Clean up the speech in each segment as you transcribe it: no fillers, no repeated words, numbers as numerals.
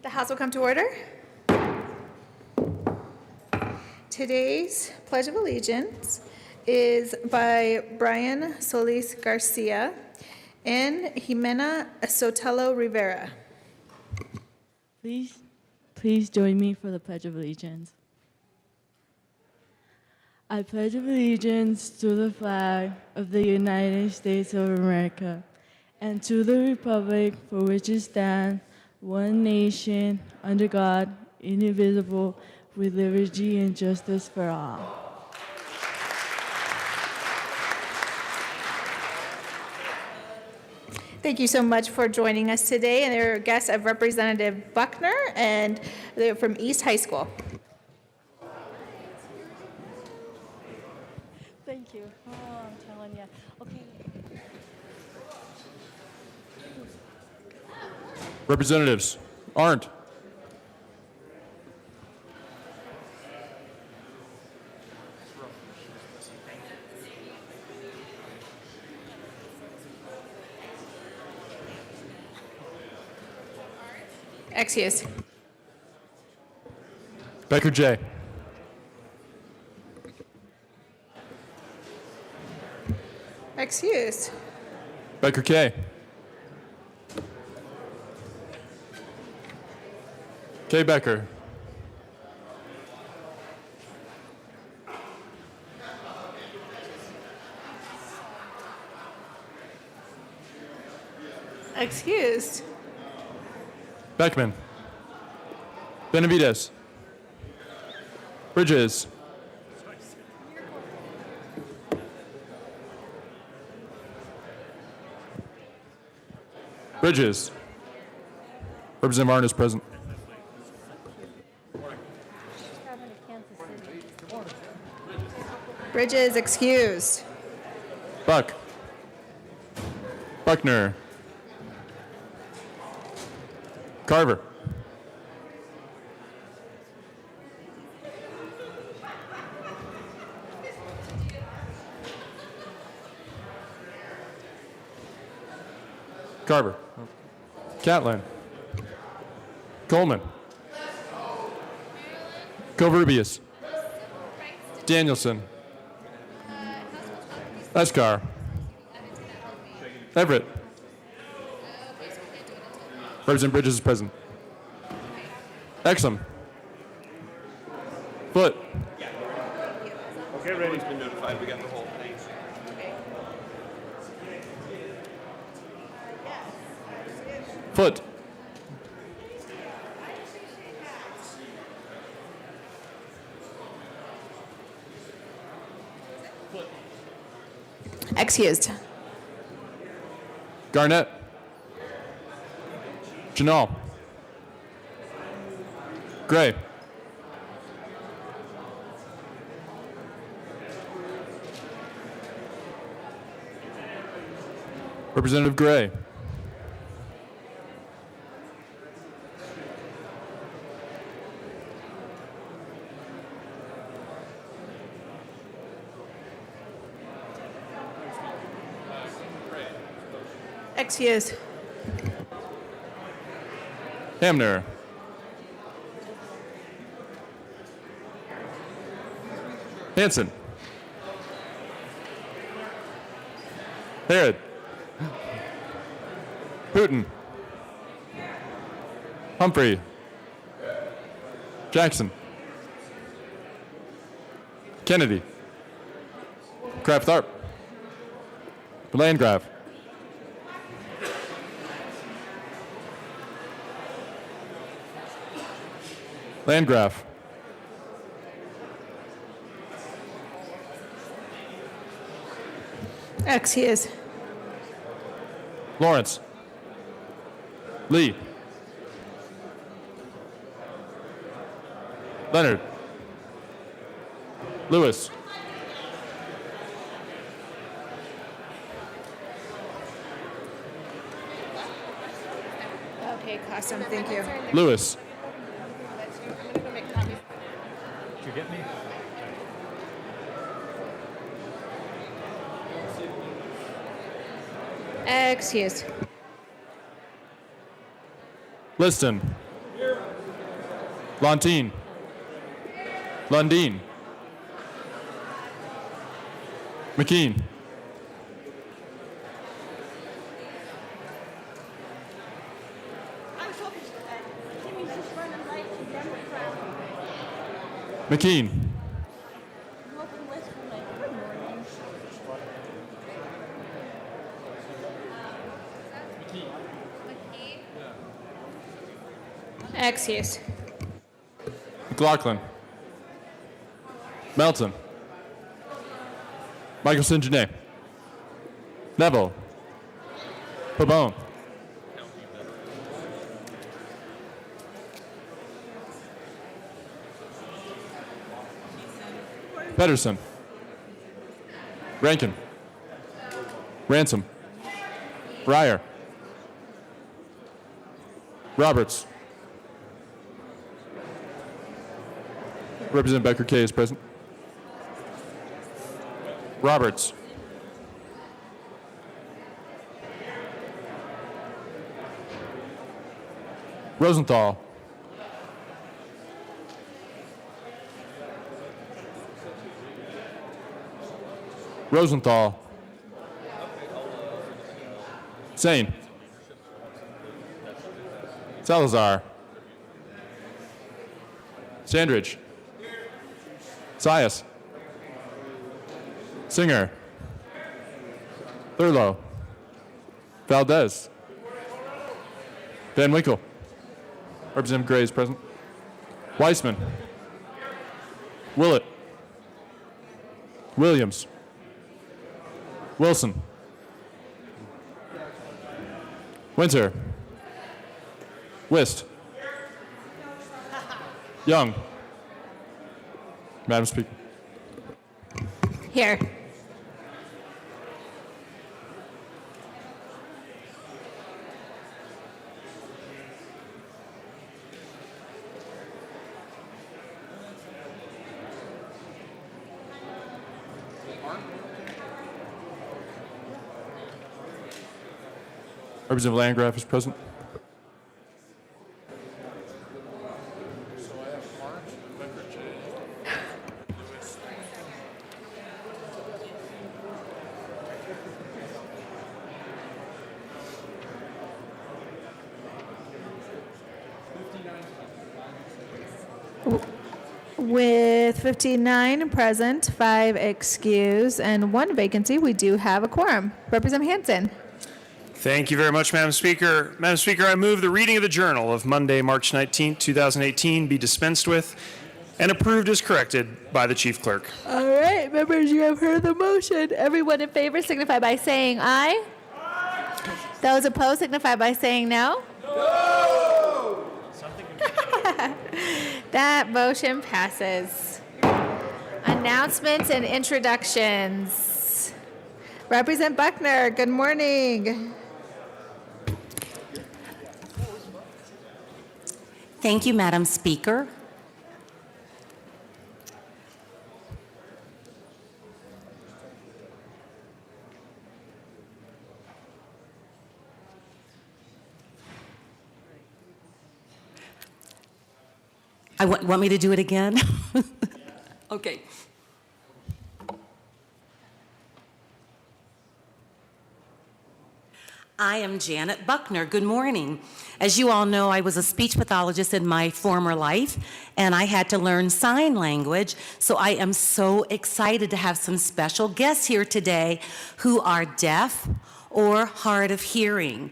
The House will come to order. Today's Pledge of Allegiance is by Brian Solis Garcia and Jimena Sotelo Rivera. Please join me for the Pledge of Allegiance. I pledge allegiance to the flag of the United States of America and to the republic for which it stands, one nation, under God, indivisible, with liberty and justice for all. Thank you so much for joining us today. And they're guests of Representative Buckner, and they're from East High School. Thank you. Oh, I'm telling you. Okay. Representatives Arndt, Excuse. Becker J. Excused. Becker K. K. Becker. Excused. Beckman. Benavides. Bridges. Bridges. Representative Martin is present. Bridges excused. Buck. Buckner. Carver. Carver. Catlin. Coleman. Covarrubias. Danielson. Escar. Everett. Representative Bridges is present. Exum. Foot. Okay, ready. It's been notified. We got the whole thing. Foot. Excused. Garnett. Janal. Gray. Representative Gray. Excused. Hamner. Hanson. Harrod. Putin. Humphrey. Jackson. Kennedy. Kraft Tharp. Landgraf. Landgraf. Excuse. Lawrence. Lee. Leonard. Lewis. Okay, custom, thank you. Lewis. Did you get me? Excuse. Liston. Lontine. Lundeen. McKean. McKean. Excuse. McLaughlin. Melton. Michael St. Genet. Neville. Pabon. Pedersen. Rankin. Ransom. Ryer. Roberts. Representative Becker K is present. Roberts. Rosenthal. Rosenthal. Sane. Salazar. Sandridge. Sias. Singer. Thurlow. Valdez. Van Winkle. Representative Gray is present. Weissman. Willett. Williams. Wilson. Winter. Wist. Young. Madam Speaker. Here. Representative Landgraf is present. With 59 present, 5 excused, and 1 vacancy, we do have a quorum. Representative Hanson. Thank you very much, Madam Speaker. Madam Speaker, I move the reading of the Journal of Monday, March 19, 2018 be dispensed with and approved as corrected by the Chief Clerk. All right, members, you have heard the motion. Everyone in favor signify by saying aye. Those opposed signify by saying no. No! That motion passes. Announcements and introductions. Representative Buckner, good morning. Thank you, Madam Speaker. Want me to do it again? Okay. I am Janet Buckner. Good morning. As you all know, I was a speech pathologist in my former life, and I had to learn sign language, so I am so excited to have some special guests here today who are deaf or hard of hearing.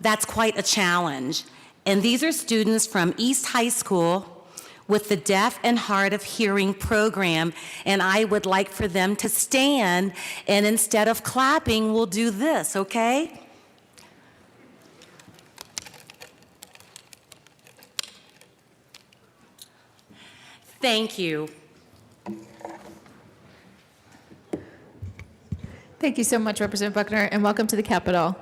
That's quite a challenge. And these are students from East High School with the Deaf and Hard of Hearing program, and I would like for them to stand, and instead of clapping, we'll do this, okay? Thank you. Thank you so much, Representative Buckner, and welcome to the Capitol.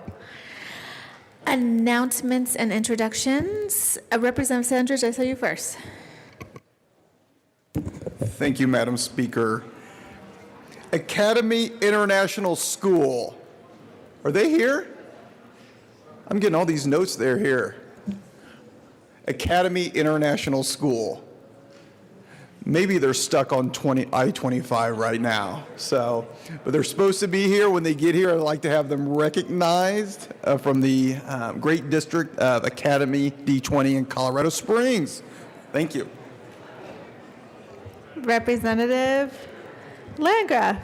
Announcements and introductions. Representative Sanders, I saw you first. Thank you, Madam Speaker. Academy International School. Are they here? I'm getting all these notes they're here. Academy International School. Maybe they're stuck on I-25 right now. But they're supposed to be here. When they get here, I'd like to have them recognized from the great district of Academy D20 in Colorado Springs. Thank you. Representative Landgraf.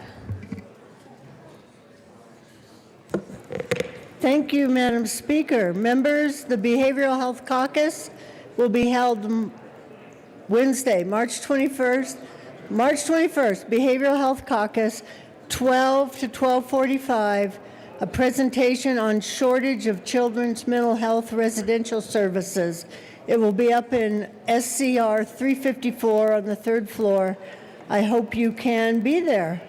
Thank you, Madam Speaker. Members, the Behavioral Health Caucus will be held Wednesday, March 21st. March 21st, Behavioral Health Caucus, 12 to 12:45, a presentation on shortage of children's mental health residential services. It will be up in SCR 354 on the 3rd floor. I hope you can be there.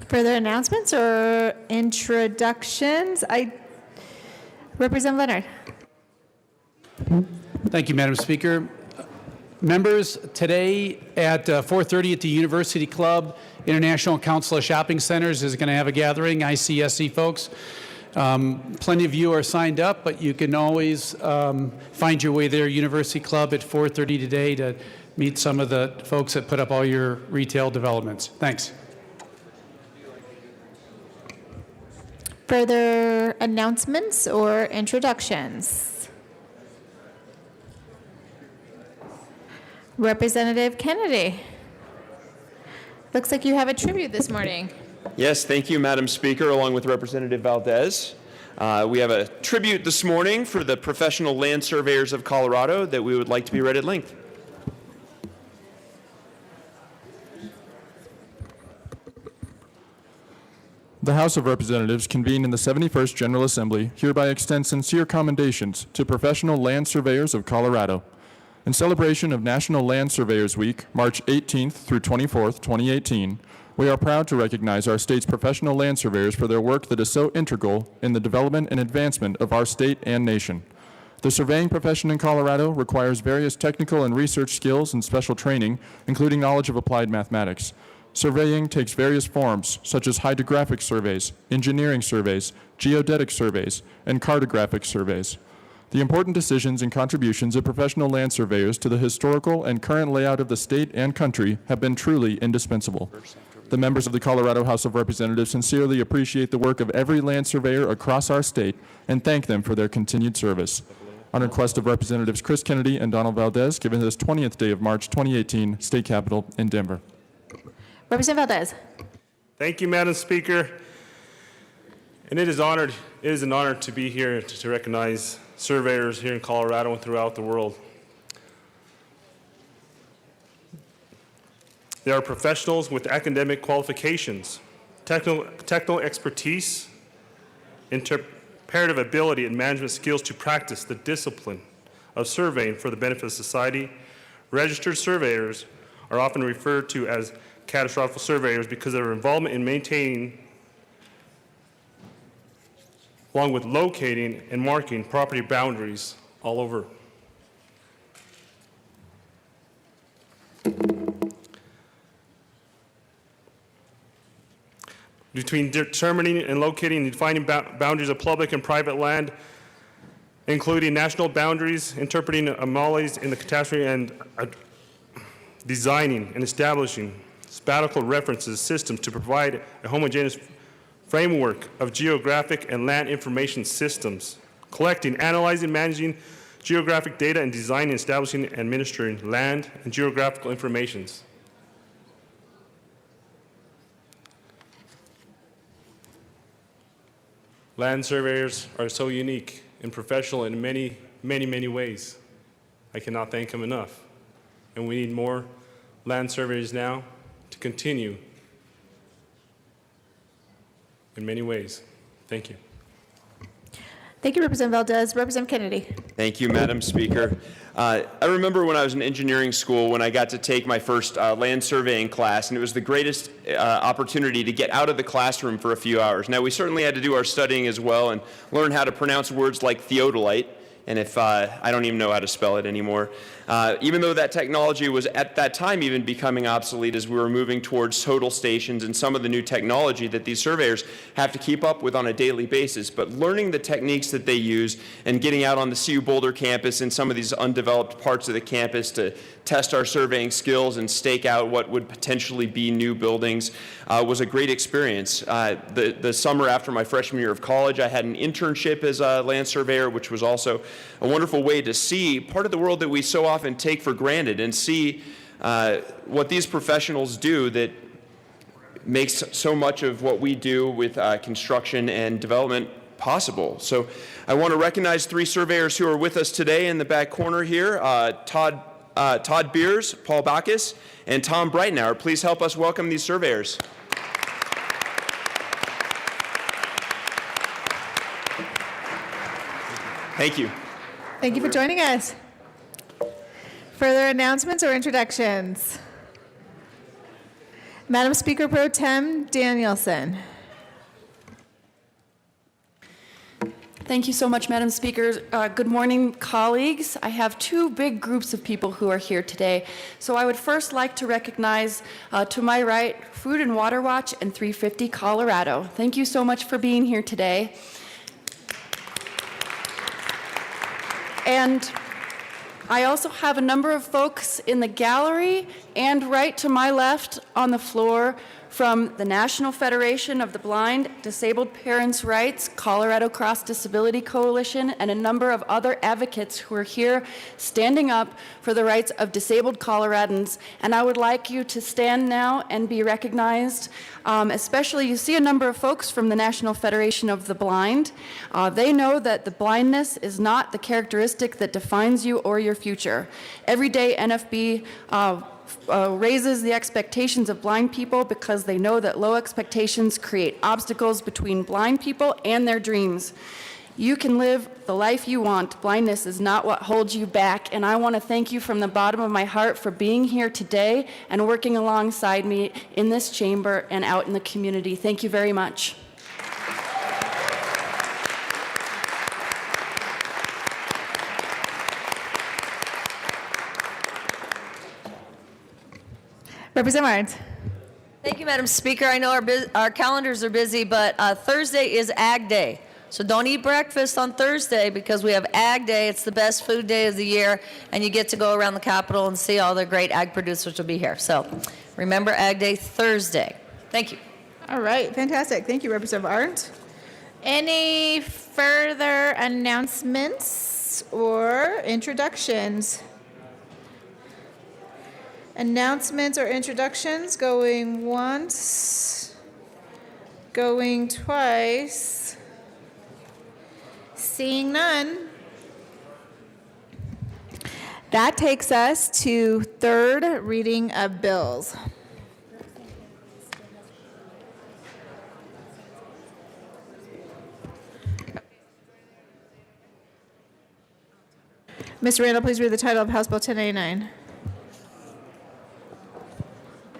Further announcements or introductions? Representative Leonard. Thank you, Madam Speaker. Members, today at 4:30 at the University Club, International Council of Shopping Centers is going to have a gathering, ICSC folks. Plenty of you are signed up, but you can always find your way there, University Club at 4:30 today to meet some of the folks that put up all your retail developments. Thanks. Further announcements or introductions? Representative Kennedy. Looks like you have a tribute this morning. Yes, thank you, Madam Speaker, along with Representative Valdez. We have a tribute this morning for the Professional Land Surveyors of Colorado that we would like to be read at length. The House of Representatives convened in the 71st General Assembly hereby extends sincere commendations to Professional Land Surveyors of Colorado. In celebration of National Land Surveyors Week, March 18th through 24th, 2018, we are proud to recognize our state's professional land surveyors for their work that is so integral in the development and advancement of our state and nation. The surveying profession in Colorado requires various technical and research skills and special training, including knowledge of applied mathematics. Surveying takes various forms, such as hydrographic surveys, engineering surveys, geodetic surveys, and cartographic surveys. The important decisions and contributions of professional land surveyors to the historical and current layout of the state and country have been truly indispensable. The members of the Colorado House of Representatives sincerely appreciate the work of every land surveyor across our state and thank them for their continued service. On request of Representatives Chris Kennedy and Donald Valdez, given this 20th day of March 2018, State Capitol in Denver. Representative Valdez. Thank you, Madam Speaker. And it is an honor to be here to recognize surveyors here in Colorado and throughout the world. They are professionals with academic qualifications, technical expertise, interpretive ability, and management skills to practice the discipline of surveying for the benefit of society. Registered surveyors are often referred to as catastrophic surveyors because of their involvement in maintaining, along with locating and marking property boundaries all over. Between determining and locating and defining boundaries of public and private land, including national boundaries, interpreting anomalies in the catastrophe, and designing and establishing spatial references systems to provide a homogeneous framework of geographic and land information systems, collecting, analyzing, managing geographic data, and designing, establishing, and administering land and geographical informations. Land surveyors are so unique and professional in many ways. I cannot thank him enough. And we need more land surveyors now to continue in many ways. Thank you. Thank you, Representative Valdez. Representative Kennedy. Thank you, Madam Speaker. I remember when I was in engineering school when I got to take my first land surveying class, and it was the greatest opportunity to get out of the classroom for a few hours. Now, we certainly had to do our studying as well and learn how to pronounce words like theodolite, and if I don't even know how to spell it anymore. Even though that technology was at that time even becoming obsolete as we were moving towards total stations and some of the new technology that these surveyors have to keep up with on a daily basis. But learning the techniques that they use and getting out on the CU Boulder campus and some of these undeveloped parts of the campus to test our surveying skills and stake out what would potentially be new buildings was a great experience. The summer after my freshman year of college, I had an internship as a land surveyor, which was also a wonderful way to see part of the world that we so often take for granted and see what these professionals do that makes so much of what we do with construction and development possible. So I want to recognize 3 surveyors who are with us today in the back corner here, Todd Beers, Paul Bacchus, and Tom Breitenauer. Please help us welcome these surveyors. Thank you. Thank you for joining us. Further announcements or introductions? Madam Speaker Pro Tem Danielson. Thank you so much, Madam Speaker. Good morning, colleagues. I have 2 big groups of people who are here today. So I would first like to recognize, to my right, Food and Water Watch and 350 Colorado. Thank you so much for being here today. And I also have a number of folks in the gallery and right to my left on the floor from the National Federation of the Blind, Disabled Parents' Rights, Colorado Cross Disability Coalition, and a number of other advocates who are here standing up for the rights of disabled Coloradans. And I would like you to stand now and be recognized. Especially, you see a number of folks from the National Federation of the Blind. They know that the blindness is not the characteristic that defines you or your future. Every day, NFB raises the expectations of blind people because they know that low expectations create obstacles between blind people and their dreams. You can live the life you want. Blindness is not what holds you back. And I want to thank you from the bottom of my heart for being here today and working alongside me in this chamber and out in the community. Thank you very much. Representative Martins. Thank you, Madam Speaker. I know our calendars are busy, but Thursday is Ag Day. So don't eat breakfast on Thursday because we have Ag Day. It's the best food day of the year, and you get to go around the Capitol and see all the great ag producers will be here. So remember Ag Day Thursday. Thank you. All right, fantastic. Thank you, Representative Arndt. Any further announcements or introductions? Announcements or introductions, going once, going twice, seeing none. That takes us to third reading of bills. Mr. Randall, please read the title of House Bill 1089.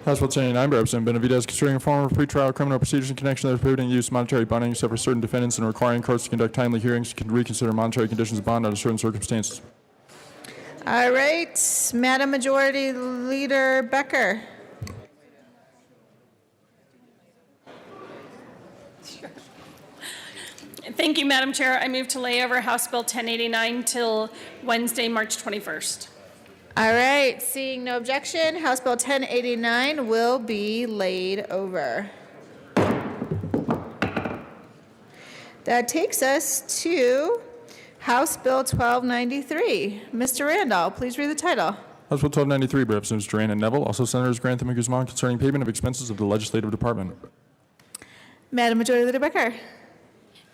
House Bill 1089 by Representative Benavidez, considering a form of pretrial criminal procedures in connection with the prohibiting use of monetary bonding except for certain defendants and requiring courts to conduct timely hearings to reconsider monetary conditions of bond under certain circumstances. All right, Madam Majority Leader Becker. Thank you, Madam Chair. I move to lay over House Bill 1089 till Wednesday, March 21st. All right, seeing no objection, House Bill 1089 will be laid over. That takes us to House Bill 1293. Mr. Randall, please read the title. House Bill 1293 by Representatives Duran and Neville, also Senators Grantham and Guzman, concerning payment of expenses of the Legislative Department. Madam Majority Leader Becker.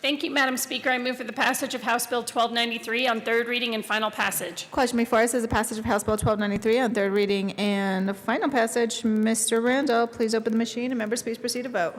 Thank you, Madam Speaker. I move for the passage of House Bill 1293 on third reading and final passage. Question before us is the passage of House Bill 1293 on third reading and final passage. Mr. Randall, please open the machine and members please proceed to vote.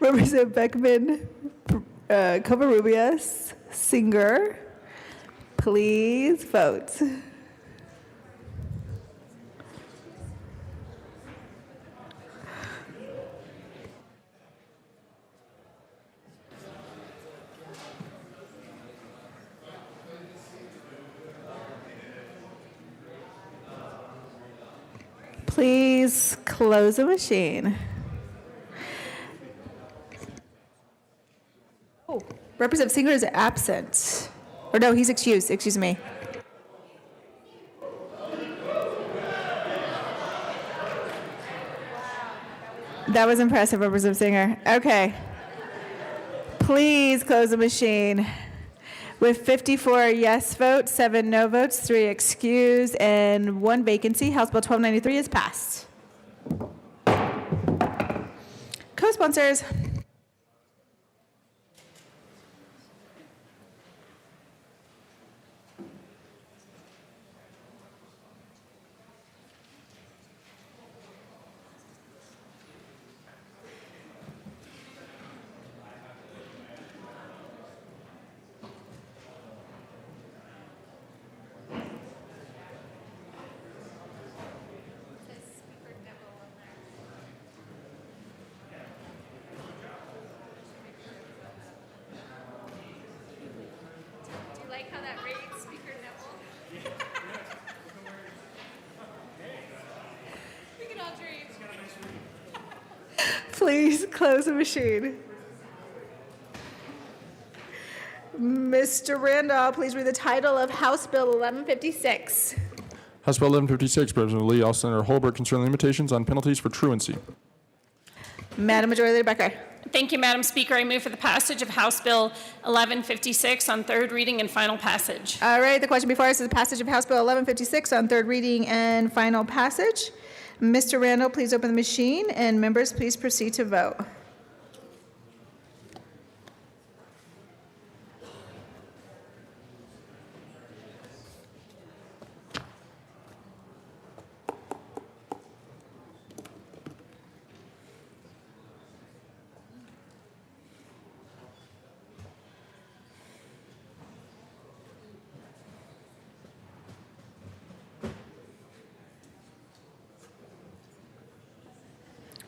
Representative Beckman, Covarrubias, Singer, please vote. Please close the machine. Oh, Representative Singer is absent. Or no, he's excused, excuse me. That was impressive, Representative Singer. Okay. Please close the machine. With 54 yes votes, 7 no votes, 3 excused, and 1 vacancy, House Bill 1293 is passed. Co-sponsors. Please close the machine. Mr. Randall, please read the title of House Bill 1156. House Bill 1156, President Lee, also Senator Holbrook, concerning limitations on penalties for truancy. Madam Majority Leader Becker. Thank you, Madam Speaker. I move for the passage of House Bill 1156 on third reading and final passage. All right, the question before us is the passage of House Bill 1156 on third reading and final passage. Mr. Randall, please open the machine, and members, please proceed to vote.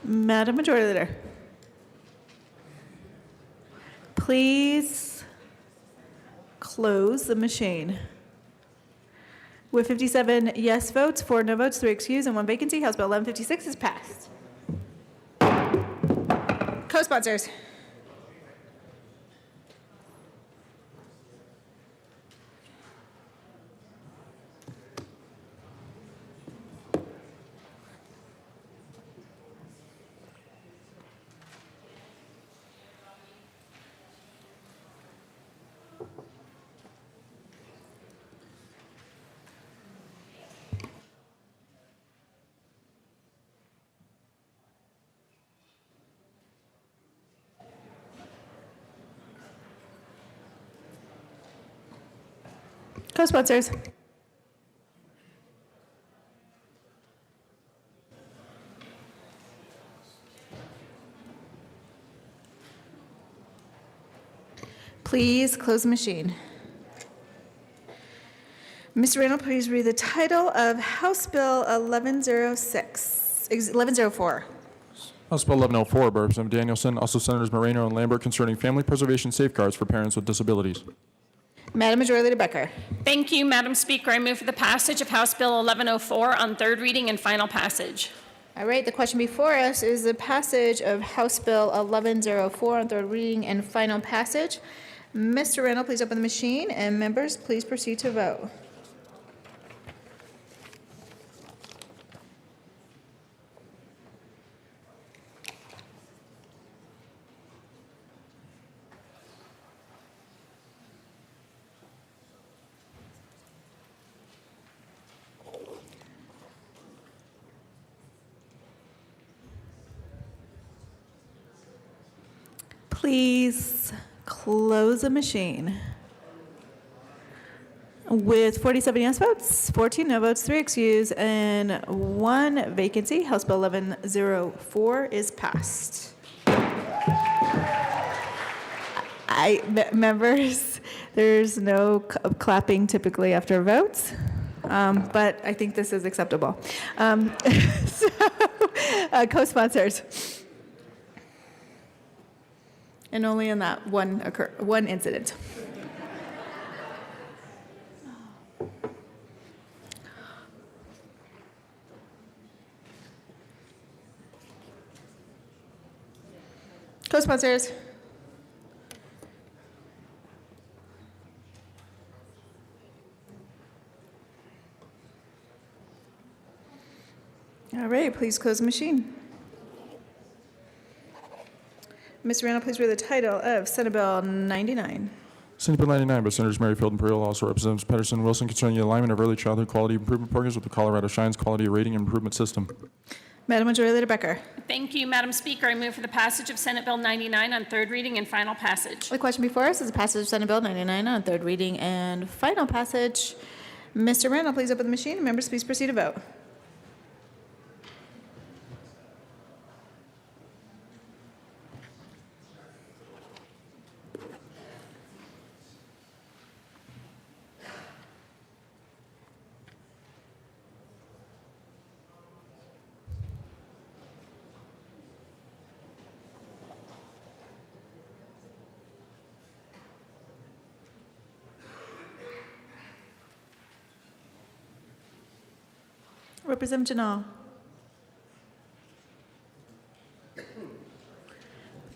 Madam Majority Leader, please close the machine. With 57 yes votes, 4 no votes, 3 excused, and 1 vacancy, House Bill 1156 is passed. Co-sponsors. Co-sponsors. Please close the machine. Mr. Randall, please read the title of House Bill 1104. House Bill 1104, Representative Danielson, also Senators Moreno and Lambert, concerning family preservation safeguards for parents with disabilities. Madam Majority Leader Becker. Thank you, Madam Speaker. I move for the passage of House Bill 1104 on third reading and final passage. All right, the question before us is the passage of House Bill 1104 on third reading and final passage. Mr. Randall, please open the machine, and members, please proceed to vote. Please close the machine. With 47 yes votes, 14 no votes, 3 excused, and 1 vacancy, House Bill 1104 is passed. Members, there's no clapping typically after votes, but I think this is acceptable. Co-sponsors. And only in that one incident. Co-sponsors. All right, please close the machine. Mr. Randall, please read the title of Senate Bill 99. Senate Bill 99 by Senators Merrifield and Perrell, also Representatives Pedersen and Wilson, concerning the alignment of early childhood quality improvement programs with the Colorado Shines Quality Rating and Improvement System. Madam Majority Leader Becker. Thank you, Madam Speaker. I move for the passage of Senate Bill 99 on third reading and final passage. The question before us is the passage of Senate Bill 99 on third reading and final passage. Mr. Randall, please open the machine, and members, please proceed to vote. Representative Janal.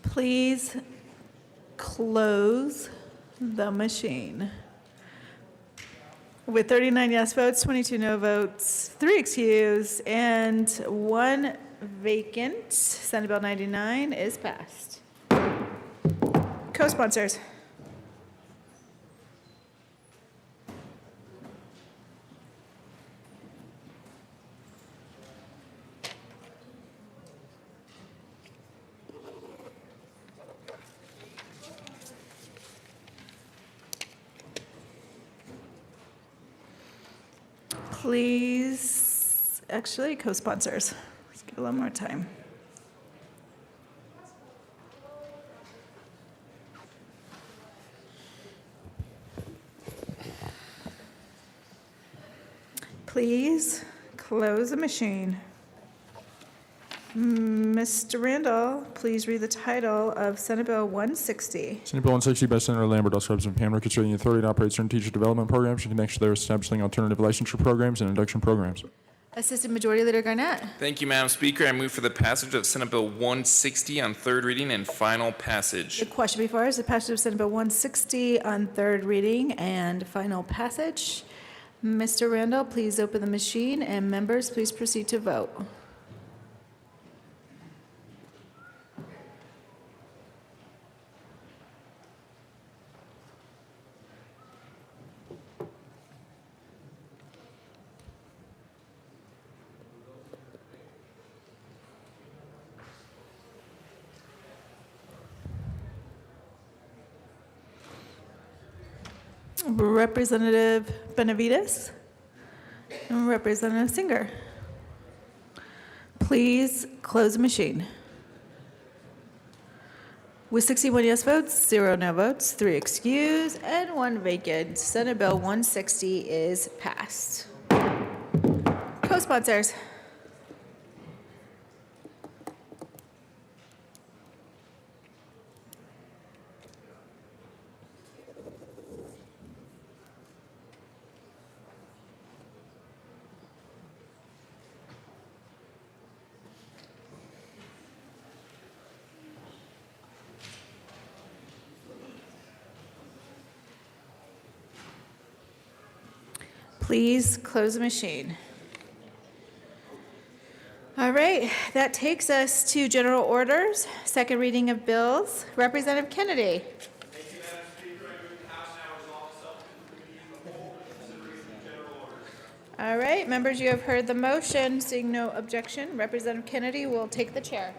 Please close the machine. With 39 yes votes, 22 no votes, 3 excused, and 1 vacant, Senate Bill 99 is passed. Co-sponsors. Please, actually, co-sponsors, let's give a little more time. Please close the machine. Mr. Randall, please read the title of Senate Bill 160. Senate Bill 160 by Senator Lambert, also Representative Pam, concerning the authority to operate certain teacher development programs in connection with their establishing alternative licensure programs and induction programs. Assistant Majority Leader Garnett. Thank you, Madam Speaker. I move for the passage of Senate Bill 160 on third reading and final passage. The question before us is the passage of Senate Bill 160 on third reading and final passage. Mr. Randall, please open the machine, and members, please proceed to vote. Representative Benavides and Representative Singer. Please close the machine. With 61 yes votes, 0 no votes, 3 excused, and 1 vacant, Senate Bill 160 is passed. Co-sponsors. Please close the machine. All right, that takes us to general orders, second reading of bills. Representative Kennedy. All right, members, you have heard the motion. Seeing no objection, Representative Kennedy will take the chair.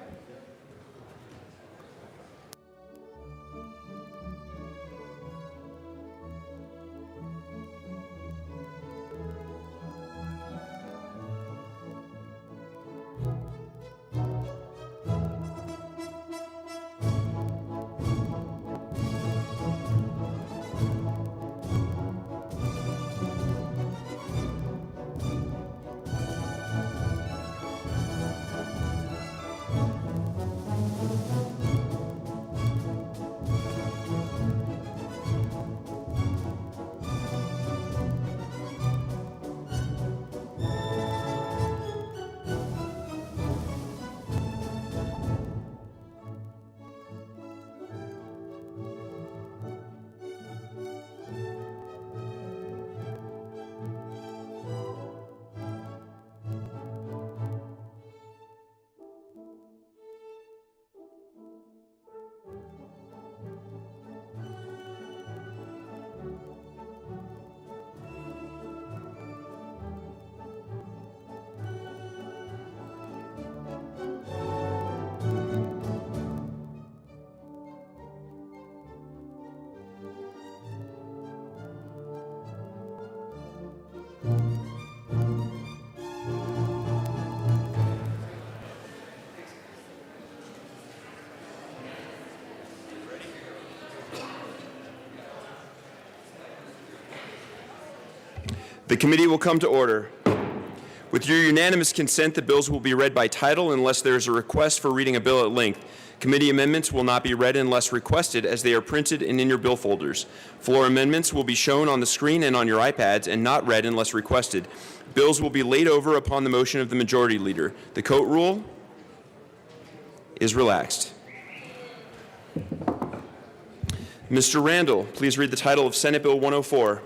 The committee will come to order. With your unanimous consent, the bills will be read by title unless there is a request for reading a bill at length. Committee amendments will not be read unless requested, as they are printed and in your bill folders. Floor amendments will be shown on the screen and on your iPads and not read unless requested. Bills will be laid over upon the motion of the majority leader. The coat rule is relaxed. Mr. Randall, please read the title of Senate Bill 104.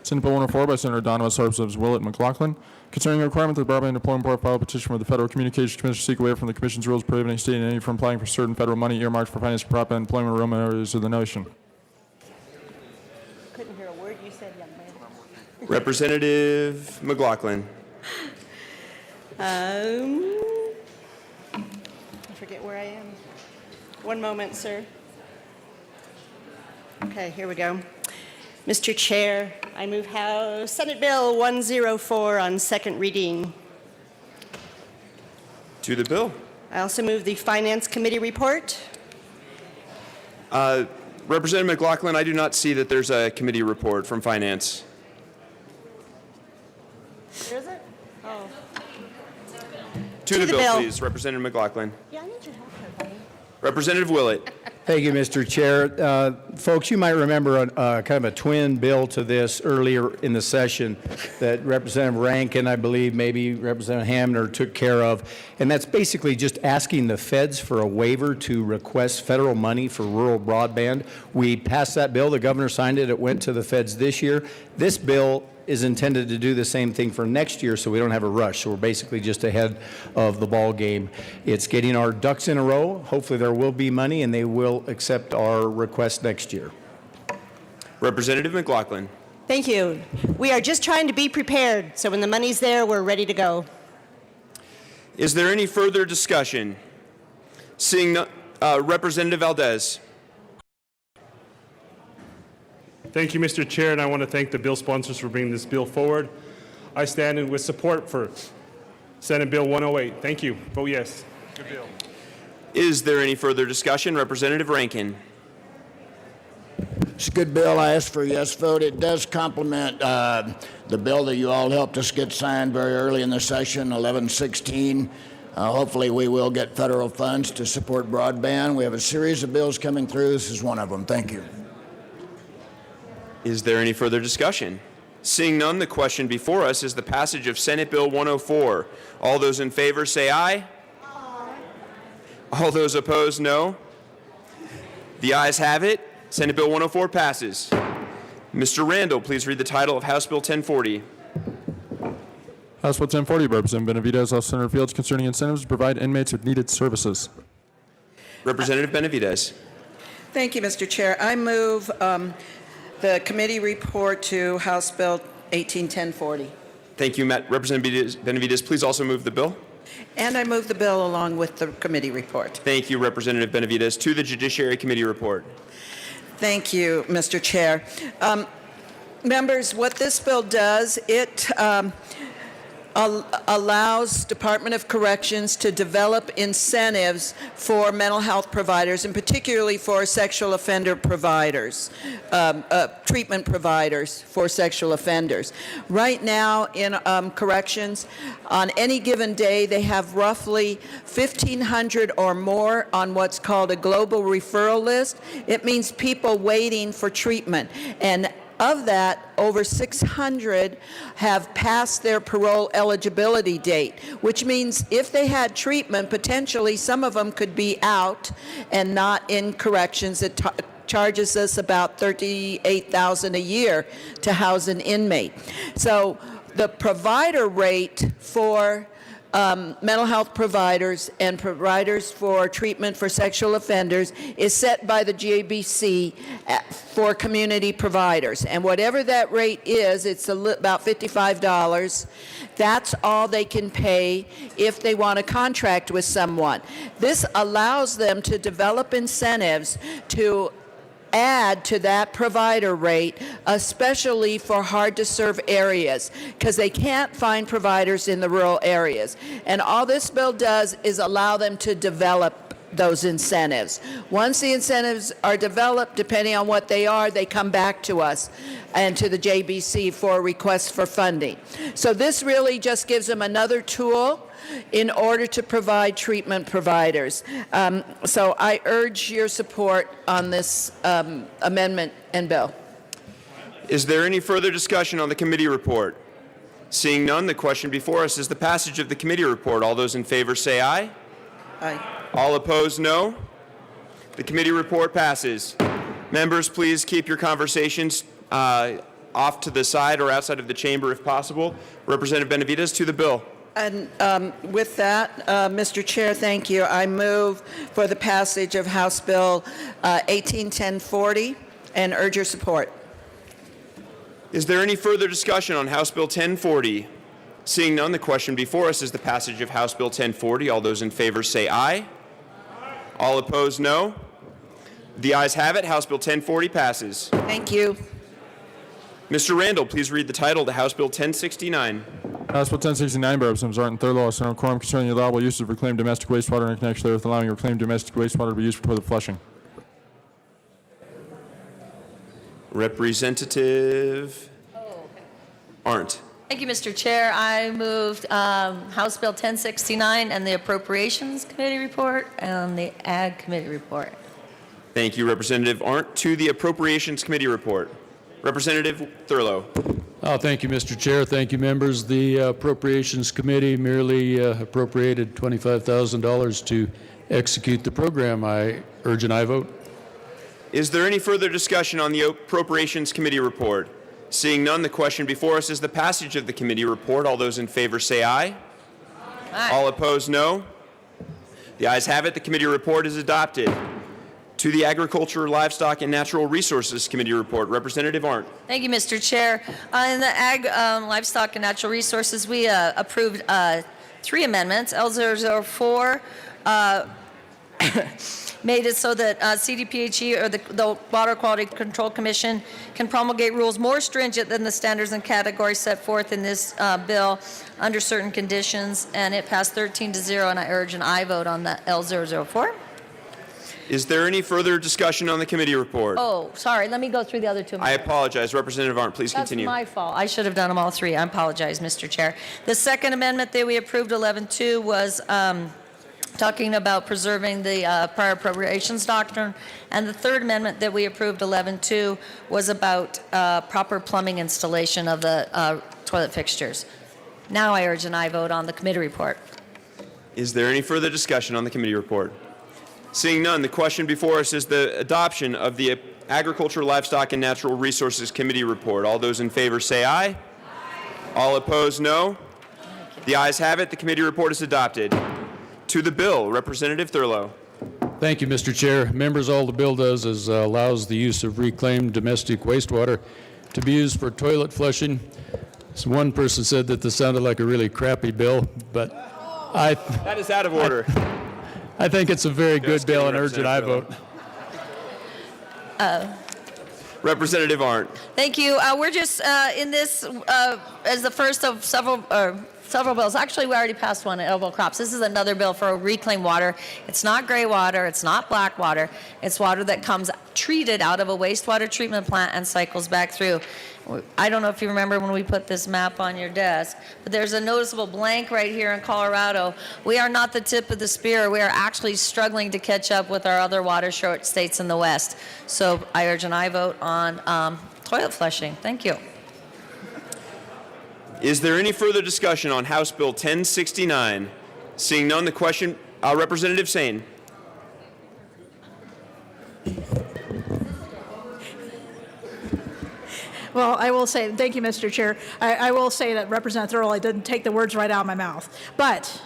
Senate Bill 104 by Senator Donovan, Representatives Willett and McLaughlin, concerning a requirement that the Broadband Deployment Board file a petition for the Federal Communications Commission to seek a waiver from the Commission's rules prohibiting state entity from applying for certain federal money earmarked for financing broadband deployment in rural areas of the nation. Couldn't hear a word you said, young man. Representative McLaughlin. I forget where I am. One moment, sir. Okay, here we go. Mr. Chair, I move House Senate Bill 104 on second reading. To the bill. I also move the Finance Committee report. Representative McLaughlin, I do not see that there's a committee report from Finance. Is it? Oh. To the bill, please. Representative McLaughlin. Yeah, I need your help here, buddy. Representative Willett. Thank you, Mr. Chair. Folks, you might remember kind of a twin bill to this earlier in the session that Representative Rankin, I believe, maybe Representative Hamner took care of, and that's basically just asking the feds for a waiver to request federal money for rural broadband. We passed that bill. The governor signed it. It went to the feds this year. This bill is intended to do the same thing for next year, so we don't have a rush. So we're basically just ahead of the ball game. It's getting our ducks in a row. Hopefully there will be money, and they will accept our request next year. Representative McLaughlin. Thank you. We are just trying to be prepared, so when the money's there, we're ready to go. Is there any further discussion? Seeing none, Representative Valdez. Thank you, Mr. Chair, and I want to thank the bill sponsors for bringing this bill forward. I stand in with support for Senate Bill 108. Thank you. Vote yes. Good bill. Is there any further discussion? Representative Rankin. It's a good bill. I asked for a yes vote. It does complement the bill that you all helped us get signed very early in the session, 1116. Hopefully we will get federal funds to support broadband. We have a series of bills coming through. This is one of them. Thank you. Is there any further discussion? Seeing none, the question before us is the passage of Senate Bill 104. All those in favor say aye. Aye. All those opposed, no. The ayes have it. Senate Bill 104 passes. Mr. Randall, please read the title of House Bill 1040. House Bill 1040 by Representative Benavidez, House Senator Fields, concerning incentives to provide inmates with needed services. Representative Benavidez. Thank you, Mr. Chair. I move the committee report to House Bill 181040. Thank you, Representative Benavidez. Please also move the bill. And I move the bill along with the committee report. Thank you, Representative Benavidez. To the Judiciary Committee report. Thank you, Mr. Chair. Members, what this bill does, it allows Department of Corrections to develop incentives for mental health providers, and particularly for sexual offender providers, treatment providers for sexual offenders. Right now in corrections, on any given day, they have roughly 1,500 or more on what's called a global referral list. It means people waiting for treatment. And of that, over 600 have passed their parole eligibility date, which means if they had treatment, potentially some of them could be out and not in corrections. It charges us about $38,000 a year to house an inmate. So the provider rate for mental health providers and providers for treatment for sexual offenders is set by the JBC for community providers. And whatever that rate is, it's about $55. That's all they can pay if they want to contract with someone. This allows them to develop incentives to add to that provider rate, especially for hard-to-serve areas, because they can't find providers in the rural areas. And all this bill does is allow them to develop those incentives. Once the incentives are developed, depending on what they are, they come back to us and to the JBC for requests for funding. So this really just gives them another tool in order to provide treatment providers. So I urge your support on this amendment and bill. Is there any further discussion on the committee report? Seeing none, the question before us is the passage of the committee report. All those in favor say aye. Aye. All opposed, no. The committee report passes. Members, please keep your conversations off to the side or outside of the chamber if possible. Representative Benavidez, to the bill. And with that, Mr. Chair, thank you. I move for the passage of House Bill 181040 and urge your support. Is there any further discussion on House Bill 1040? Seeing none, the question before us is the passage of House Bill 1040. All those in favor say aye. All opposed, no. The ayes have it. House Bill 1040 passes. Thank you. Mr. Randall, please read the title to House Bill 1069. House Bill 1069 by Representatives Art and Thurlow, Senator Quorum, concerning the allowable use of reclaimed domestic wastewater in connection with allowing reclaimed domestic wastewater to be used for toilet flushing. Representative Arndt. Thank you, Mr. Chair. I moved House Bill 1069 and the Appropriations Committee report and the Ag Committee report. Thank you, Representative Arndt. To the Appropriations Committee report. Representative Thurlow. Thank you, Mr. Chair. Thank you, members. The Appropriations Committee merely appropriated $25,000 to execute the program. I urge an aye vote. Is there any further discussion on the Appropriations Committee report? Seeing none, the question before us is the passage of the committee report. All those in favor say aye. Aye. All opposed, no. The ayes have it. The committee report is adopted. To the Agriculture, Livestock, and Natural Resources Committee report, Representative Arndt. Thank you, Mr. Chair. In the Ag, Livestock, and Natural Resources, we approved 3 amendments. L004 made it so that CDPHE, or the Water Quality Control Commission, can promulgate rules more stringent than the standards and categories set forth in this bill under certain conditions, and it passed 13-0, and I urge an aye vote on the L004. Is there any further discussion on the committee report? Oh, sorry, let me go through the other 2 I amendments. apologize. Representative Arndt, please That's continue. my fault. I should have done them all 3. I apologize, Mr. Chair. The second amendment that we approved, 11-2, was talking about preserving the prior appropriations doctrine. And the third amendment that we approved, 11-2, was about proper plumbing installation of the toilet fixtures. Now I urge an aye vote on the committee report. Is there any further discussion on the committee report? Seeing none, the question before us is the adoption of the Agriculture, Livestock, and Natural Resources Committee report. All those in favor say aye. Aye. All opposed, no. The ayes have it. The committee report is adopted. To the bill, Representative Thurlow. Thank you, Mr. Chair. Members, all the bill does is allows the use of reclaimed domestic wastewater to be used for toilet flushing. So one person said that this sounded like a really crappy bill, but that is out of order. I think it's a very good bill and urge an aye vote. Representative Arndt. Thank you. We're just in this as the first of several bills. Actually, we already passed one at Elbow Crops. This is another bill for reclaimed water. It's not gray water. It's not black water. It's water that comes treated out of a wastewater treatment plant and cycles back through. I don't know if you remember when we put this map on your desk, but there's a noticeable blank right here in Colorado. We are not the tip of the spear. We are actually struggling to catch up with our other water-short states in the West. So I urge an aye vote on toilet flushing. Thank you. Is there any further discussion on House Bill 1069? Seeing none, the question, Representative Sane. Well, I will say, thank you, Mr. Chair. I will say that Representative Thurlow didn't take the words right out of my mouth. But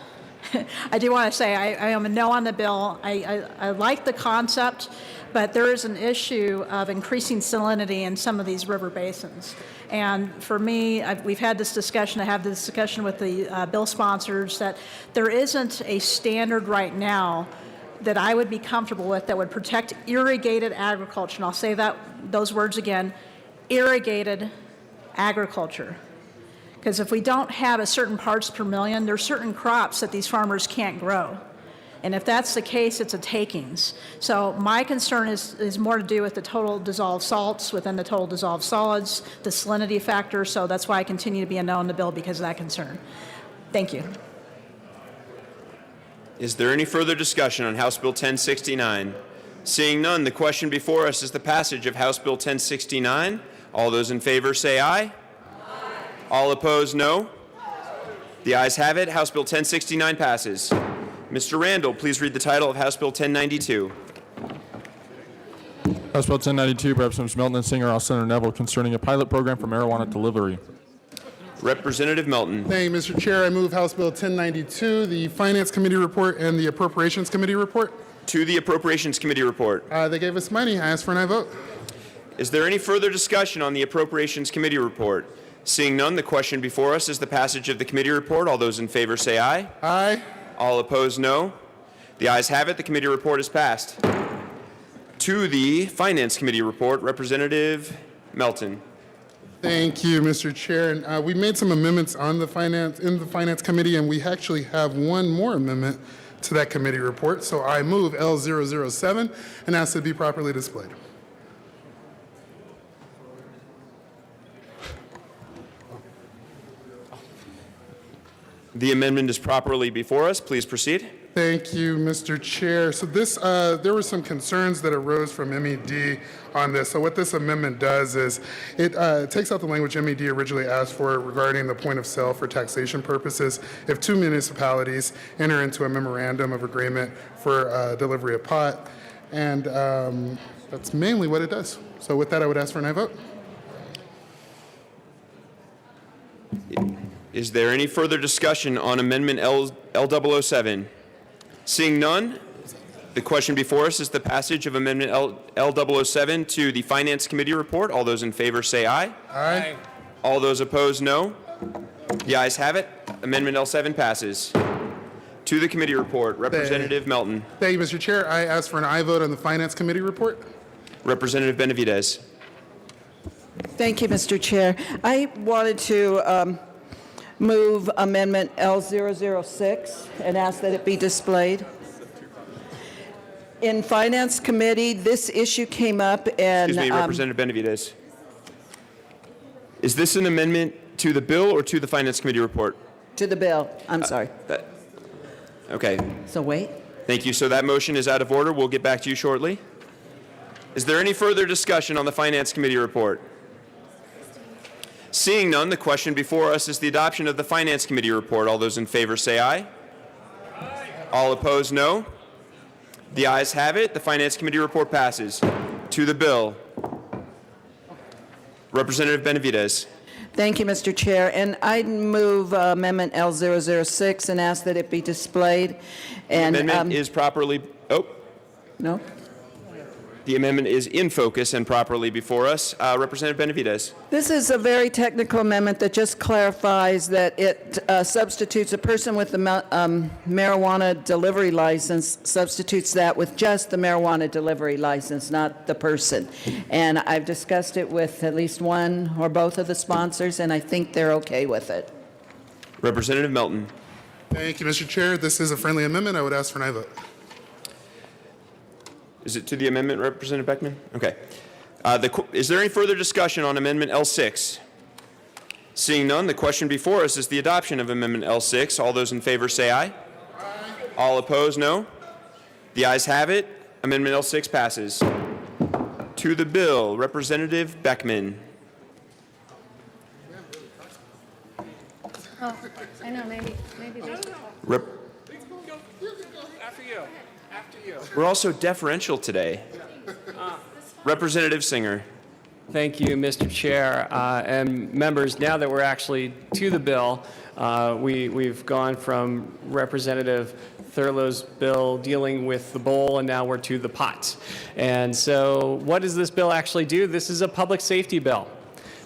I do want to say I am a no on the bill. I like the concept, but there is an issue of increasing salinity in some of these river basins. And for me, we've had this discussion, I have this discussion with the bill sponsors, that there isn't a standard right now that I would be comfortable with that would protect irrigated agriculture. And I'll say those words again, irrigated agriculture. Because if we don't have a certain parts per million, there's certain crops that these farmers can't grow. And if that's the case, it's a takings. So my concern is more to do with the total dissolved salts within the total dissolved solids, the salinity factor. So that's why I continue to be a no on the bill, because of that concern. Thank you. Is there any further discussion on House Bill 1069? Seeing none, the question before us is the passage of House Bill 1069. All those in favor say aye. Aye. All opposed, no. The ayes have it. House Bill 1069 passes. Mr. Randall, please read the title of House Bill 1092. House Bill 1092, Representatives Melton and Singer, all Senator Neville, concerning a pilot program for marijuana delivery. Representative Melton. Thank you, Mr. Chair. I move House Bill 1092, the Finance Committee report and the Appropriations Committee report. To the Appropriations Committee report. They gave us money. I ask for an aye vote. Is there any further discussion on the Appropriations Committee report? Seeing none, the question before us is the passage of the committee report. All those in favor say aye. Aye. All opposed, no. The ayes have it. The committee report is passed. To the Finance Committee report, Representative Melton. Thank you, Mr. Chair. And, we made some amendments in the Finance Committee, and we actually have one more amendment to that committee report. So I move L007 and ask it be properly displayed. The amendment is properly before us. Please proceed. Thank you, Mr. Chair. So there were some concerns that arose from MED on this. So what this amendment does is it takes out the language MED originally asked for regarding the point of sale for taxation purposes. If two municipalities enter into a memorandum of agreement for delivery of pot, and that's mainly what it does. So with that, I would ask for an aye vote. Is there any further discussion on Amendment L007? Seeing none, the question before us is the passage of Amendment L007 to the Finance Committee report. All those in favor say aye. Aye. All those opposed, no. The ayes have it. Amendment L7 passes. To the committee report, Representative Melton. Thank you, Mr. Chair. I ask for an aye vote on the Finance Committee report. Representative Benavidez. Thank you, Mr. Chair. I wanted to move Amendment L006 and ask that it be displayed. In Finance Committee, this issue came up and... Excuse me, Representative Benavidez. Is this an amendment to the bill or to the Finance Committee report? To the bill. I'm sorry. Okay. So wait. Thank you. So that motion is out of order. We'll get back to you shortly. Is there any further discussion on the Finance Committee report? Seeing none, the question before us is the adoption of the Finance Committee report. All those in favor say aye. Aye. All opposed, no. The ayes have it. The Finance Committee report passes. To the bill. Representative Benavidez. Thank you, Mr. Chair. And I move Amendment L006 and ask that it be displayed. And Amendment is properly, no. The amendment is in focus and properly before us. Representative Benavidez. This is a very technical amendment that just clarifies that it substitutes a person with the marijuana delivery license, substitutes that with just the marijuana delivery license, not the person. And I've discussed it with at least one or both of the sponsors, and I think they're okay with it. Representative Melton. Thank you, Mr. Chair. This is a friendly amendment. I would ask for an aye vote. Is it to the amendment, Representative Beckman? Okay. Is there any further discussion on Amendment L6? Seeing none, the question before us is the adoption of Amendment L6. All those in favor say aye. Aye. All opposed, no. The ayes have it. Amendment L6 passes. To the bill, Representative Beckman. Oh, I know, maybe there's... We're also deferential today. Representative Singer. Thank you, Mr. Chair. And members, now that we're actually to the bill, we've gone from Representative Thurlow's bill dealing with the bowl, and now we're to the pot. And so what does this bill actually do? This is a public safety bill.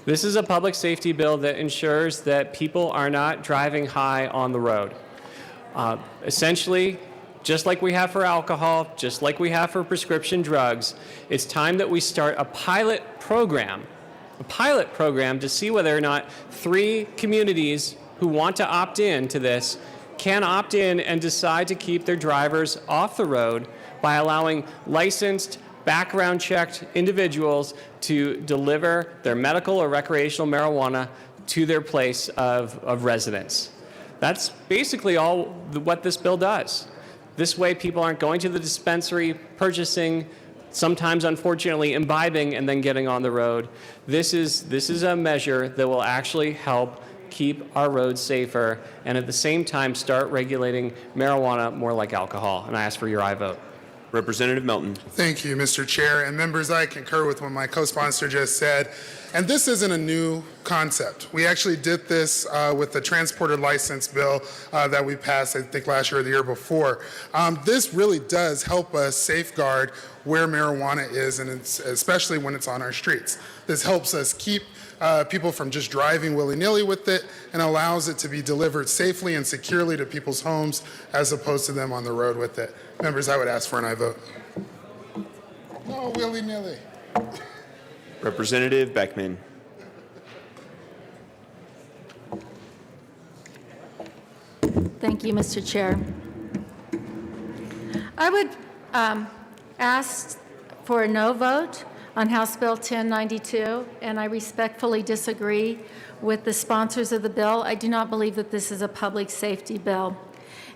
This is a public safety bill that ensures that people are not driving high on the road. Essentially, just like we have for alcohol, just like we have for prescription drugs, it's time that we start a pilot program to see whether or not 3 communities who want to opt in to this can opt in and decide to keep their drivers off the road by allowing licensed, background-checked individuals to deliver their medical or recreational marijuana to their place of residence. That's basically all what this bill does. This way, people aren't going to the dispensary, purchasing, sometimes unfortunately imbibing, and then getting on the road. This is a measure that will actually help keep our roads safer and at the same time start regulating marijuana more like alcohol. And I ask for your aye vote. Representative Melton. Thank you, Mr. Chair. And members, I concur with what my co-sponsor just said. And this isn't a new concept. We actually did this with the transporter license bill that we passed, I think, last year or the year before. This really does help us safeguard where marijuana is, and especially when it's on our streets. This helps us keep people from just driving willy-nilly with it and allows it to be delivered safely and securely to people's homes as opposed to them on the road with it. Members, I would ask for an aye vote. No willy-nilly. Representative Beckman. Thank you, Mr. Chair. I would ask for a no vote on House Bill 1092, and I respectfully disagree with the sponsors of the bill. I do not believe that this is a public safety bill.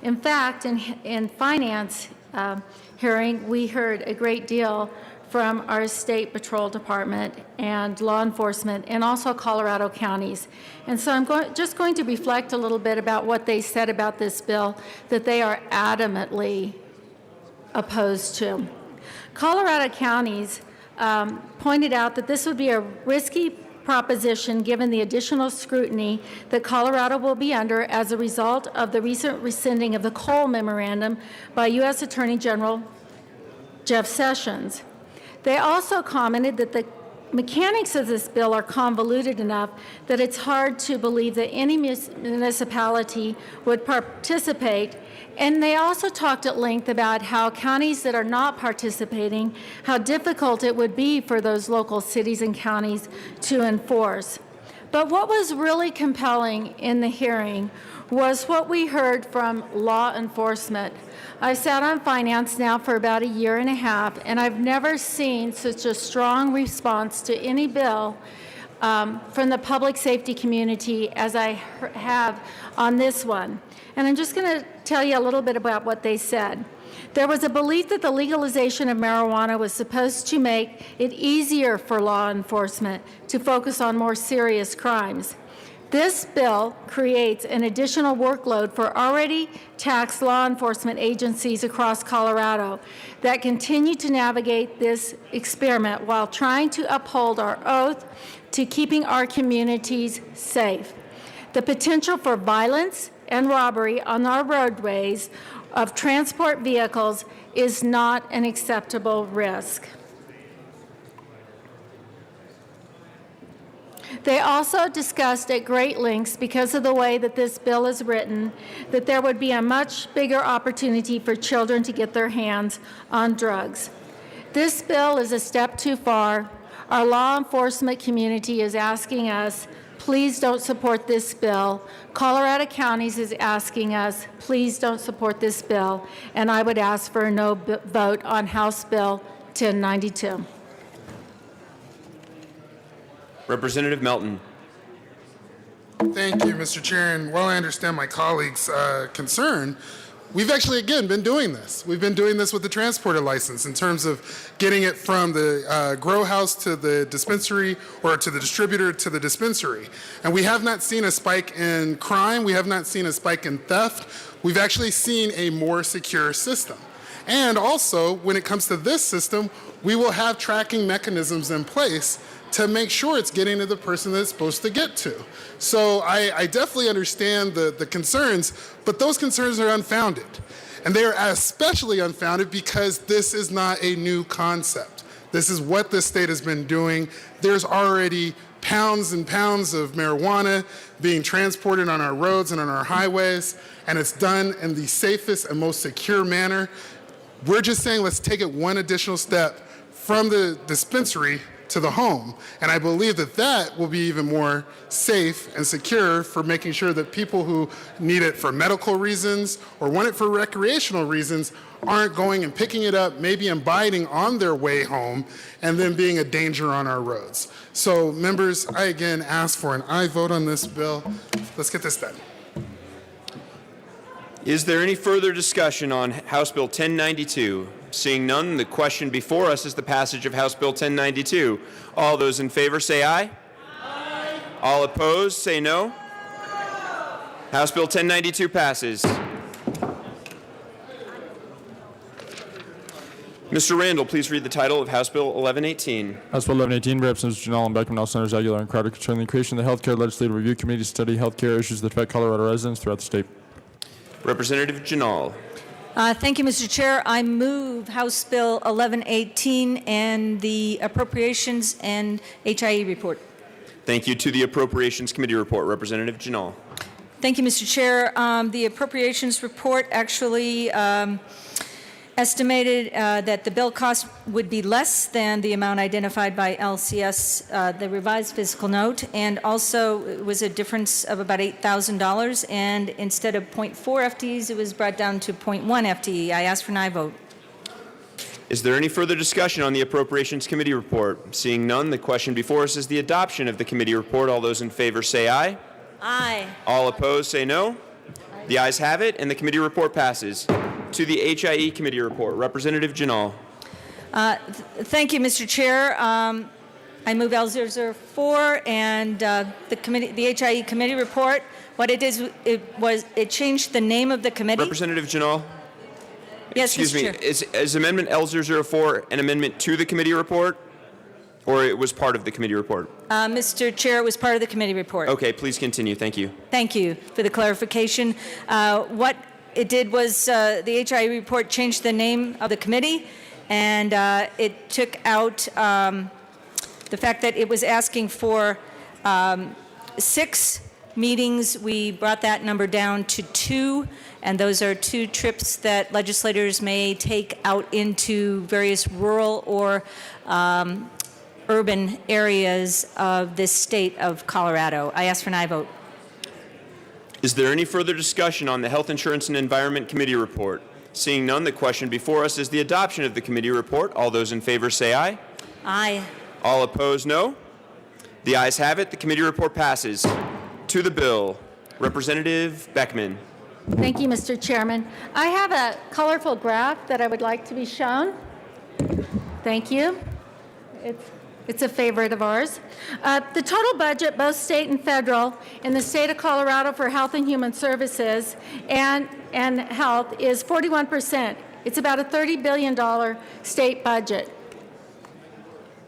In fact, in finance hearing, we heard a great deal from our state patrol department and law enforcement and also Colorado counties. And so I'm just going to reflect a little bit about what they said about this bill that they are adamantly opposed to. Colorado counties pointed out that this would be a risky proposition given the additional scrutiny that Colorado will be under as a result of the recent rescinding of the Cole Memorandum by U.S. Attorney General Jeff Sessions. They also commented that the mechanics of this bill are convoluted enough that it's hard to believe that any municipality would participate. And they also talked at length about how counties that are not participating, how difficult it would be for those local cities and counties to enforce. But what was really compelling in the hearing was what we heard from law enforcement. I sat on finance now for about 1.5 years, and I've never seen such a strong response to any bill from the public safety community as I have on this one. And I'm just going to tell you a little bit about what they said. There was a belief that the legalization of marijuana was supposed to make it easier for law enforcement to focus on more serious crimes. This bill creates an additional workload for already taxed law enforcement agencies across Colorado that continue to navigate this experiment while trying to uphold our oath to keeping our communities safe. The potential for violence and robbery on our roadways of transport vehicles is not an acceptable risk. They also discussed at great lengths, because of the way that this bill is written, that there would be a much bigger opportunity for children to get their hands on drugs. This bill is a step too far. Our law enforcement community is asking us, please don't support this bill. Colorado Counties is asking us, please don't support this bill. And I would ask for a no vote on House Bill 1092. Representative Melton. Thank you, Mr. Chair. And while I understand my colleagues' concern, we've actually, again, been doing this. We've been doing this with the transporter license in terms of getting it from the grow house to the dispensary, or to the distributor to the dispensary. And we have not seen a spike in crime. We have not seen a spike in theft. We've actually seen a more secure system. And also, when it comes to this system, we will have tracking mechanisms in place to make sure it's getting to the person that it's supposed to get to. So I definitely understand the concerns, but those concerns are unfounded. And they are especially unfounded because this is not a new concept. This is what the state has been doing. There's already pounds and pounds of marijuana being transported on our roads and on our highways, and it's done in the safest and most secure manner. We're just saying let's take it one additional step from the dispensary to the home. And I believe that that will be even more safe and secure for making sure that people who need it for medical reasons or want it for recreational reasons aren't going and picking it up, maybe imbibing on their way home, and then being a danger on our roads. So members, I again ask for an aye vote on this bill. Let's get this done. Is there any further discussion on House Bill 1092? Seeing none, the question before us is the passage of House Bill 1092. All those in favor say aye. Aye. All opposed say no. No. House Bill 1092 passes. Mr. Randall, please read the title of House Bill 1118. House Bill 1118, Representatives Janal and Beckman, all Senators Aguilar and Crowder, concerning the creation of the Healthcare Legislative Review Committee to study healthcare issues that affect Colorado residents throughout the state. Representative Janal. Thank you, Mr. Chair. I move House Bill 1118 and the Appropriations and HIE report. Thank you. To the Appropriations Committee report, Representative Janal. Thank you, Mr. Chair. The Appropriations report actually estimated that the bill cost would be less than the amount identified by LCS, the revised fiscal note, and also it was a difference of about $8,000, and instead of 0.4 FTEs, it was brought down to 0.1 FTE. I ask for an aye vote. Is there any further discussion on the Appropriations Committee report? Seeing none, the question before us is the adoption of the committee report. All those in favor say aye. Aye. All opposed say no. The ayes have it, and the committee report passes. To the HIE Committee report, Representative Janal. Thank you, Mr. Chair. I move L004 and the HIE Committee report. What it is, it changed the name of the committee. Representative Janal. Yes, Excuse Mr. me. Chair. Is Amendment L004 an amendment to the committee report, or it was part of the committee report? Mr. Chair, it was part of the committee report. Okay, please continue. Thank you. Thank you for the clarification. What it did was the HIE report changed the name of the committee, and it took out the fact that it was asking for 6 meetings. We brought that number down to 2, and those are 2 trips that legislators may take out into various rural or urban areas of this state of Colorado. I ask for an aye vote. Is there any further discussion on the Health Insurance and Environment Committee report? Seeing none, the question before us is the adoption of the committee report. All those in favor say aye. Aye. All opposed, no. The ayes have it. The committee report passes. To the bill, Representative Beckman. Thank you, Mr. Chairman. I have a colorful graph that I would like to be shown. Thank you. It's a favorite of ours. The total budget, both state and federal, in the state of Colorado for health and human services and health is 41%. It's about a $30 billion state budget.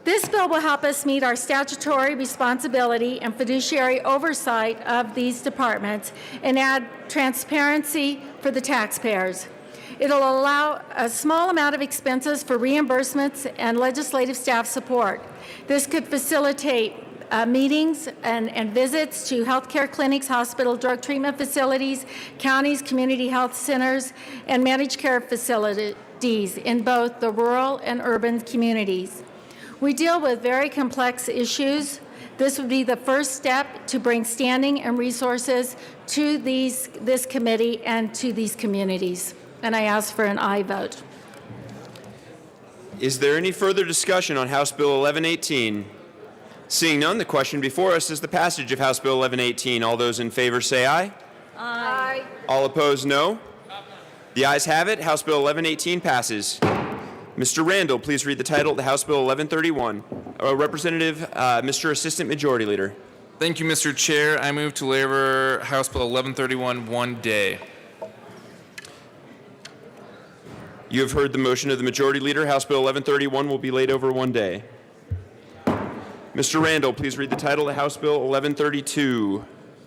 This bill will help us meet our statutory responsibility and fiduciary oversight of these departments and add transparency for the taxpayers. It'll allow a small amount of expenses for reimbursements and legislative staff support. This could facilitate meetings and visits to healthcare clinics, hospital drug treatment facilities, counties, community health centers, and managed care facilities in both the rural and urban communities. We deal with very complex issues. This would be the first step to bring standing and resources to this committee and to these communities. And I ask for an aye vote. Is there any further discussion on House Bill 1118? Seeing none, the question before us is the passage of House Bill 1118. All those in favor say aye. Aye. All opposed, no. The ayes have it. House Bill 1118 passes. Mr. Randall, please read the title to House Bill 1131. Representative, Mr. Assistant Majority Leader. Thank you, Mr. Chair. I move to lay over House Bill 1131 one day. You have heard the motion of the Majority Leader. House Bill 1131 will be laid over one day. Mr. Randall, please read the title to House Bill 1132.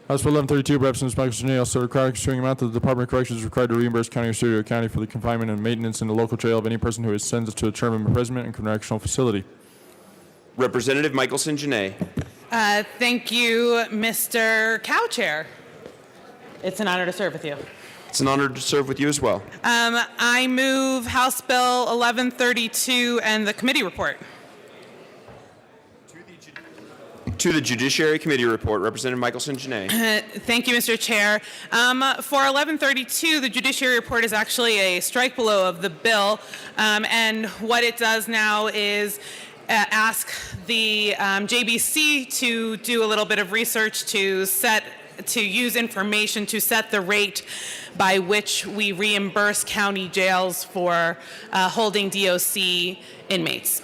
House Bill 1132, Representative Michael Janelle, also requiring considering amount that the Department of Corrections is required to reimburse County or City or County for the confinement and maintenance in the local jail of any person who is sentenced to a term of imprisonment in a correctional facility. Representative Michelson Janae. Thank you, Mr. Cowchair. It's an honor to serve with you. It's an honor to serve with you as well. I move House Bill 1132 and the committee report. To the Judiciary Committee report, Representative Michelson Janae. Thank you, Mr. Chair. For 1132, the Judiciary report is actually a strike below of the bill, and what it does now is ask the JBC to do a little bit of research to use information to set the rate by which we reimburse county jails for holding DOC inmates.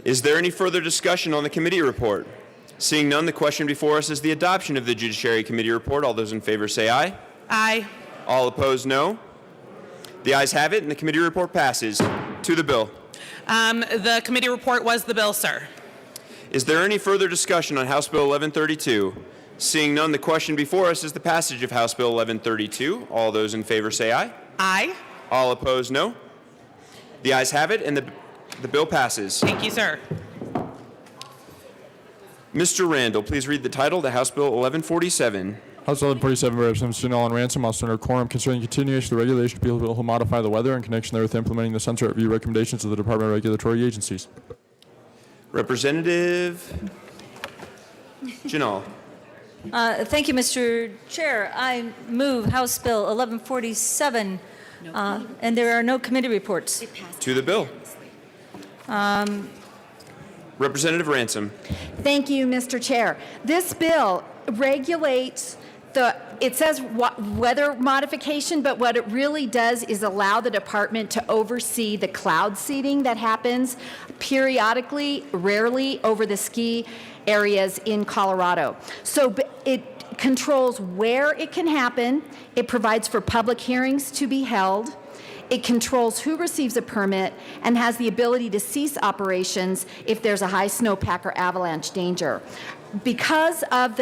Is there any further discussion on the committee report? Seeing none, the question before us is the adoption of the Judiciary Committee report. All those in favor say aye. Aye. All opposed, no. The ayes have it, and the committee report passes. To the bill. The committee report was the bill, sir. Is there any further discussion on House Bill 1132? Seeing none, the question before us is the passage of House Bill 1132. All those in favor say aye. Aye. All opposed, no. The ayes have it, and the bill passes. Thank you, sir. Mr. Randall, please read the title to House Bill 1147. House Bill 1147, Representatives Janelle and Ransom, also under quorum, concerning continuation of the regulation bill will modify the weather in connection therewith implementing the sunset review recommendations of the Department of Regulatory Agencies. Representative Janelle. Thank you, Mr. Chair. I move House Bill 1147, and there are no committee reports. To the bill. Representative Ransom. Thank you, Mr. Chair. This bill regulates it says weather modification, but what it really does is allow the department to oversee the cloud seeding that happens periodically, rarely, over the ski areas in Colorado. So it controls where it can happen. It provides for public hearings to be held. It controls who receives a permit and has the ability to cease operations if there's a high snowpack or avalanche danger. Because of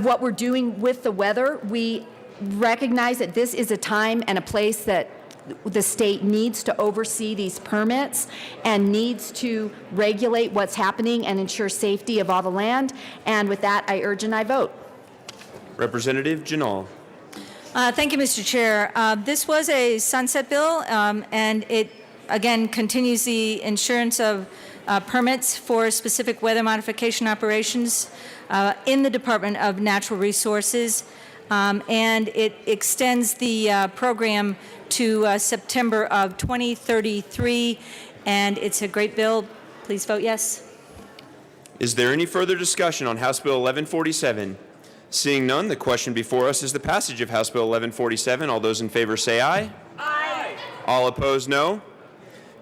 what we're doing with the weather, we recognize that this is a time and a place that the state needs to oversee these permits and needs to regulate what's happening and ensure safety of all the land. And with that, I urge and I vote. Representative Janelle. Thank you, Mr. Chair. This was a sunset bill, and it, again, continues the insurance of permits for specific weather modification operations in the Department of Natural Resources, and it extends the program to September of 2033, and it's a great bill. Please vote yes. Is there any further discussion on House Bill 1147? Seeing none, the question before us is the passage of House Bill 1147. All those in favor say aye. Aye. All opposed, no.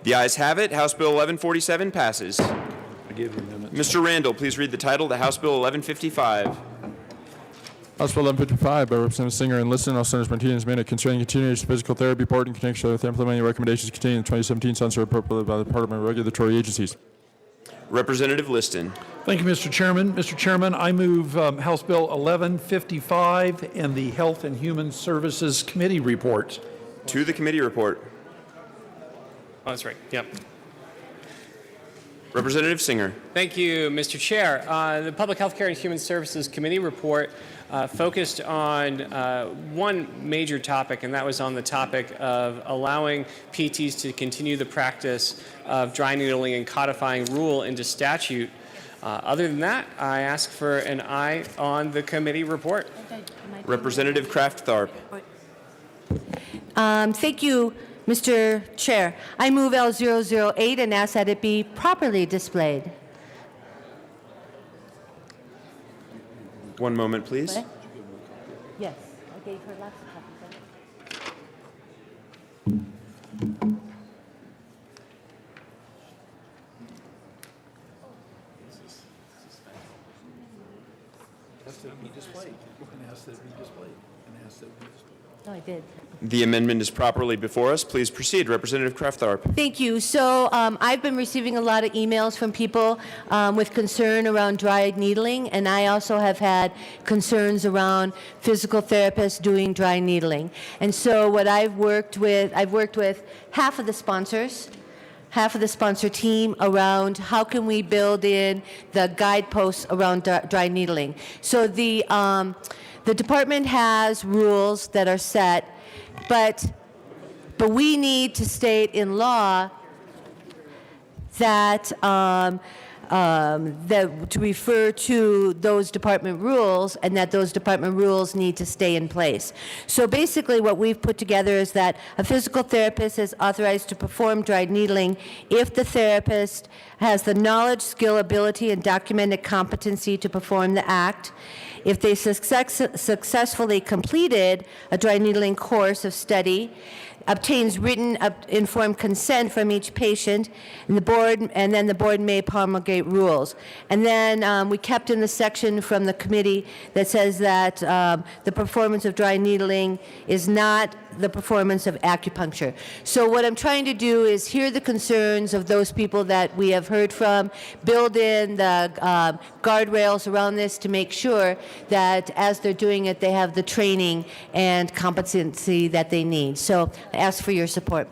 The ayes have it. House Bill 1147 passes. Mr. Randall, please read the title to House Bill 1155. House Bill 1155 by Representative Singer and Liston, House Senators Martinez Minute, concerning continuation of physical therapy board in connection with implementing recommendations contained in the 2017 Sunset Report by the Department of Regulatory Agencies. Representative Liston. Thank you, Mr. Chairman. Mr. Chairman, I move House Bill 1155 and the Health and Human Services Committee report. To the committee report. Oh, that's right. Yep. Representative Singer. Thank you, Mr. Chair. The Public Health Care and Human Services Committee report focused on one major topic, and that was on the topic of allowing PTs to continue the practice of dry needling and codifying rule into statute. Other than that, I ask for an aye on the committee report. Representative Kraft Tharp. Thank you, Mr. Chair. I move L008 and ask that it be properly displayed. One moment, please. What? Yes, I gave her lots of copies. No, I did. The amendment is properly before us. Please proceed. Representative Kraft Tharp. Thank you. So I've been receiving a lot of emails from people with concern around dry needling, and I also have had concerns around physical therapists doing dry needling. And so what I've worked with half of the sponsors, half of the sponsor team around how can we build in the guideposts around dry needling. So the department has rules that are set, but we need to state in law that to refer to those department rules, and that those department rules need to stay in place. So basically what we've put together is that a physical therapist is authorized to perform dry needling if the therapist has the knowledge, skill, ability, and documented competency to perform the act. If they successfully completed a dry needling course of study, obtains written informed consent from each patient, and then the board may promulgate rules. And then we kept in the section from the committee that says that the performance of dry needling is not the performance of acupuncture. So what I'm trying to do is hear the concerns of those people that we have heard from, build in the guardrails around this to make sure that as they're doing it, they have the training and competency that they need. So I ask for your support.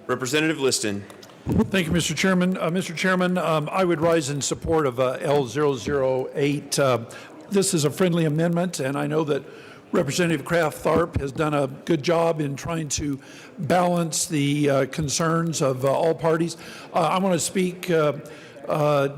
Representative Liston. Thank you, Mr. Chairman. Mr. Chairman, I would rise in support of L008. This is a friendly amendment, and I know that Representative Kraft Tharp has done a good job in trying to balance the concerns of all parties. I want to speak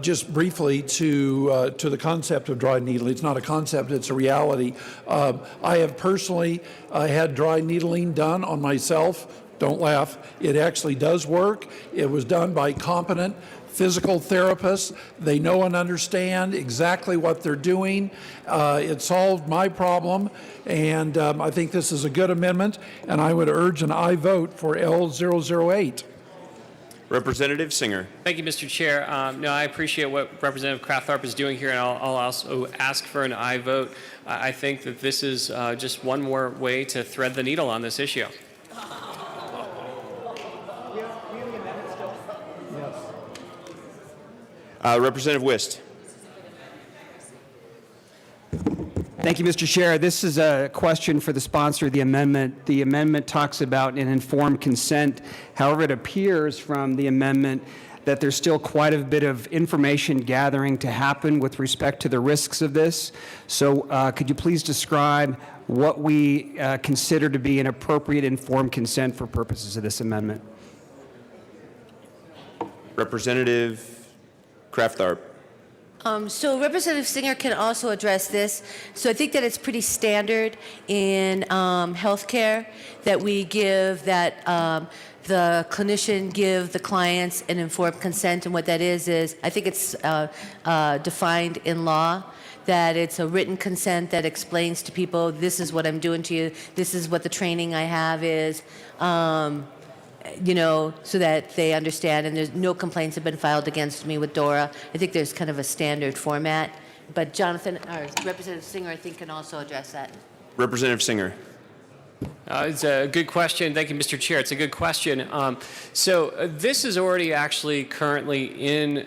just briefly to the concept of dry needling. It's not a concept, it's a reality. I have personally had dry needling done on myself. Don't laugh. It actually does work. It was done by competent physical therapists. They know and understand exactly what they're doing. It solved my problem, and I think this is a good amendment, and I would urge an aye vote for L008. Representative Singer. Thank you, Mr. Chair. No, I appreciate what Representative Kraft Tharp is doing here, and I'll also ask for an aye vote. I think that this is just one more way to thread the needle on this issue. Representative Wist. Thank you, Mr. Chair. This is a question for the sponsor of the amendment. The amendment talks about an informed consent. However, it appears from the amendment that there's still quite a bit of information gathering to happen with respect to the risks of this. So could you please describe what we consider to be an appropriate informed consent for purposes of this amendment? Representative Kraft Tharp. So Representative Singer can also address this. So I think that it's pretty standard in healthcare that we give that the clinician give the clients an informed consent, and what that is I think it's defined in law that it's a written consent that explains to people, this is what I'm doing to you, this is what the training I have is. so that they understand, and there's no complaints have been filed against me with DORA. I think there's kind of a standard format. But Jonathan, or Representative Singer, I think, can also address that. Representative Singer. It's a good question. Thank you, Mr. Chair. It's a good question. This is already actually currently in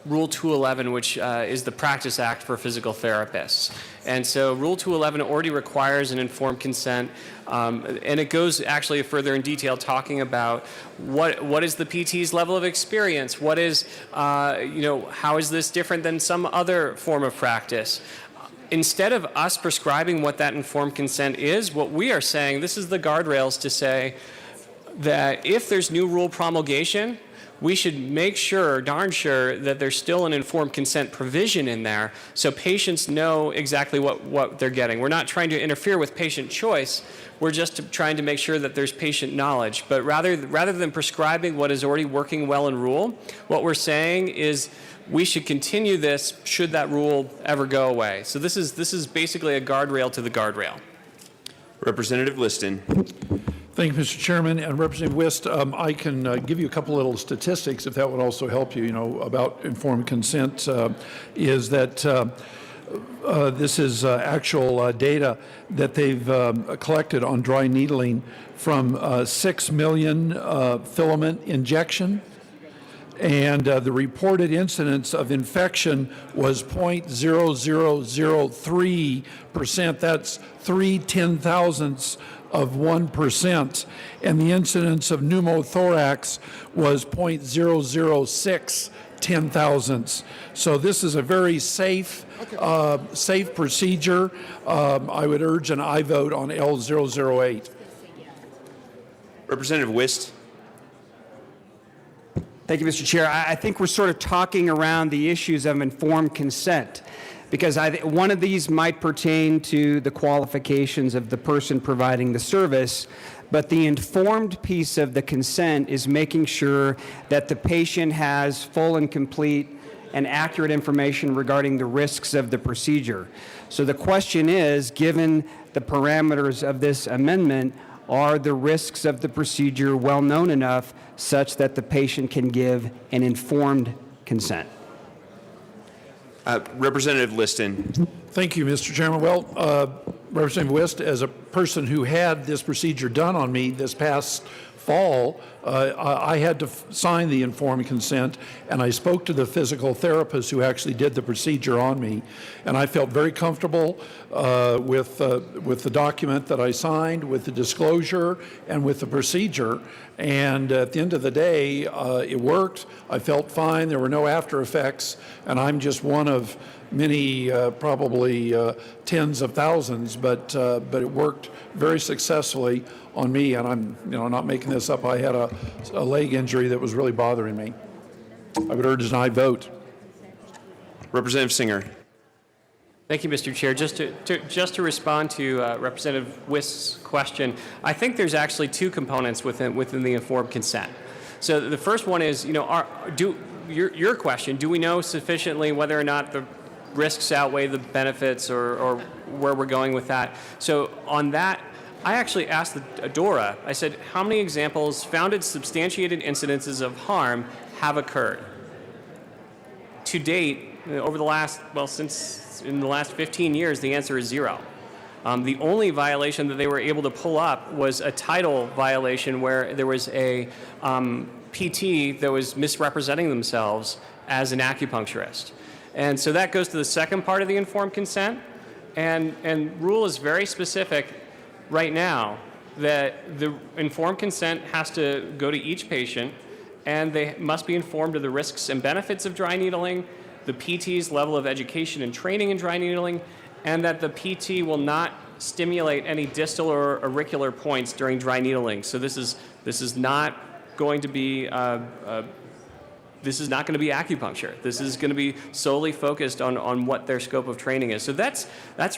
Rule 211, which is the Practice Act for physical therapists. And so Rule 211 already requires an informed consent, and it goes actually further in detail talking about what is the PT's level of experience, what is, how is this different than some other form of practice. Instead of us prescribing what that informed consent is, what we are saying, this is the guardrails to say that if there's new rule promulgation, we should make sure, darn sure, that there's still an informed consent provision in there so patients know exactly what they're getting. We're not trying to interfere with patient choice. We're just trying to make sure that there's patient knowledge. But rather than prescribing what is already working well in rule, what we're saying is we should continue this should that rule ever go away. So this is basically a guardrail to the guardrail. Representative Liston. Thank you, Mr. Chairman. And Representative Wist, I can give you a couple little statistics if that would also help you, about informed consent, is that this is actual data that they've collected on dry needling from 6 million filament injection. And the reported incidence of infection was 0.0003%. That's 3/10,000ths of 1%. And the incidence of pneumothorax was 0.006/10,000ths. So this is a very safe procedure. I would urge an aye vote on L008. Representative Wist. Thank you, Mr. Chair. I think we're sort of talking around the issues of informed consent, because one of these might pertain to the qualifications of the person providing the service, but the informed piece of the consent is making sure that the patient has full and complete and accurate information regarding the risks of the procedure. So the question is, given the parameters of this amendment, are the risks of the procedure well known enough such that the patient can give an informed consent? Representative Liston. Thank you, Mr. Chairman. Well, Representative Wist, as a person who had this procedure done on me this past fall, I had to sign the informed consent, and I spoke to the physical therapist who actually did the procedure on me, and I felt very comfortable with the document that I signed, with the disclosure, and with the procedure. And at the end of the day, it worked. I felt fine. There were no after effects, and I'm just one of many, probably tens of thousands, but it worked very successfully on me, and I'm not making this up. I had a leg injury that was really bothering me. I would urge an aye vote. Representative Singer. Thank you, Mr. Chair. Just to respond to Representative Wist's question, I think there's actually two components within the informed consent. So the first one is, your question, do we know sufficiently whether or not the risks outweigh the benefits, or where we're going with that? So on that, I actually asked the DORA, I said, how many examples, founded substantiated incidences of harm have occurred? To date, over the last, since in the last 15 years, the answer is 0. The only violation that they were able to pull up was a title violation where there was a PT that was misrepresenting themselves as an acupuncturist. And so that goes to the second part of the informed consent. And rule is very specific right now that the informed consent has to go to each patient, and they must be informed of the risks and benefits of dry needling, the PT's level of education and training in dry needling, and that the PT will not stimulate any distal or auricular points during dry needling. So this is not going to be acupuncture. This is going to be solely focused on what their scope of training is. So that's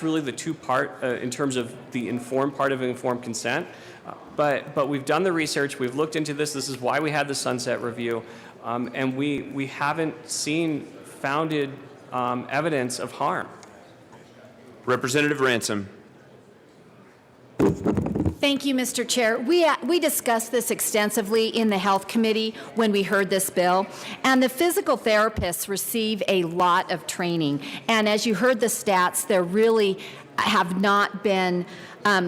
really the two-part in terms of the informed part of informed consent. But we've done the research. We've looked into this. This is why we had the sunset review, and we haven't seen founded evidence of harm. Representative Ransom. Thank you, Mr. Chair. We discussed this extensively in the Health Committee when we heard this bill, and the physical therapists receive a lot of training. And as you heard the stats, there really have not been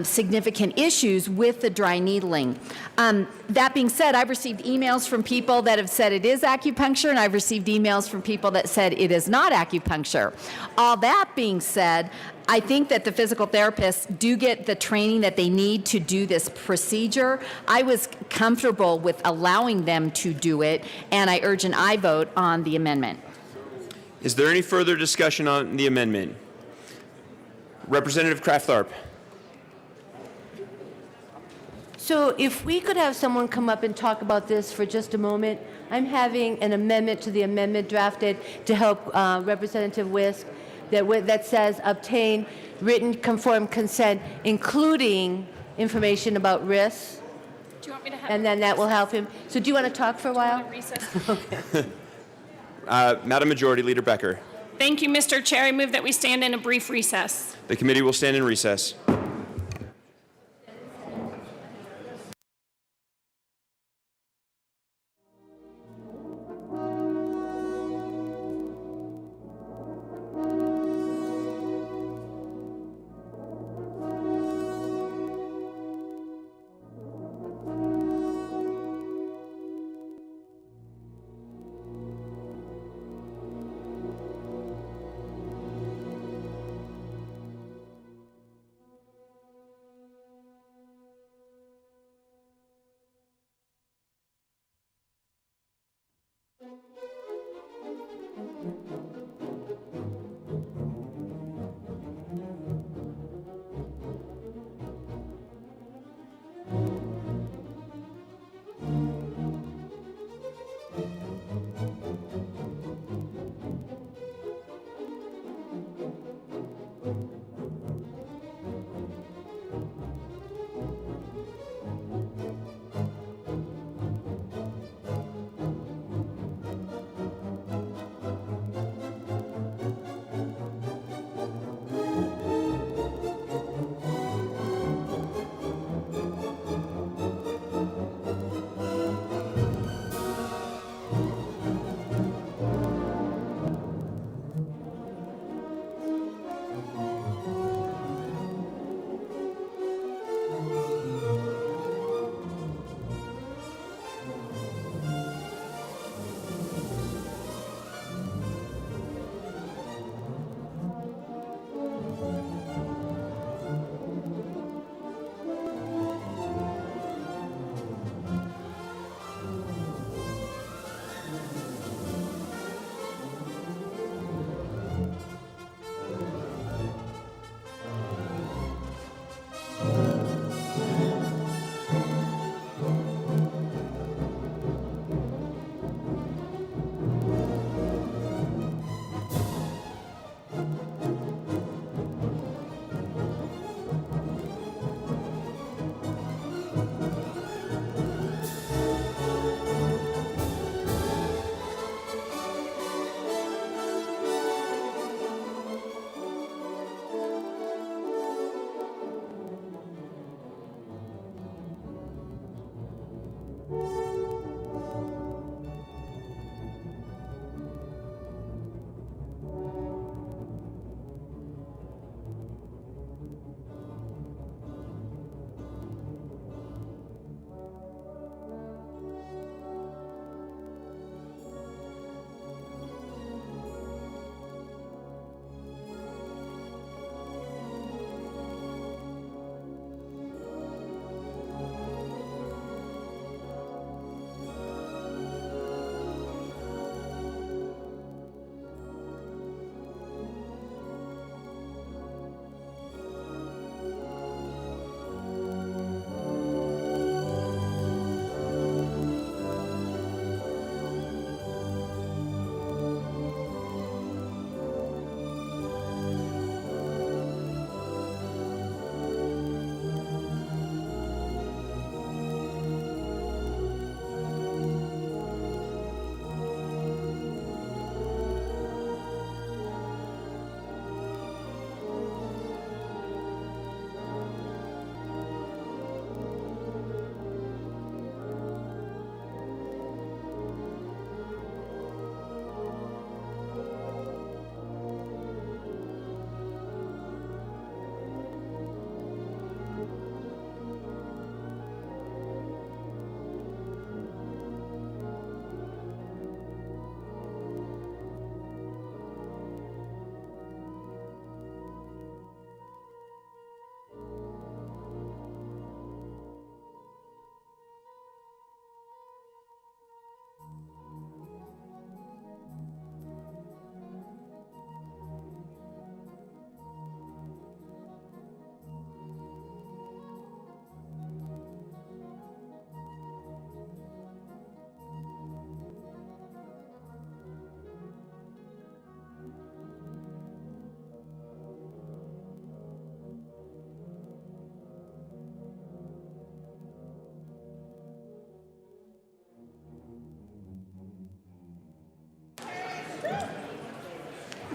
significant issues with the dry needling. That being said, I've received emails from people that have said it is acupuncture, and I've received emails from people that said it is not acupuncture. All that being said, I think that the physical therapists do get the training that they need to do this procedure. I was comfortable with allowing them to do it, and I urge an aye vote on the amendment. Is there any further discussion on the amendment? Representative Kraft-Tharp. So if we could have someone come up and talk about this for just a moment. I'm having an amendment to the amendment drafted to help Representative Wisk that says obtain written conformed consent, including information about risks. Do you want me to have And then that will help him. So do you want to talk for a while? Madam Majority Leader Becker. Thank you, Mr. Chair. I move that we stand in a brief recess. The committee will stand in recess.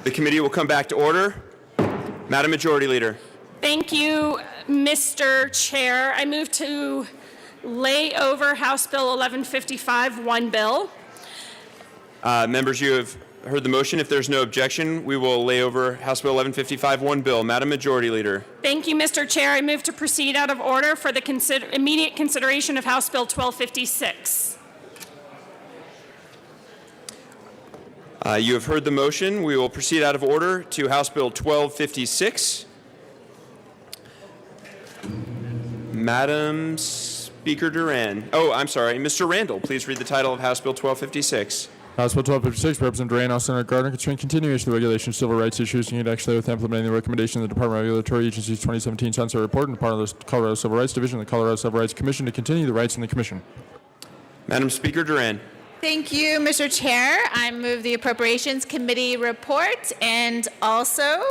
The committee will come back to order. Madam Majority Leader. Thank you, Mr. Chair. I move to lay over House Bill 1155, one bill. Members, you have heard the motion. If there's no objection, we will lay over House Bill 1155, one bill. Madam Majority Leader. Thank you, Mr. Chair. I move to proceed out of order for the immediate consideration of House Bill 1256. You have heard the motion. We will proceed out of order to House Bill 1256. Madam Speaker Duran. Oh, I'm sorry. Mr. Randall, please read the title of House Bill 1256. House Bill 1256, Representative Duran, House Senator Gardner, concerning continuation of the regulation of civil rights issues and actually with implementing the recommendation of the Department of Regulatory Agency's 2017 Sunset Report and part of the Colorado Civil Rights Division of the Colorado Civil Rights Commission to continue the rights in the Commission. Madam Speaker Duran. Thank you, Mr. Chair. I move the Appropriations Committee report and also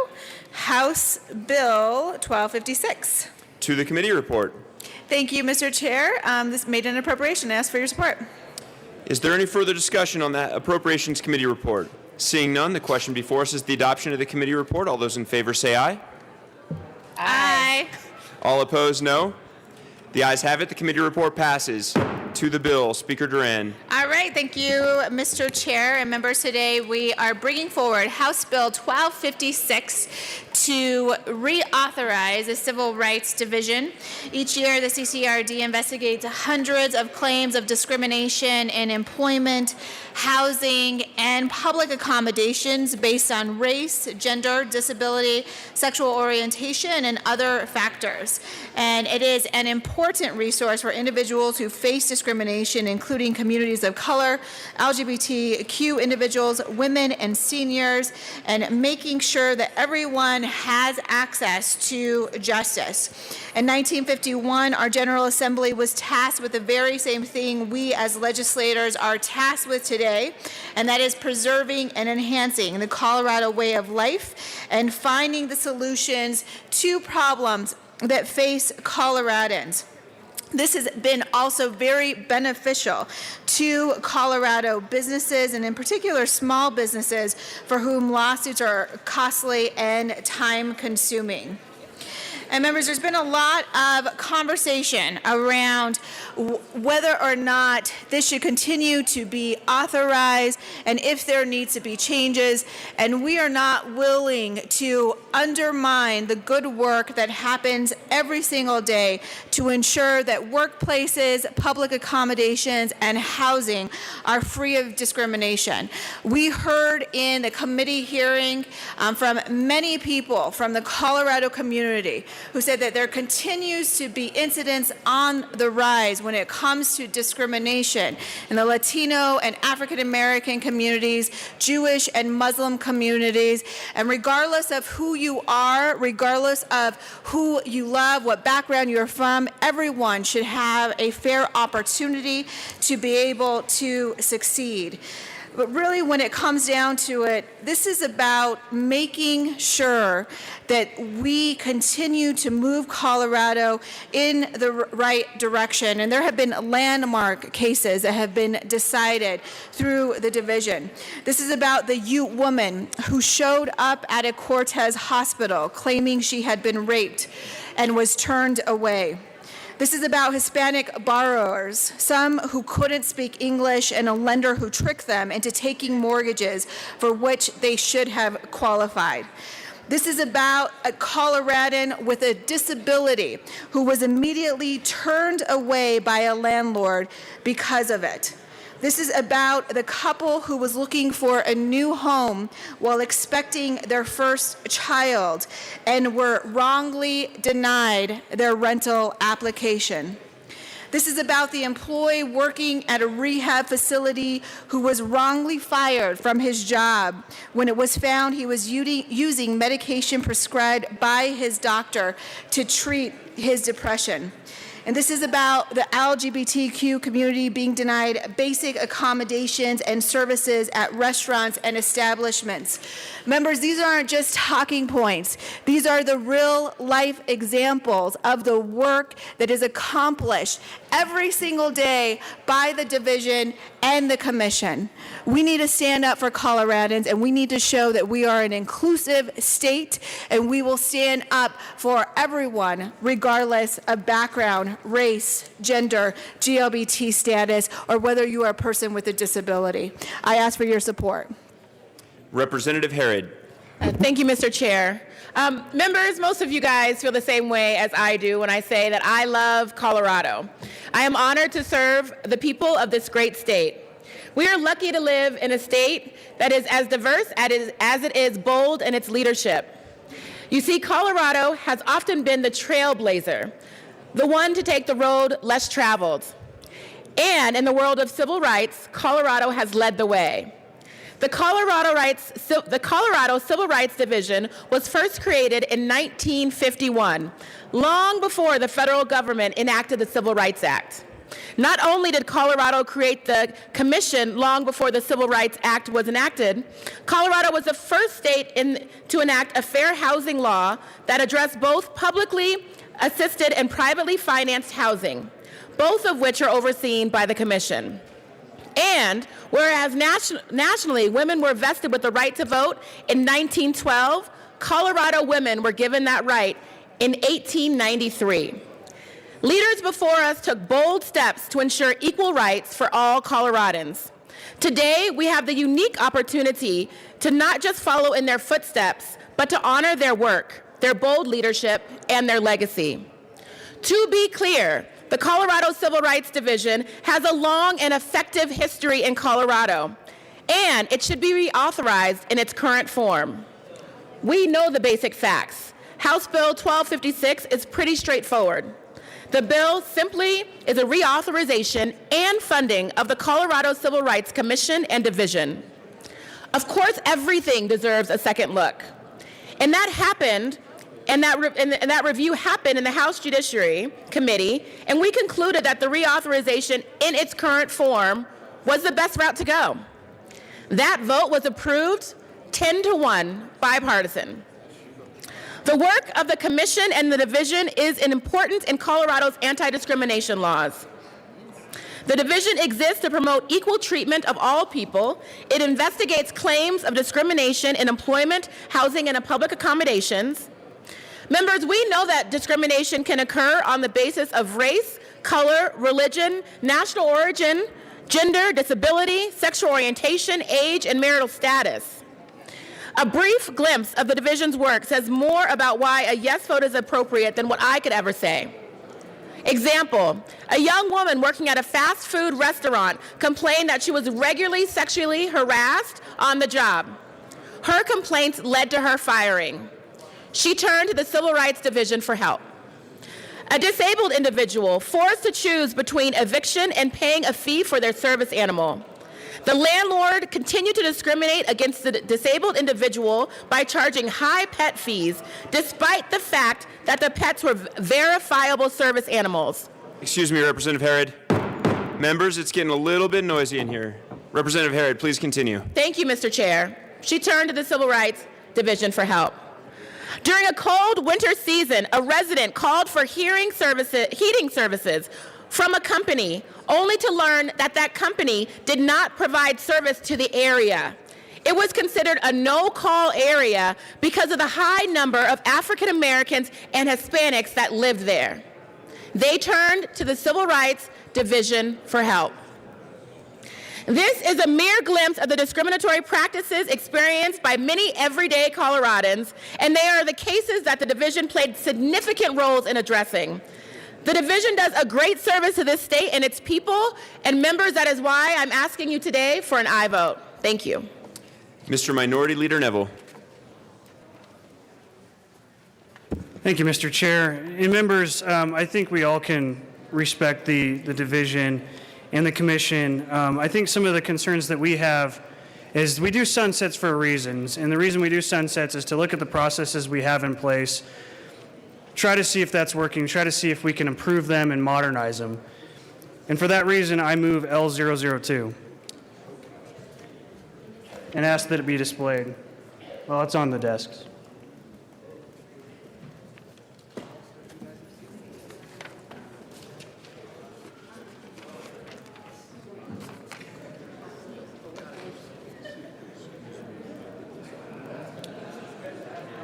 House Bill 1256. To the committee report. Thank you, Mr. Chair. This made an appropriation. I ask for your support. Is there any further discussion on that Appropriations Committee report? Seeing none, the question before us is the adoption of the committee report. All those in favor say aye. Aye. All opposed, no. The ayes have it. The committee report passes. To the bill, Speaker Duran. All right. Thank you, Mr. Chair and members. Today we are bringing forward House Bill 1256 to reauthorize the Civil Rights Division. Each year, the CCRD investigates hundreds of claims of discrimination in employment, housing, and public accommodations based on race, gender, disability, sexual orientation, and other factors. And it is an important resource for individuals who face discrimination, including communities of color, LGBTQ individuals, women, and seniors, and making sure that everyone has access to justice. In 1951, our General Assembly was tasked with the very same thing we as legislators are tasked with today, and that is preserving and enhancing the Colorado way of life and finding the solutions to problems that face Coloradans. This has been also very beneficial to Colorado businesses, and in particular small businesses for whom lawsuits are costly and time-consuming. And members, there's been a lot of conversation around whether or not this should continue to be authorized and if there needs to be changes. And we are not willing to undermine the good work that happens every single day to ensure that workplaces, public accommodations, and housing are free of discrimination. We heard in the committee hearing from many people from the Colorado community who said that there continues to be incidents on the rise when it comes to discrimination in the Latino and African American communities, Jewish and Muslim communities, and regardless of who you are, regardless of who you love, what background you're from, everyone should have a fair opportunity to be able to succeed. But really, when it comes down to it, this is about making sure that we continue to move Colorado in the right direction. And there have been landmark cases that have been decided through the division. This is about the Ute woman who showed up at a Cortez hospital claiming she had been raped and was turned away. This is about Hispanic borrowers, some who couldn't speak English and a lender who tricked them into taking mortgages for which they should have qualified. This is about a Coloradan with a disability who was immediately turned away by a landlord because of it. This is about the couple who was looking for a new home while expecting their first child and were wrongly denied their rental application. This is about the employee working at a rehab facility who was wrongly fired from his job when it was found he was using medication prescribed by his doctor to treat his depression. And this is about the LGBTQ community being denied basic accommodations and services at restaurants and establishments. Members, these aren't just talking points. These are the real life examples of the work that is accomplished every single day by the division and the commission. We need to stand up for Coloradans, and we need to show that we are an inclusive state, and we will stand up for everyone, regardless of background, race, gender, GLBT status, or whether you are a person with a disability. I ask for your support. Representative Herod. Thank you, Mr. Chair. Members, most of you guys feel the same way as I do when I say that I love Colorado. I am honored to serve the people of this great state. We are lucky to live in a state that is as diverse as it is bold in its leadership. You see, Colorado has often been the trailblazer, the one to take the road less traveled. And in the world of civil rights, Colorado has led the way. The Colorado Civil Rights Division was first created in 1951, long before the federal government enacted the Civil Rights Act. Not only did Colorado create the commission long before the Civil Rights Act was enacted, Colorado was the first state to enact a fair housing law that addressed both publicly assisted and privately financed housing, both of which are overseen by the commission. And whereas nationally women were vested with the right to vote in 1912, Colorado women were given that right in 1893. Leaders before us took bold steps to ensure equal rights for all Coloradans. Today, we have the unique opportunity to not just follow in their footsteps, but to honor their work, their bold leadership, and their legacy. To be clear, the Colorado Civil Rights Division has a long and effective history in Colorado, and it should be reauthorized in its current form. We know the basic facts. House Bill 1256 is pretty straightforward. The bill simply is a reauthorization and funding of the Colorado Civil Rights Commission and Division. Of course, everything deserves a second look. And that happened, and that review happened in the House Judiciary Committee, and we concluded that the reauthorization in its current form was the best route to go. That vote was approved 10-1, bipartisan. The work of the commission and the division is important in Colorado's anti-discrimination laws. The division exists to promote equal treatment of all people. It investigates claims of discrimination in employment, housing, and public accommodations. Members, we know that discrimination can occur on the basis of race, color, religion, national origin, gender, disability, sexual orientation, age, and marital status. A brief glimpse of the division's work says more about why a yes vote is appropriate than what I could ever say. Example, a young woman working at a fast food restaurant complained that she was regularly sexually harassed on the job. Her complaints led to her firing. She turned to the Civil Rights Division for help. A disabled individual forced to choose between eviction and paying a fee for their service animal. The landlord continued to discriminate against the disabled individual by charging high pet fees, despite the fact that the pets were verifiable service animals. Excuse me, Representative Herod. Members, it's getting a little bit noisy in here. Representative Herod, please continue. Thank you, Mr. Chair. She turned to the Civil Rights Division for help. During a cold winter season, a resident called for heating services from a company, only to learn that that company did not provide service to the area. It was considered a no-call area because of the high number of African Americans and Hispanics that lived there. They turned to the Civil Rights Division for help. This is a mere glimpse of the discriminatory practices experienced by many everyday Coloradans, and they are the cases that the division played significant roles in addressing. The division does a great service to this state and its people, and members, that is why I'm asking you today for an aye vote. Thank you. Mr. Minority Leader Neville. Thank you, Mr. Chair. And members, I think we all can respect the division and the commission. I think some of the concerns that we have is we do sunsets for reasons, and the reason we do sunsets is to look at the processes we have in place, try to see if that's working, try to see if we can improve them and modernize them. And for that reason, I move L002 and ask that it be displayed. Well, it's on the desks.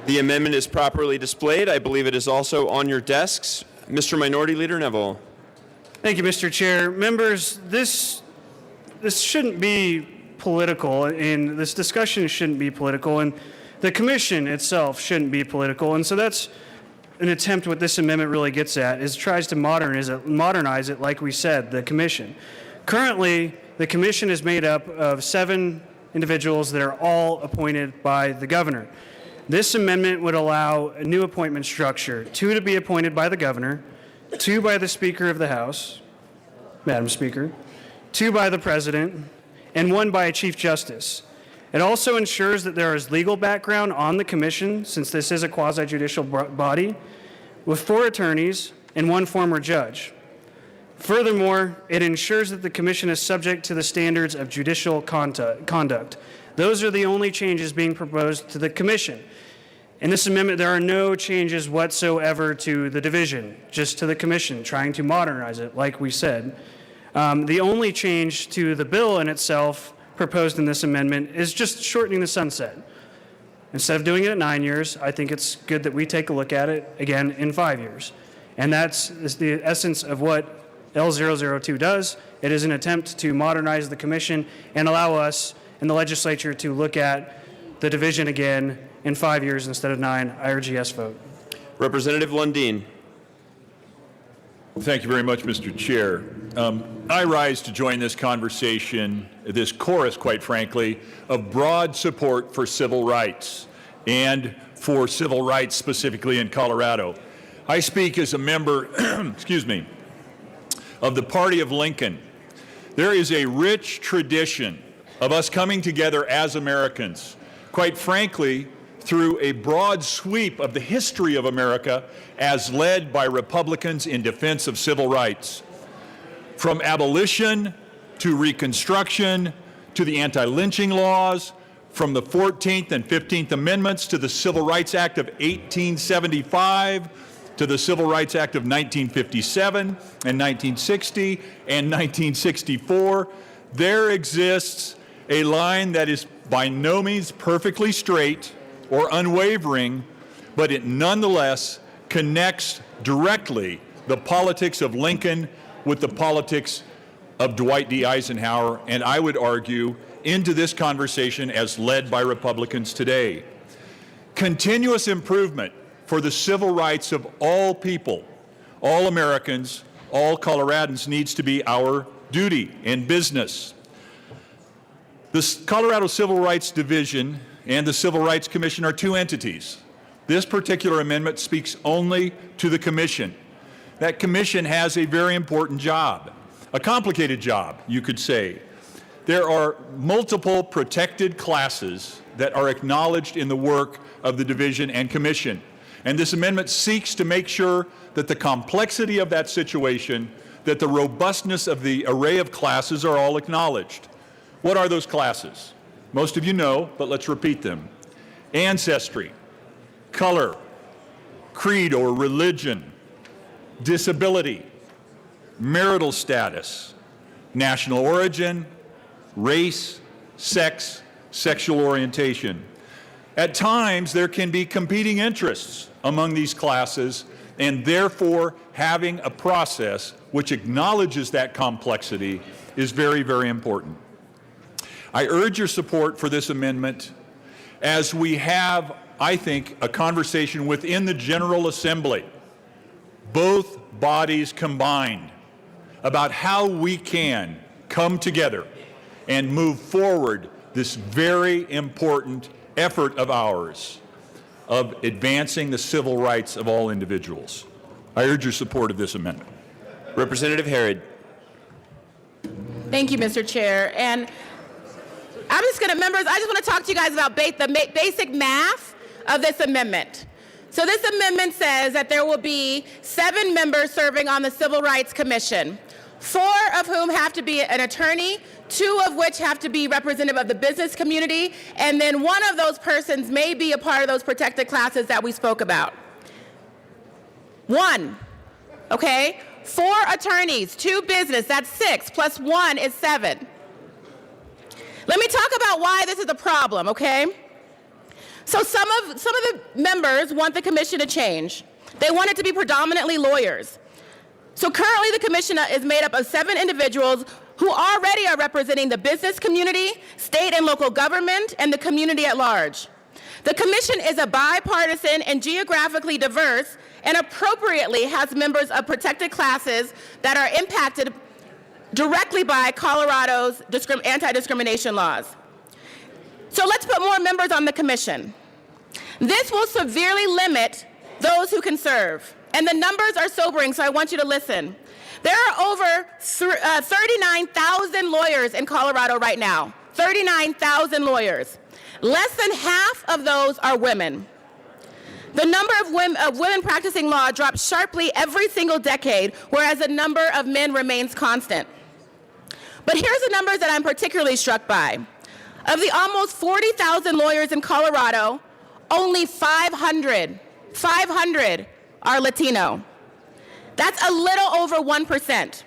The amendment is properly displayed. I believe it is also on your desks. Mr. Minority Leader Neville. Thank you, Mr. Chair. Members, this shouldn't be political, and this discussion shouldn't be political, and the commission itself shouldn't be political. And so that's an attempt what this amendment really gets at, is tries to modernize it, like we said, the commission. Currently, the commission is made up of 7 individuals that are all appointed by the governor. This amendment would allow a new appointment structure, 2 to be appointed by the governor, 2 by the Speaker of the House, Madam Speaker, 2 by the President, and 1 by a Chief Justice. It also ensures that there is legal background on the commission, since this is a quasi-judicial body, with 4 attorneys and 1 former judge. Furthermore, it ensures that the commission is subject to the standards of judicial conduct. Those are the only changes being proposed to the commission. In this amendment, there are no changes whatsoever to the division, just to the commission, trying to modernize it, like we said. The only change to the bill in itself proposed in this amendment is just shortening the sunset. Instead of doing it at 9 years, I think it's good that we take a look at it again in 5 years. And that's the essence of what L002 does. It is an attempt to modernize the commission and allow us in the legislature to look at the division again in 5 years instead of 9. I urge a yes vote. Representative Lundin. Thank you very much, Mr. Chair. I rise to join this conversation, this chorus, quite frankly, of broad support for civil rights and for civil rights specifically in Colorado. I speak as a member, excuse me, of the Party of Lincoln. There is a rich tradition of us coming together as Americans, quite frankly, through a broad sweep of the history of America as led by Republicans in defense of civil rights. From abolition to Reconstruction to the anti-lynching laws, from the 14th and 15th Amendments to the Civil Rights Act of 1875 to the Civil Rights Act of 1957 and 1960 and 1964, there exists a line that is by no means perfectly straight or unwavering, but it nonetheless connects directly the politics of Lincoln with the politics of Dwight D. Eisenhower, and I would argue into this conversation as led by Republicans today. Continuous improvement for the civil rights of all people, all Americans, all Coloradans needs to be our duty and business. The Colorado Civil Rights Division and the Civil Rights Commission are 2 entities. This particular amendment speaks only to the commission. That commission has a very important job, a complicated job, you could say. There are multiple protected classes that are acknowledged in the work of the division and commission. And this amendment seeks to make sure that the complexity of that situation, that the robustness of the array of classes are all acknowledged. What are those classes? Most of you know, but let's repeat them. Ancestry, color, creed or religion, disability, marital status, national origin, race, sex, sexual orientation. At times, there can be competing interests among these classes, and therefore having a process which acknowledges that complexity is very, very important. I urge your support for this amendment as we have, I think, a conversation within the General Assembly, both bodies combined, about how we can come together and move forward this very important effort of ours of advancing the civil rights of all individuals. I urge your support of this amendment. Representative Herod. Thank you, Mr. Chair. And members, I just want to talk to you guys about the basic math of this amendment. So this amendment says that there will be 7 members serving on the Civil Rights Commission, 4 of whom have to be an attorney, 2 of which have to be representative of the business community, and then 1 of those persons may be a part of those protected classes that we spoke about. 1, okay? 4 attorneys, 2 business, that's 6, plus 1 is 7. Let me talk about why this is a problem, okay? So some of the members want the commission to change. They want it to be predominantly lawyers. So currently the commission is made up of 7 individuals who already are representing the business community, state and local government, and the community at large. The commission is a bipartisan and geographically diverse and appropriately has members of protected classes that are impacted directly by Colorado's anti-discrimination laws. So let's put more members on the commission. This will severely limit those who can serve. And the numbers are sobering, so I want you to listen. There are over 39,000 lawyers in Colorado right now. 39,000 lawyers. Less than half of those are women. The number of women practicing law drops sharply every single decade, whereas the number of men remains constant. But here's the numbers that I'm particularly struck by. Of the almost 40,000 lawyers in Colorado, only 500 are Latino. That's a little over 1%.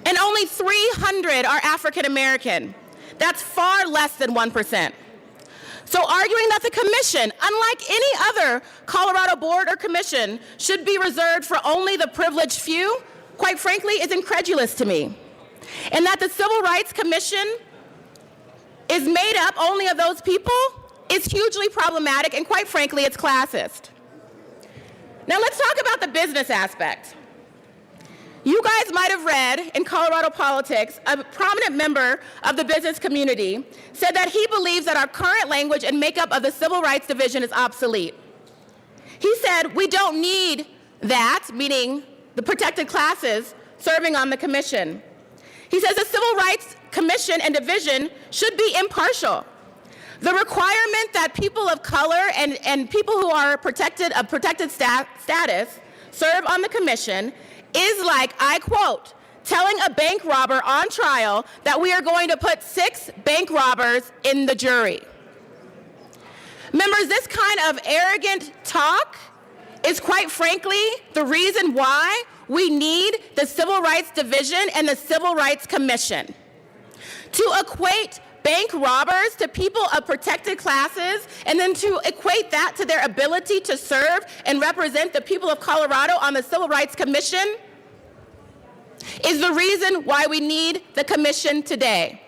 And only 300 are African American. That's far less than 1%. So arguing that the commission, unlike any other Colorado board or commission, should be reserved for only the privileged few, quite frankly, is incredulous to me. And that the Civil Rights Commission is made up only of those people is hugely problematic, and quite frankly, it's classist. Now let's talk about the business aspect. You guys might have read in Colorado politics, a prominent member of the business community said that he believes that our current language and makeup of the Civil Rights Division is obsolete. He said, we don't need that, meaning the protected classes, serving on the commission. He says the Civil Rights Commission and Division should be impartial. The requirement that people of color and people who are protected status serve on the commission is like, I quote, telling a bank robber on trial that we are going to put 6 bank robbers in the jury. Members, this kind of arrogant talk is quite frankly the reason why we need the Civil Rights Division and the Civil Rights Commission. To equate bank robbers to people of protected classes and then to equate that to their ability to serve and represent the people of Colorado on the Civil Rights Commission is the reason why we need the commission today.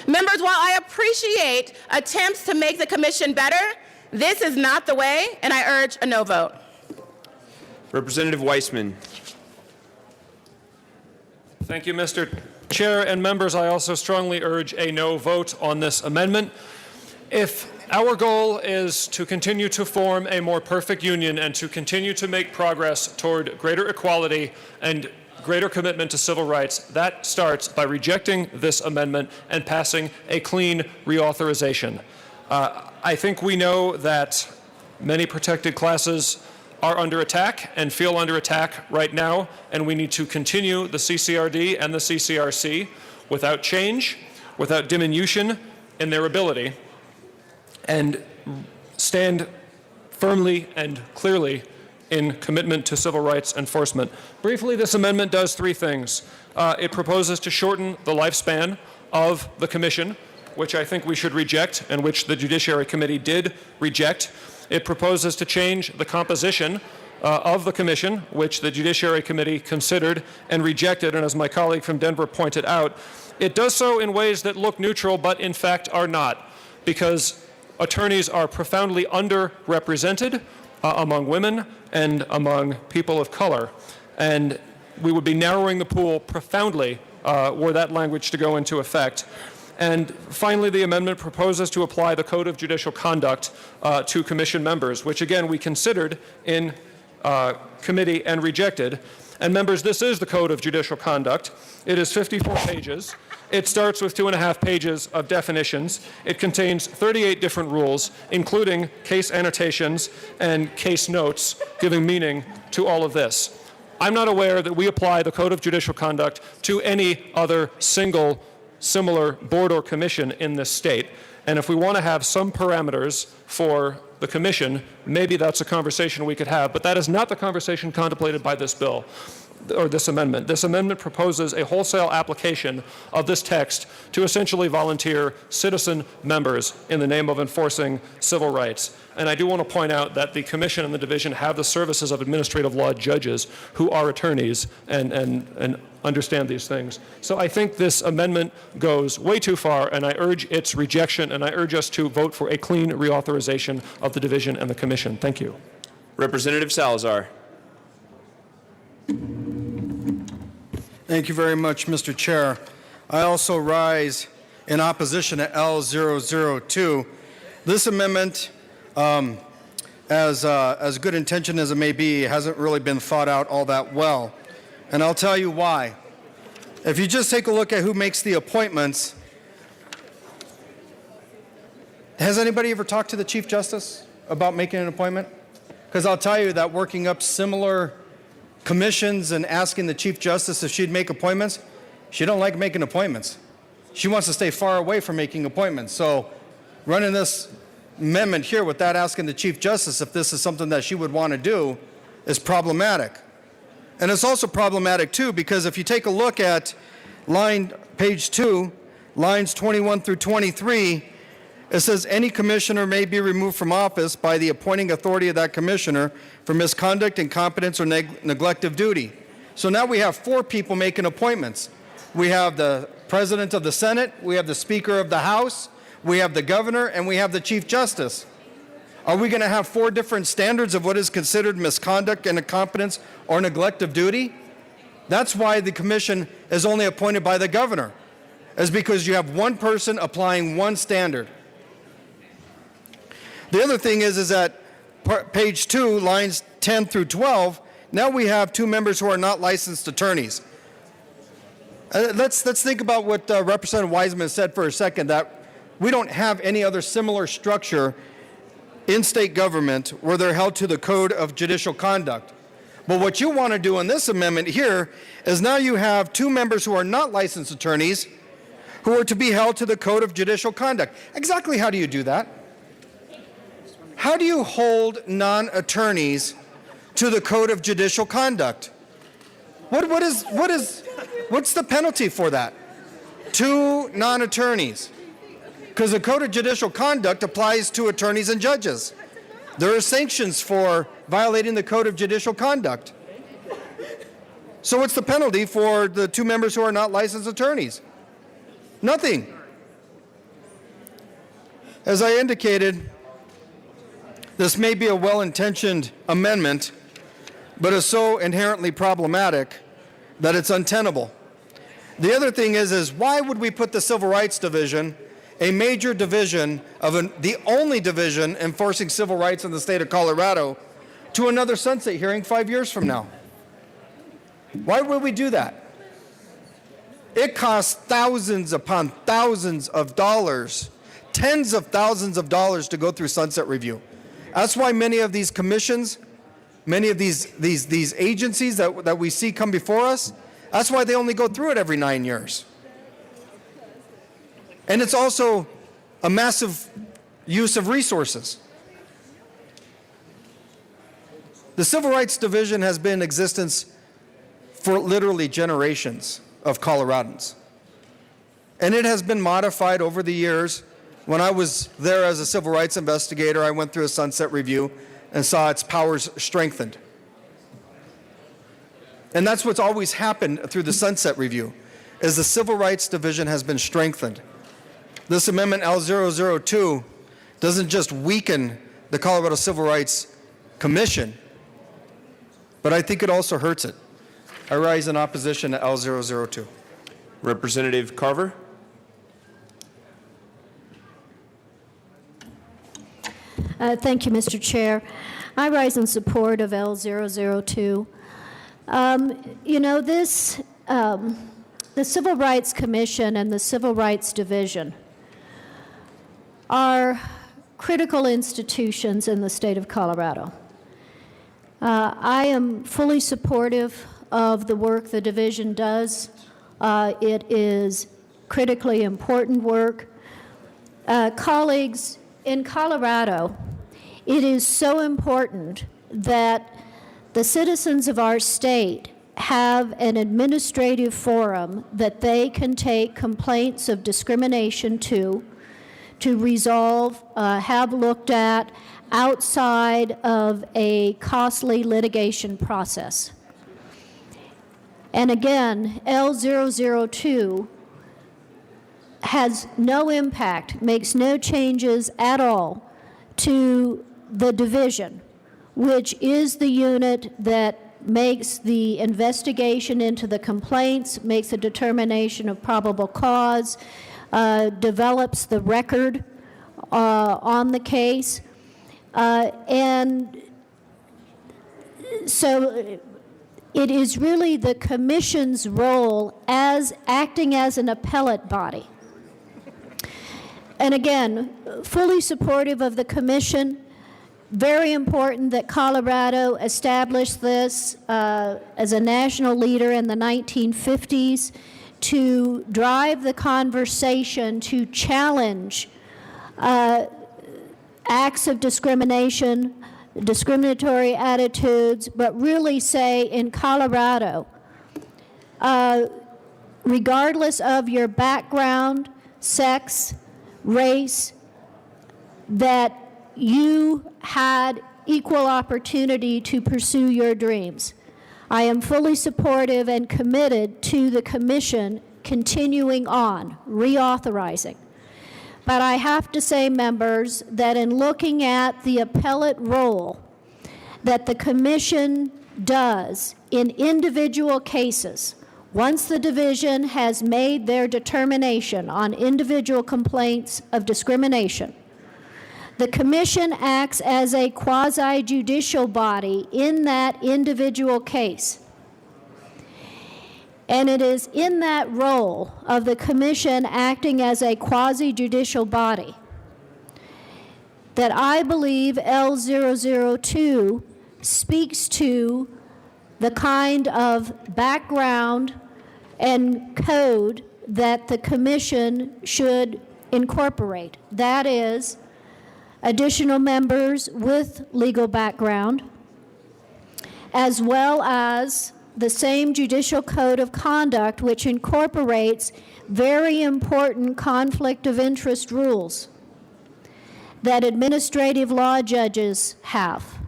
Members, while I appreciate attempts to make the commission better, this is not the way, and I urge a no vote. Representative Weissman. Thank you, Mr. Chair and members. I also strongly urge a no vote on this amendment. If our goal is to continue to form a more perfect union and to continue to make progress toward greater equality and greater commitment to civil rights, that starts by rejecting this amendment and passing a clean reauthorization. I think we know that many protected classes are under attack and feel under attack right now, and we need to continue the CCRD and the CCRC without change, without diminution in their ability, and stand firmly and clearly in commitment to civil rights enforcement. Briefly, this amendment does 3 things. It proposes to shorten the lifespan of the commission, which I think we should reject and which the Judiciary Committee did reject. It proposes to change the composition of the commission, which the Judiciary Committee considered and rejected, and as my colleague from Denver pointed out, it does so in ways that look neutral but in fact are not, because attorneys are profoundly underrepresented among women and among people of color, and we would be narrowing the pool profoundly were that language to go into effect. And finally, the amendment proposes to apply the Code of Judicial Conduct to commission members, which again we considered in committee and rejected. And members, this is the Code of Judicial Conduct. It is 54 pages. It starts with 2.5 pages of definitions. It contains 38 different rules, including case annotations and case notes, giving meaning to all of this. I'm not aware that we apply the Code of Judicial Conduct to any other single similar board or commission in this state. And if we want to have some parameters for the commission, maybe that's a conversation we could have, but that is not the conversation contemplated by this bill or this amendment. This amendment proposes a wholesale application of this text to essentially volunteer citizen members in the name of enforcing civil rights. And I do want to point out that the commission and the division have the services of administrative law judges who are attorneys and understand these things. So I think this amendment goes way too far, and I urge its rejection, and I urge us to vote for a clean reauthorization of the division and the commission. Thank you. Representative Salazar. Thank you very much, Mr. Chair. I also rise in opposition to L002. This amendment, as good intention as it may be, hasn't really been thought out all that well. And I'll tell you why. If you just take a look at who makes the appointments, has anybody ever talked to the Chief Justice about making an appointment? Because I'll tell you that working up similar commissions and asking the Chief Justice if she'd make appointments, she don't like making appointments. She wants to stay far away from making appointments. So running this amendment here without asking the Chief Justice if this is something that she would want to do is problematic. And it's also problematic too because if you take a look at page 2, lines 21 through 23, it says any commissioner may be removed from office by the appointing authority of that commissioner for misconduct, incompetence, or neglect of duty. So now we have 4 people making appointments. We have the President of the Senate, we have the Speaker of the House, we have the Governor, and we have the Chief Justice. Are we going to have 4 different standards of what is considered misconduct and incompetence or neglect of duty? That's why the commission is only appointed by the Governor, is because you have one person applying one standard. The other thing is that page 2, lines 10 through 12, now we have 2 members who are not licensed attorneys. Let's think about what Representative Wiseman said for a second, that we don't have any other similar structure in state government where they're held to the Code of Judicial Conduct. But what you want to do in this amendment here is now you have 2 members who are not licensed attorneys who are to be held to the Code of Judicial Conduct. Exactly how do you do that? How do you hold non-attorneys to the Code of Judicial Conduct? What's the penalty for that? 2 non-attorneys. Because the Code of Judicial Conduct applies to attorneys and judges. There are sanctions for violating the Code of Judicial Conduct. So what's the penalty for the 2 members who are not licensed attorneys? Nothing. As I indicated, this may be a well-intentioned amendment, but is so inherently problematic that it's untenable. The other thing is why would we put the Civil Rights Division, a major division of the only division enforcing civil rights in the state of Colorado, to another sunset hearing 5 years from now? Why would we do that? It costs thousands upon thousands of dollars, tens of thousands of dollars to go through sunset review. That's why many of these commissions, many of these agencies that we see come before us, that's why they only go through it every 9 years. And it's also a massive use of resources. The Civil Rights Division has been in existence for literally generations of Coloradans. And it has been modified over the years. When I was there as a civil rights investigator, I went through a sunset review and saw its powers strengthened. And that's what's always happened through the sunset review, is the Civil Rights Division has been strengthened. This amendment L002 doesn't just weaken the Colorado Civil Rights Commission, but I think it also hurts it. I rise in opposition to L002. Representative Carver. Thank you, Mr. Chair. I rise in support of L002. You know, the Civil Rights Commission and the Civil Rights Division are critical institutions in the state of Colorado. I am fully supportive of the work the division does. It is critically important work. Colleagues, in Colorado, it is so important that the citizens of our state have an administrative forum that they can take complaints of discrimination to resolve, have looked at outside of a costly litigation process. And again, L002 has no impact, makes no changes at all to the division, which is the unit that makes the investigation into the complaints, makes a determination of probable cause, develops the record on the case. And so it is really the commission's role as acting as an appellate body. And again, fully supportive of the commission. Very important that Colorado established this as a national leader in the 1950s to drive the conversation to challenge acts of discrimination, discriminatory attitudes, but really say in Colorado, regardless of your background, sex, race, that you had equal opportunity to pursue your dreams. I am fully supportive and committed to the commission continuing on, reauthorizing. But I have to say, members, that in looking at the appellate role that the commission does in individual cases, once the division has made their determination on individual complaints of discrimination, the commission acts as a quasi-judicial body in that individual case. And it is in that role of the commission acting as a quasi-judicial body that I believe L002 speaks to the kind of background and code that the commission should incorporate. That is, additional members with legal background, as well as the same judicial code of conduct which incorporates very important conflict of interest rules that administrative law judges have.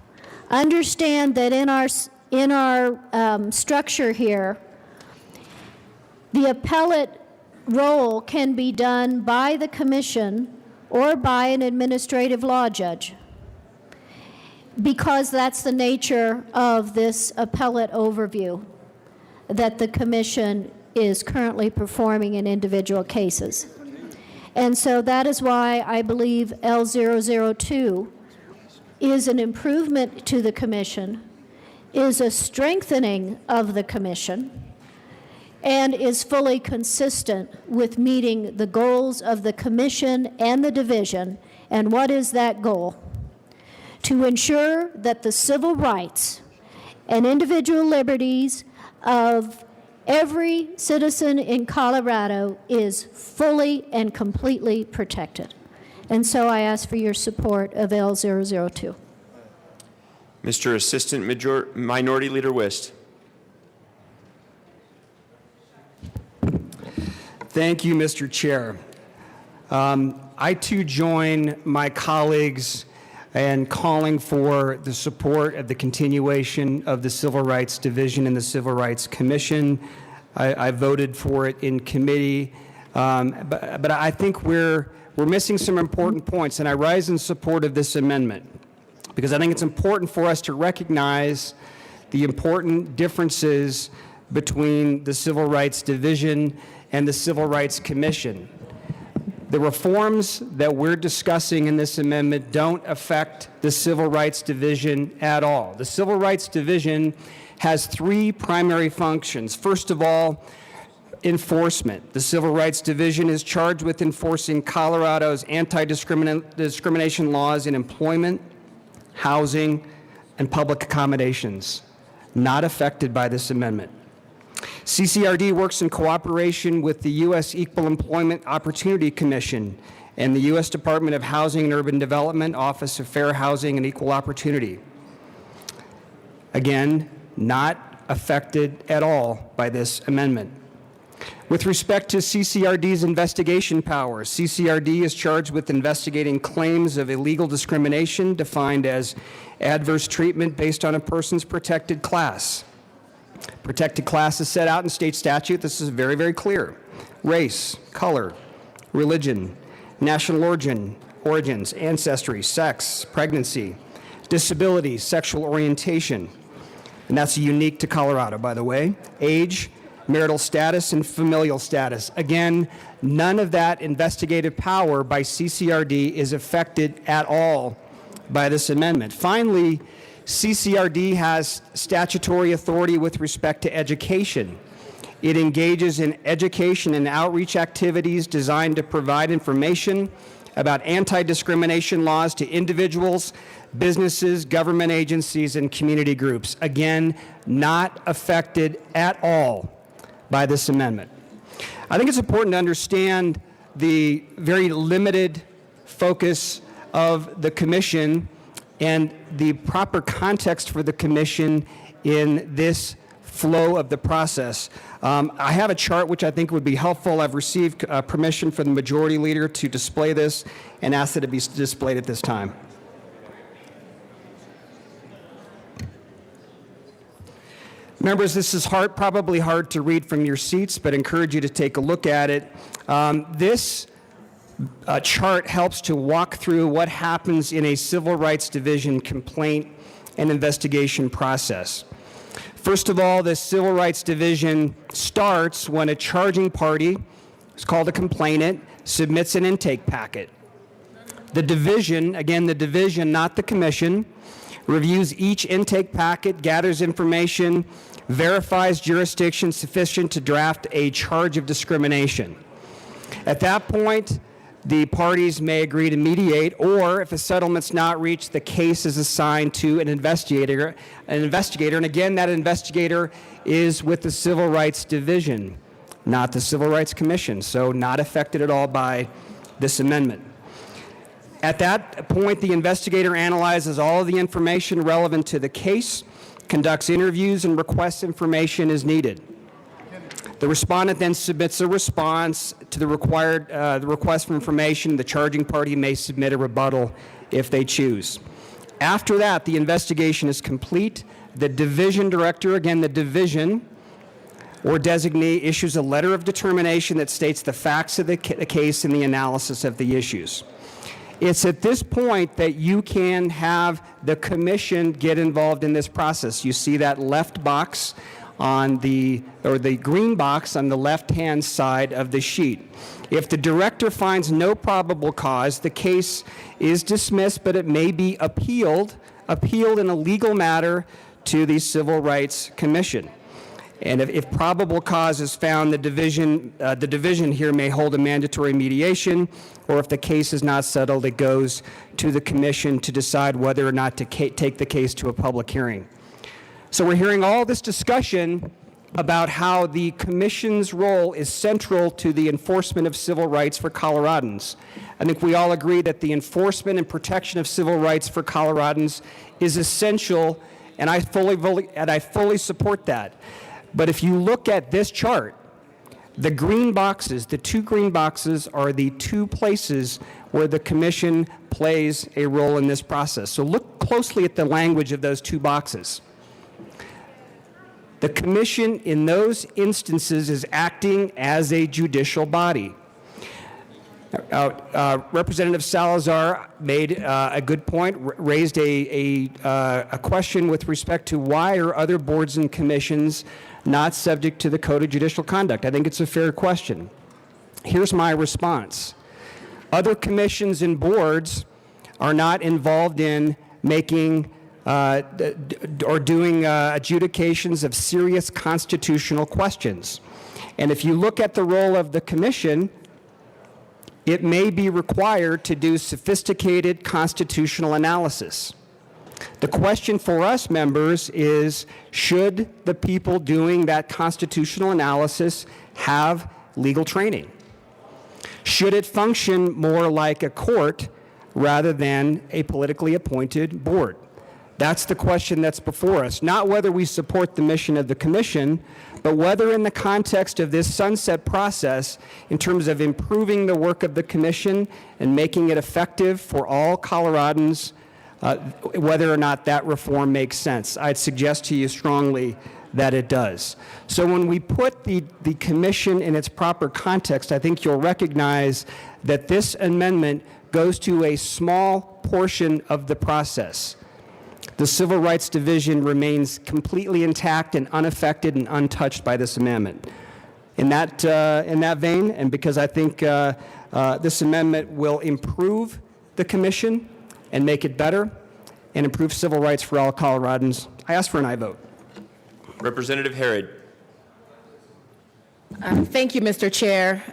Understand that in our structure here, the appellate role can be done by the commission or by an administrative law judge, because that's the nature of this appellate overview that the commission is currently performing in individual cases. And so that is why I believe L002 is an improvement to the commission, is a strengthening of the commission, and is fully consistent with meeting the goals of the commission and the division. And what is that goal? To ensure that the civil rights and individual liberties of every citizen in Colorado is fully and completely protected. And so I ask for your support of L002. Mr. Assistant Minority Leader Wist. Thank you, Mr. Chair. I too join my colleagues in calling for the support of the continuation of the Civil Rights Division and the Civil Rights Commission. I voted for it in committee, but I think we're missing some important points, and I rise in support of this amendment because I think it's important for us to recognize the important differences between the Civil Rights Division and the Civil Rights Commission. The reforms that we're discussing in this amendment don't affect the Civil Rights Division at all. The Civil Rights Division has three primary functions. First of all, enforcement. The Civil Rights Division is charged with enforcing Colorado's anti-discrimination laws in employment, housing, and public accommodations, not affected by this amendment. CCRD works in cooperation with the U.S. Equal Employment Opportunity Commission and the U.S. Department of Housing and Urban Development, Office of Fair Housing and Equal Opportunity. Again, not affected at all by this amendment. With respect to CCRD's investigation powers, CCRD is charged with investigating claims of illegal discrimination defined as adverse treatment based on a person's protected class. Protected class is set out in state statute. This is very, very clear. Race, color, religion, national origins, ancestry, sex, pregnancy, disability, sexual orientation, and that's unique to Colorado, by the way, age, marital status, and familial status. Again, none of that investigative power by CCRD is affected at all by this amendment. Finally, CCRD has statutory authority with respect to education. It engages in education and outreach activities designed to provide information about anti-discrimination laws to individuals, businesses, government agencies, and community groups. Again, not affected at all by this amendment. I think it's important to understand the very limited focus of the Commission and the proper context for the Commission in this flow of the process. I have a chart which I think would be helpful. I've received permission from the Majority Leader to display this and ask that it be displayed at this time. Members, this is probably hard to read from your seats, but I encourage you to take a look at it. This chart helps to walk through what happens in a Civil Rights Division complaint and investigation process. First of all, the Civil Rights Division starts when a charging party, it's called a complainant, submits an intake packet. The division, again, the division, not the Commission, reviews each intake packet, gathers information, verifies jurisdiction sufficient to draft a charge of discrimination. At that point, the parties may agree to mediate, or if a settlement's not reached, the case is assigned to an investigator, and again, that investigator is with the Civil Rights Division, not the Civil Rights Commission, so not affected at all by this amendment. At that point, the investigator analyzes all of the information relevant to the case, conducts interviews, and requests information as needed. The respondent then submits a response to the request for information. The charging party may submit a rebuttal if they choose. After that, the investigation is complete. The division director, again, the division or designee, issues a letter of determination that states the facts of the case and the analysis of the issues. It's at this point that you can have the Commission get involved in this process. You see that left box on the green box on the left-hand side of the sheet. If the director finds no probable cause, the case is dismissed, but it may be appealed in a legal matter to the Civil Rights Commission. And if probable cause is found, the division here may hold a mandatory mediation, or if the case is not settled, it goes to the Commission to decide whether or not to take the case to a public hearing. So we're hearing all this discussion about how the Commission's role is central to the enforcement of civil rights for Coloradans. I think we all agree that the enforcement and protection of civil rights for Coloradans is essential, and I fully support that. But if you look at this chart, the green boxes, the two green boxes, are the two places where the Commission plays a role in this process. So look closely at the language of those two boxes. The Commission in those instances is acting as a judicial body. Representative Salazar made a good point, raised a question with respect to why are other boards and commissions not subject to the Code of Judicial Conduct. I think it's a fair question. Here's my response. Other commissions and boards are not involved in making or doing adjudications of serious constitutional questions. And if you look at the role of the commission, it may be required to do sophisticated constitutional analysis. The question for us, members, is should the people doing that constitutional analysis have legal training? Should it function more like a court rather than a politically appointed board? That's the question that's before us. Not whether we support the mission of the commission, but whether in the context of this sunset process, in terms of improving the work of the commission and making it effective for all Coloradans, whether or not that reform makes sense. I'd suggest to you strongly that it does. So when we put the commission in its proper context, I think you'll recognize that this amendment goes to a small portion of the process. The Civil Rights Division remains completely intact and unaffected and untouched by this amendment. In that vein, and because I think this amendment will improve the commission and make it better and improve civil rights for all Coloradans, I ask for an aye vote. Representative Herod. Thank you, Mr. Chair.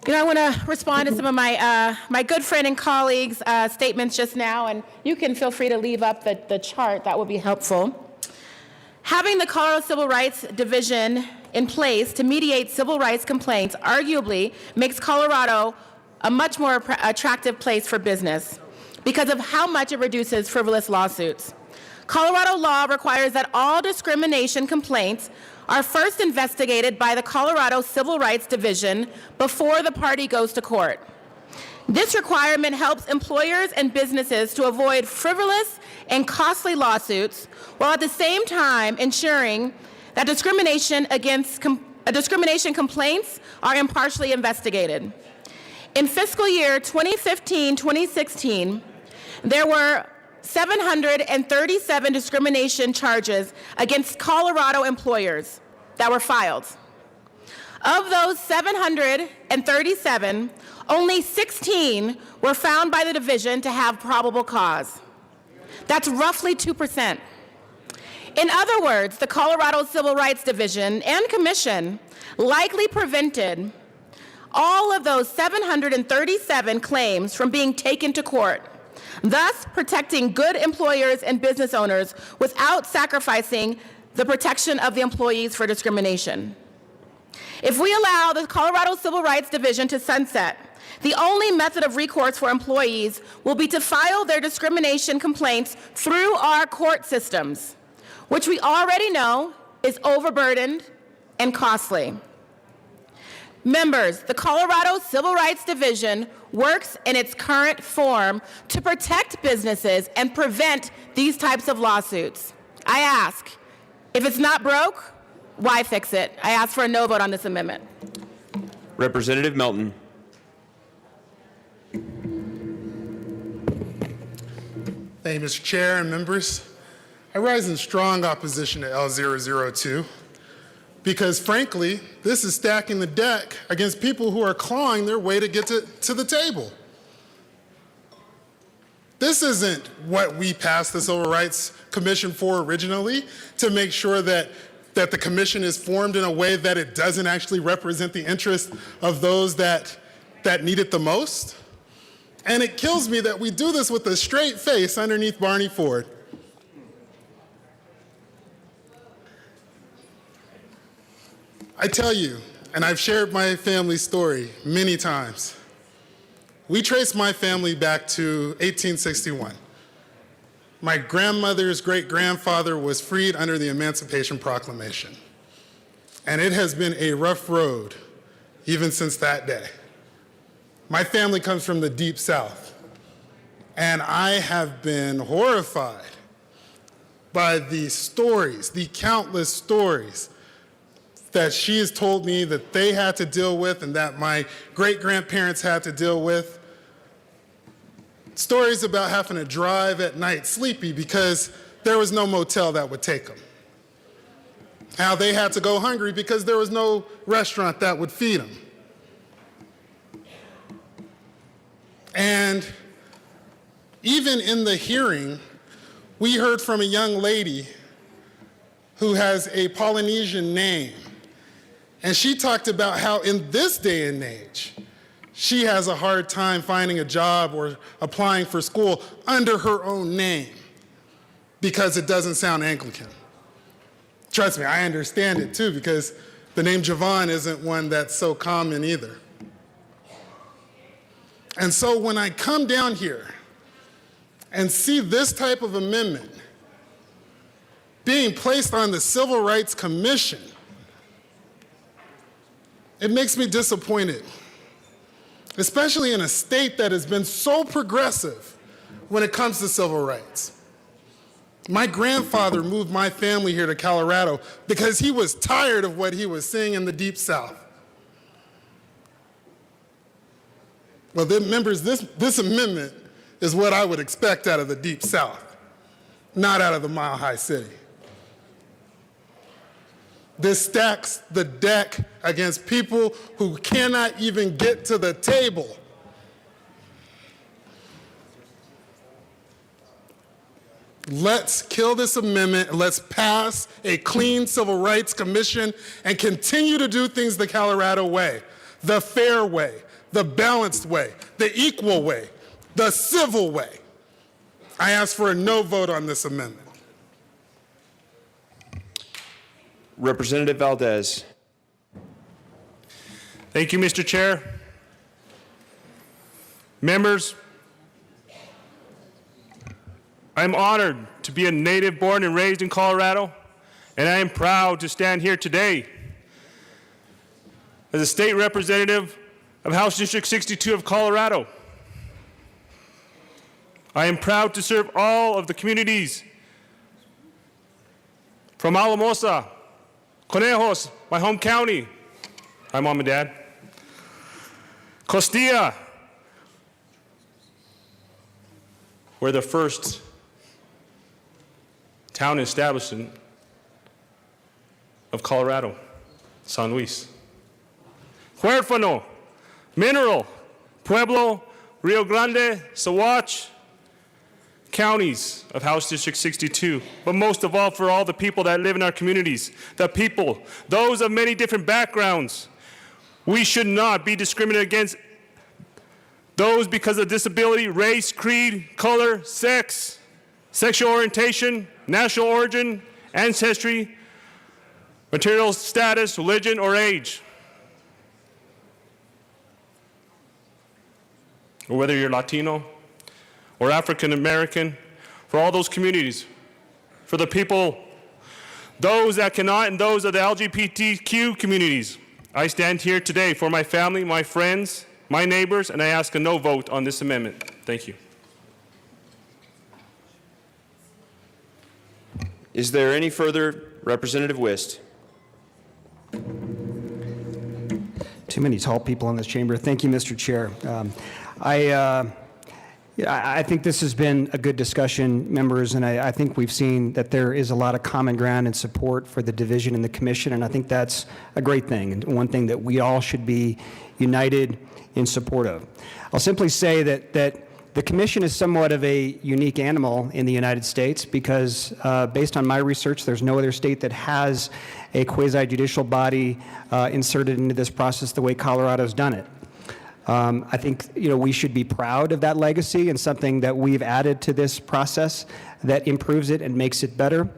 I want to respond to some of my good friend and colleagues' statements just now, and you can feel free to leave up the chart. That will be helpful. Having the Colorado Civil Rights Division in place to mediate civil rights complaints arguably makes Colorado a much more attractive place for business because of how much it reduces frivolous lawsuits. Colorado law requires that all discrimination complaints are first investigated by the Colorado Civil Rights Division before the party goes to court. This requirement helps employers and businesses to avoid frivolous and costly lawsuits, while at the same time ensuring that discrimination complaints are impartially investigated. In fiscal year 2015-2016, there were 737 discrimination charges against Colorado employers that were filed. Of those 737, only 16 were found by the division to have probable cause. That's roughly 2%. In other words, the Colorado Civil Rights Division and Commission likely prevented all of those 737 claims from being taken to court, thus protecting good employers and business owners without sacrificing the protection of the employees for discrimination. If we allow the Colorado Civil Rights Division to sunset, the only method of recourse for employees will be to file their discrimination complaints through our court systems, which we already know is overburdened and costly. Members, the Colorado Civil Rights Division works in its current form to protect businesses and prevent these types of lawsuits. I ask, if it's not broke, why fix it? I ask for a no vote on this amendment. Representative Melton. Thank you, Mr. Chair and members. I rise in strong opposition to L002 because, frankly, this is stacking the deck against people who are clawing their way to get to the table. This isn't what we passed the Civil Rights Commission for originally, to make sure that the commission is formed in a way that it doesn't actually represent the interests of those that need it the most. And it kills me that we do this with a straight face underneath Barney Ford. I tell you, and I've shared my family story many times, we trace my family back to 1861. My grandmother's great-grandfather was freed under the Emancipation Proclamation. And it has been a rough road even since that day. My family comes from the Deep South, and I have been horrified by the stories, the countless stories that she has told me that they had to deal with and that my great-grandparents had to deal with. Stories about having to drive at night sleepy because there was no motel that would take them. How they had to go hungry because there was no restaurant that would feed them. And even in the hearing we heard from a young lady who has a Polynesian name. And she talked about how in this day and age, she has a hard time finding a job or applying for school under her own name because it doesn't sound Anglican. Trust me, I understand it too, because the name Javon isn't one that's so common either. And so when I come down here and see this type of amendment being placed on the Civil Rights Commission, it makes me disappointed, especially in a state that has been so progressive when it comes to civil rights. My grandfather moved my family here to Colorado because he was tired of what he was seeing in the Deep South. Well, then, members, this amendment is what I would expect out of the Deep South, not out of the Mile High City. This stacks the deck against people who cannot even get to the table. Let's kill this amendment and let's pass a clean Civil Rights Commission and continue to do things the Colorado way, the fair way, the balanced way, the equal way, the civil way. I ask for a no vote on this amendment. Representative Valdez. Thank you, Mr. Chair. Members, I'm honored to be a native born and raised in Colorado, and I am proud to stand here today as a state representative of House District 62 of Colorado. I am proud to serve all of the communities from Alamosa, Conejos, my home county. Hi, Mom and Dad. Costilla, where the first town establishment of Colorado, San Luis. Huérfano, Mineral, Pueblo, Rio Grande, Saguache, counties of House District 62, but most of all for all the people that live in our communities, the people, those of many different backgrounds. We should not be discriminated against those because of disability, race, creed, color, sex, sexual orientation, national origin, ancestry, material status, religion, or age. Or whether you're Latino or African American, for all those communities, for the people, those that cannot, and those of the LGBTQ communities. I stand here today for my family, my friends, my neighbors, and I ask a no vote on this amendment. Thank you. Is there any further? Representative Wist. Too many tall people in this chamber. Thank you, Mr. Chair. I think this has been a good discussion, members, and I think we've seen that there is a lot of common ground and support for the division in the commission, and I think that's a great thing, and one thing that we all should be united in support of. I'll simply say that the commission is somewhat of a unique animal in the United States because based on my research, there's no other state that has a quasi-judicial body inserted into this process the way Colorado's done it. I think we should be proud of that legacy and something that we've added to this process that improves it and makes it better.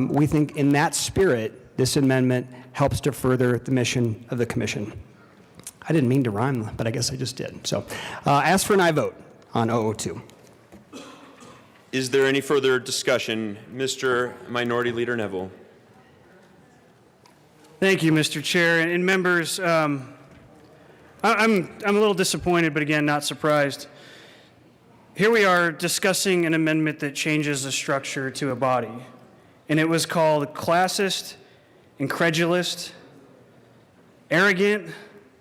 We think in that spirit, this amendment helps to further the mission of the commission. I didn't mean to rhyme, but I guess I just did. So ask for an aye vote on 002. Is there any further discussion? Mr. Minority Leader Neville. Thank you, Mr. Chair. And members, I'm a little disappointed, but again, not surprised. Here we are discussing an amendment that changes the structure to a body. And it was called classist, incredulous, arrogant,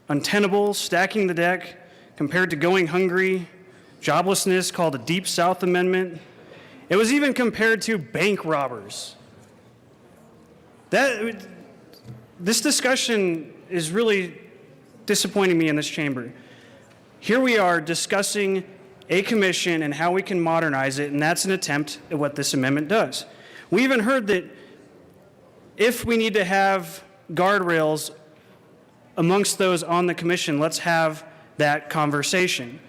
untenable, stacking the deck, compared to going hungry, joblessness, called a Deep South Amendment. It was even compared to bank robbers. This discussion is really disappointing me in this chamber. Here we are discussing a commission and how we can modernize it, and that's an attempt at what this amendment does. We even heard that if we need to have guardrails amongst those on the commission, let's have that conversation.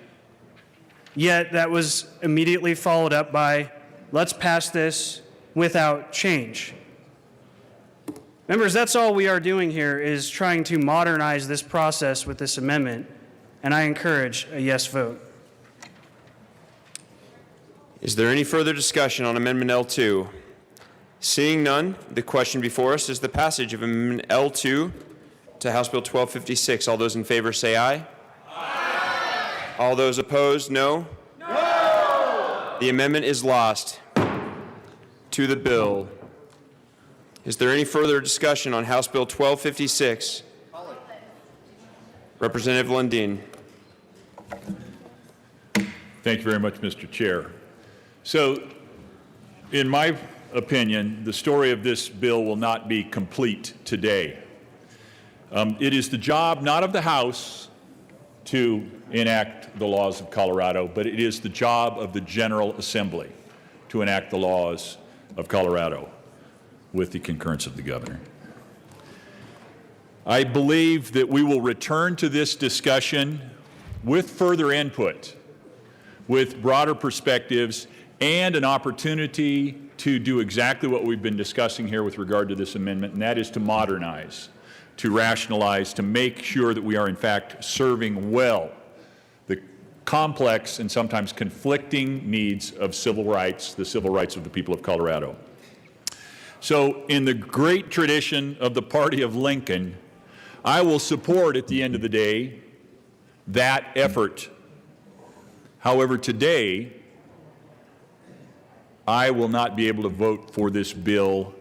Yet that was immediately followed up by, let's pass this without change. Members, that's all we are doing here is trying to modernize this process with this amendment, and I encourage a yes vote. Is there any further discussion on Amendment L2? Seeing none, the question before us is the passage of Amendment L2 to House Bill 1256. All those in favor say aye. Aye. All those opposed, no? No! The amendment is lost. To the bill. Is there any further discussion on House Bill 1256? Representative Lundin. Thank you very much, Mr. Chair. So, in my opinion, the story of this bill will not be complete today. It is the job not of the House to enact the laws of Colorado, but it is the job of the General Assembly to enact the laws of Colorado with the concurrence of the governor. I believe that we will return to this discussion with further input, with broader perspectives, and an opportunity to do exactly what we've been discussing here with regard to this amendment, and that is to modernize, to rationalize, to make sure that we are in fact serving well the complex and sometimes conflicting needs of civil rights, the civil rights of the people of Colorado. So in the great tradition of the party of Lincoln, I will support at the end of the day that effort. However, today, I will not be able to vote for this bill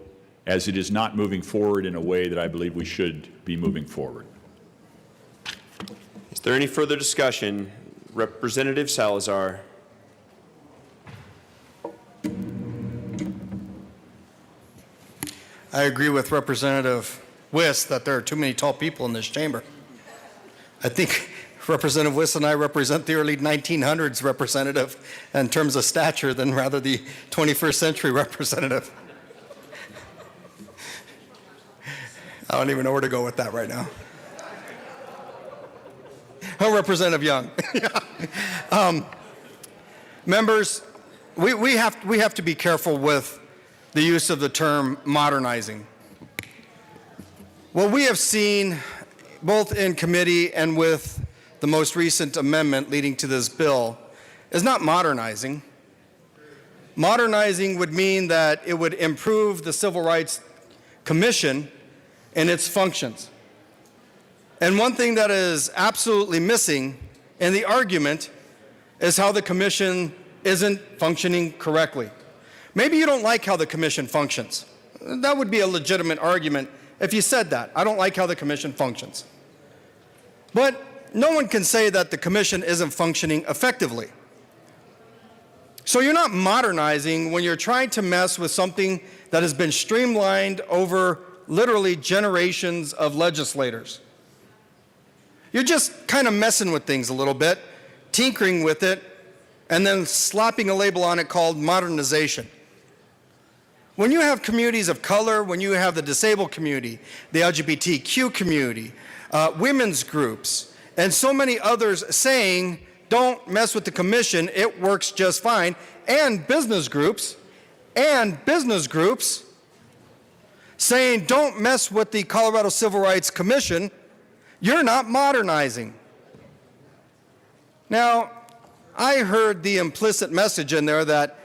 as it is not moving forward in a way that I believe we should be moving forward. Is there any further discussion? Representative Salazar. I agree with Representative Wiss that there are too many tall people in this chamber. I think Representative Wiss and I represent the early 1900s representative in terms of stature than rather the 21st century representative. I don't even know where to go with that right now. Oh, Representative Young. Members, we have to be careful with the use of the term modernizing. What we have seen both in committee and with the most recent amendment leading to this bill is not modernizing. Modernizing would mean that it would improve the Civil Rights Commission and its functions. And one thing that is absolutely missing in the argument is how the commission isn't functioning correctly. Maybe you don't like how the commission functions. That would be a legitimate argument if you said that. I don't like how the commission functions. But no one can say that the commission isn't functioning effectively. So you're not modernizing when you're trying to mess with something that has been streamlined over literally generations of legislators. You're just kind of messing with things a little bit, tinkering with it, and then slapping a label on it called modernization. When you have communities of color, when you have the disabled community, the LGBTQ community, women's groups, and so many others saying, don't mess with the commission, it works just fine, and business groups saying, don't mess with the Colorado Civil Rights Commission, you're not modernizing. Now, I heard the implicit message in there that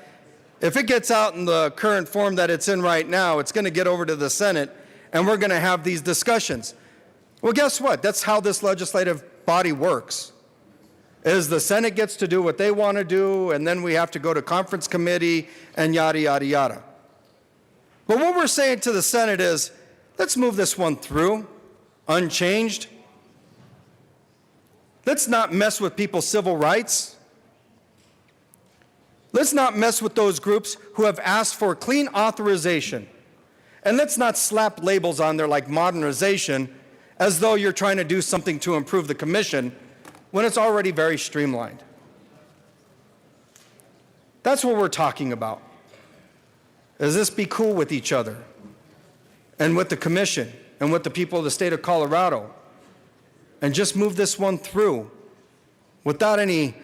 if it gets out in the current form that it's in right now, it's going to get over to the Senate, and we're going to have these discussions. Well, guess what? That's how this legislative body works. Is the Senate gets to do what they want to do, and then we have to go to conference committee, and yada, yada, yada. But what we're saying to the Senate is, let's move this one through, unchanged. Let's not mess with people's civil rights. Let's not mess with those groups who have asked for clean authorization. And let's not slap labels on there like modernization as though you're trying to do something to improve the commission when it's already very streamlined. That's what we're talking about. Is this be cool with each other and with the commission and with the people of the state of Colorado, and just move this one through without any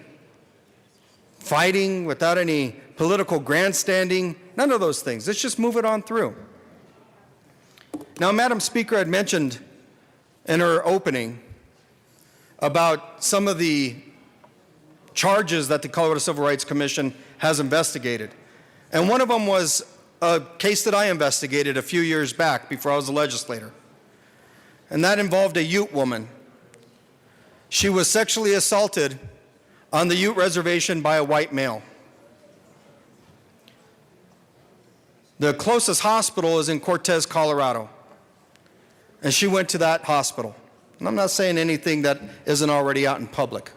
fighting, without any political grandstanding, none of those things. Let's just move it on through. Now, Madam Speaker had mentioned in her opening about some of the charges that the Colorado Civil Rights Commission has investigated. And one of them was a case that I investigated a few years back before I was a legislator. And that involved a Ute woman. She was sexually assaulted on the Ute reservation by a white male. The closest hospital is in Cortez, Colorado. And she went to that hospital. And I'm not saying anything that isn't already out in public.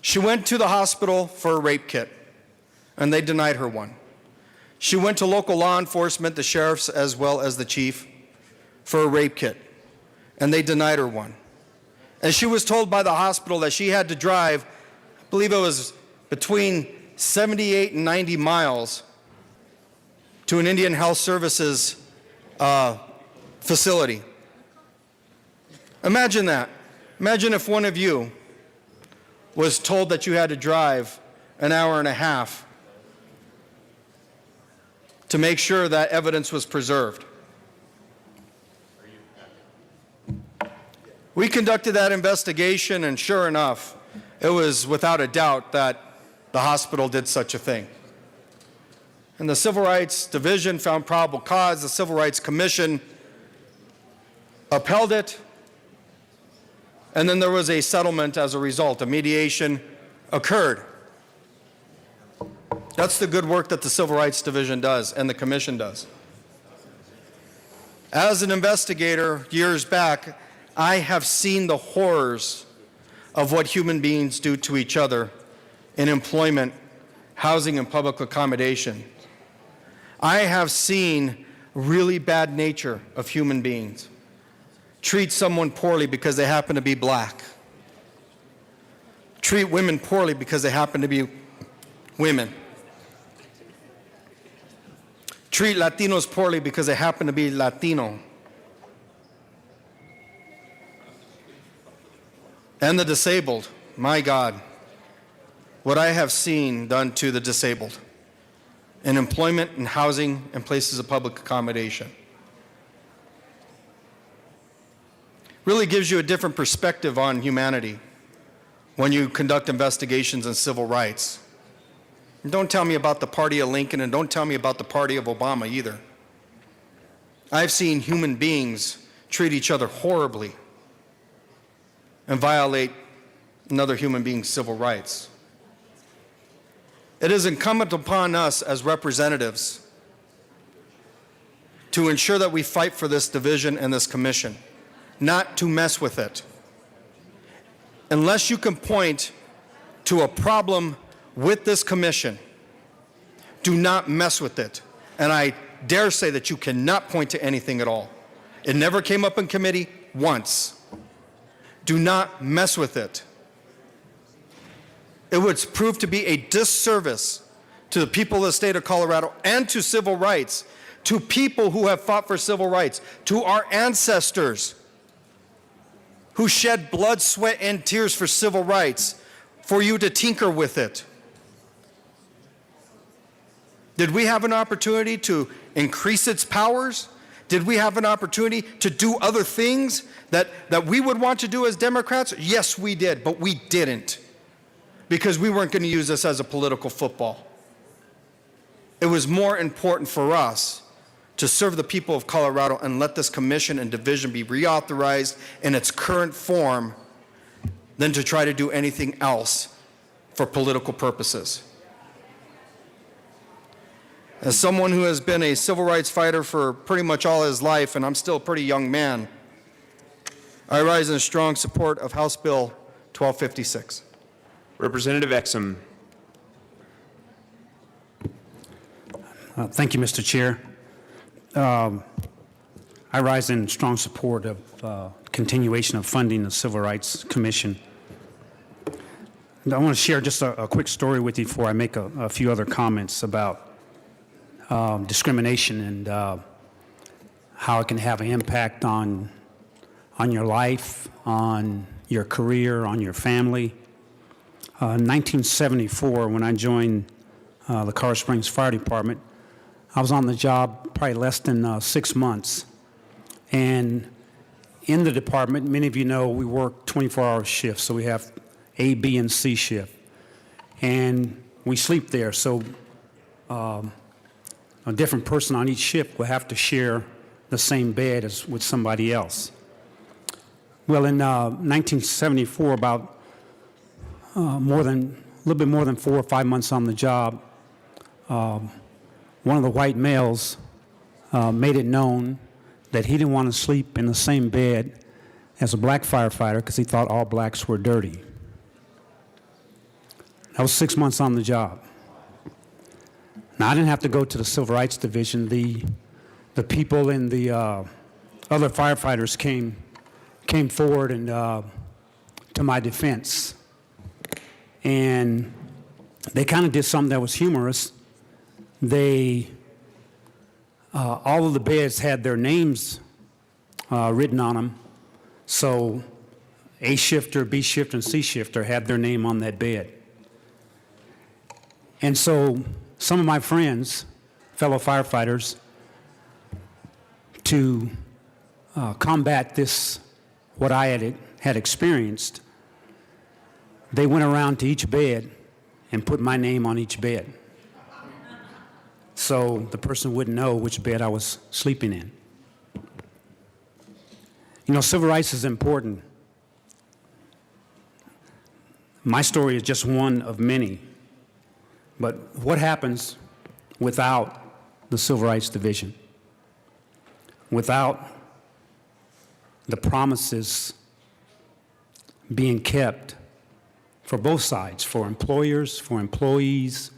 She went to the hospital for a rape kit, and they denied her one. She went to local law enforcement, the sheriffs as well as the chief, for a rape kit, and they denied her one. And she was told by the hospital that she had to drive, I believe it was between 78 and 90 miles to an Indian Health Services facility. Imagine that. Imagine if one of you was told that you had to drive an hour and a half to make sure that evidence was preserved. We conducted that investigation, and sure enough, it was without a doubt that the hospital did such a thing. And the Civil Rights Division found probable cause. The Civil Rights Commission upheld it. And then there was a settlement as a result. A mediation occurred. That's the good work that the Civil Rights Division does and the Commission does. As an investigator years back, I have seen the horrors of what human beings do to each other in employment, housing, and public accommodation. I have seen really bad nature of human beings. Treat someone poorly because they happen to be black. Treat women poorly because they happen to be women. Treat Latinos poorly because they happen to be Latino. And the disabled, my God, what I have seen done to the disabled in employment and housing and places of public accommodation. Really gives you a different perspective on humanity when you conduct investigations in civil rights. And don't tell me about the party of Lincoln, and don't tell me about the party of Obama either. I've seen human beings treat each other horribly and violate another human being's civil rights. It is incumbent upon us as representatives to ensure that we fight for this division and this commission, not to mess with it. Unless you can point to a problem with this commission, do not mess with it. And I dare say that you cannot point to anything at all. It never came up in committee once. Do not mess with it. It would prove to be a disservice to the people of the state of Colorado and to civil rights, to people who have fought for civil rights, to our ancestors who shed blood, sweat, and tears for civil rights, for you to tinker with it. Did we have an opportunity to increase its powers? Did we have an opportunity to do other things that we would want to do as Democrats? Yes, we did, but we didn't, because we weren't going to use this as a political football. It was more important for us to serve the people of Colorado and let this commission and division be reauthorized in its current form than to try to do anything else for political purposes. As someone who has been a civil rights fighter for pretty much all his life, and I'm still a pretty young man, I rise in strong support of House Bill 1256. Representative Exum. Thank you, Mr. Chair. I rise in strong support of continuation of funding the Civil Rights Commission. I want to share just a quick story with you before I make a few other comments about discrimination and how it can have an impact on your life, on your career, on your family. In 1974, when I joined the Colorado Springs Fire Department, I was on the job probably less than 6 months. And in the department, many of you know we work 24-hour shifts, so we have A, B, and C shift. And we sleep there, so a different person on each shift will have to share the same bed as with somebody else. Well, in 1974, about a little bit more than 4 or 5 months on the job, one of the white males made it known that he didn't want to sleep in the same bed as a black firefighter because he thought all blacks were dirty. I was 6 months on the job. Now, I didn't have to go to the Civil Rights Division. The people in the other firefighters came forward and to my defense. And they kind of did something that was humorous. All of the beds had their names written on them. So A shifter, B shifter, and C shifter had their name on that bed. And so some of my friends, fellow firefighters, to combat this, what I had experienced, they went around to each bed and put my name on each bed, so the person wouldn't know which bed I was sleeping in. You know, civil rights is important. My story is just one of many. But what happens without the Civil Rights Division? Without the promises being kept for both sides, for employers, for employees,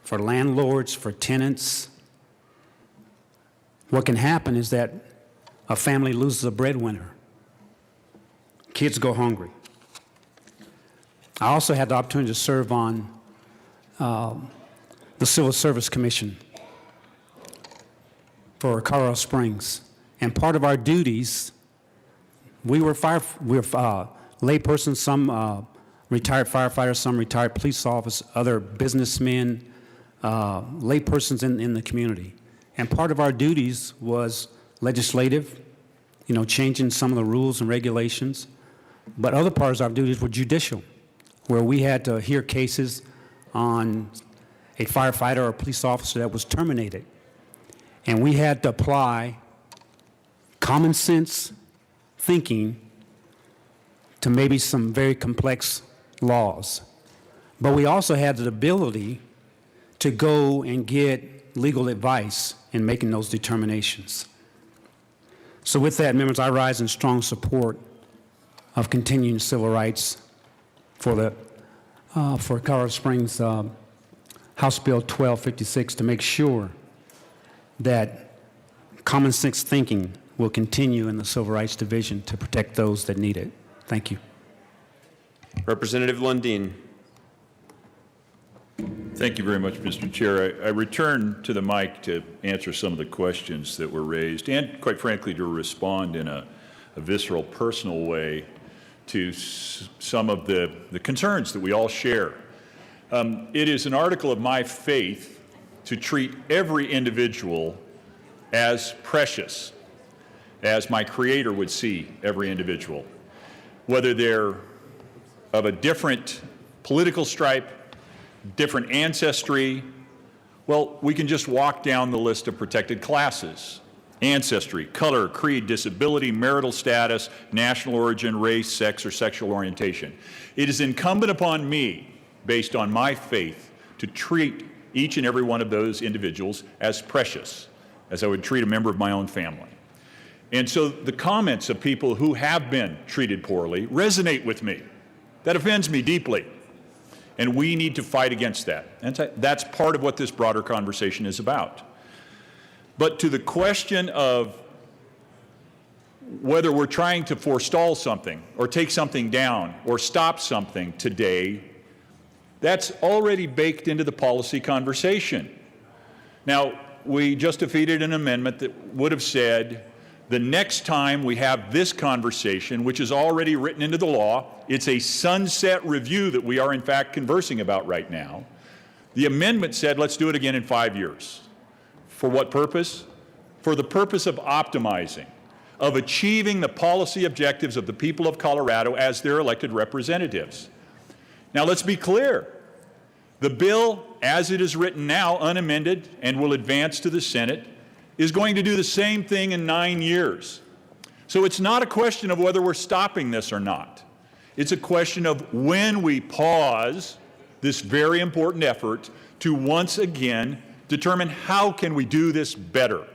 for landlords, for tenants. What can happen is that a family loses a breadwinner. Kids go hungry. I also had the opportunity to serve on the Civil Service Commission for Colorado Springs. And part of our duties, we were laypersons, some retired firefighters, some retired police officers, other businessmen, laypersons in the community. And part of our duties was legislative, you know, changing some of the rules and regulations. But other parts of our duties were judicial, where we had to hear cases on a firefighter or a police officer that was terminated. And we had to apply common sense thinking to maybe some very complex laws. But we also had the ability to go and get legal advice in making those determinations. So with that, members, I rise in strong support of continuing civil rights for Colorado Springs House Bill 1256 to make sure that common sense thinking will continue in the Civil Rights Division to protect those that need it. Thank you. Representative Lundin. Thank you very much, Mr. Chair. I return to the mic to answer some of the questions that were raised and, quite frankly, to respond in a visceral, personal way to some of the concerns that we all share. It is an article of my faith to treat every individual as precious, as my Creator would see every individual, whether they're of a different political stripe, different ancestry. Well, we can just walk down the list of protected classes: ancestry, color, creed, disability, marital status, national origin, race, sex, or sexual orientation. It is incumbent upon me, based on my faith, to treat each and every one of those individuals as precious, as I would treat a member of my own family. And so the comments of people who have been treated poorly resonate with me. That offends me deeply. And we need to fight against that. And that's part of what this broader conversation is about. But to the question of whether we're trying to forestall something or take something down or stop something today, That's already baked into the policy conversation. Now, we just defeated an amendment that would have said the next time we have this conversation, which is already written into the law, it's a sunset review that we are in fact conversing about right now. The amendment said, let's do it again in 5 years. For what purpose? For the purpose of optimizing, of achieving the policy objectives of the people of Colorado as their elected representatives. Now, let's be clear. The bill, as it is written now, unamended, and will advance to the Senate, is going to do the same thing in 9 years. So it's not a question of whether we're stopping this or not. It's a question of when we pause this very important effort to once again determine how can we do this better.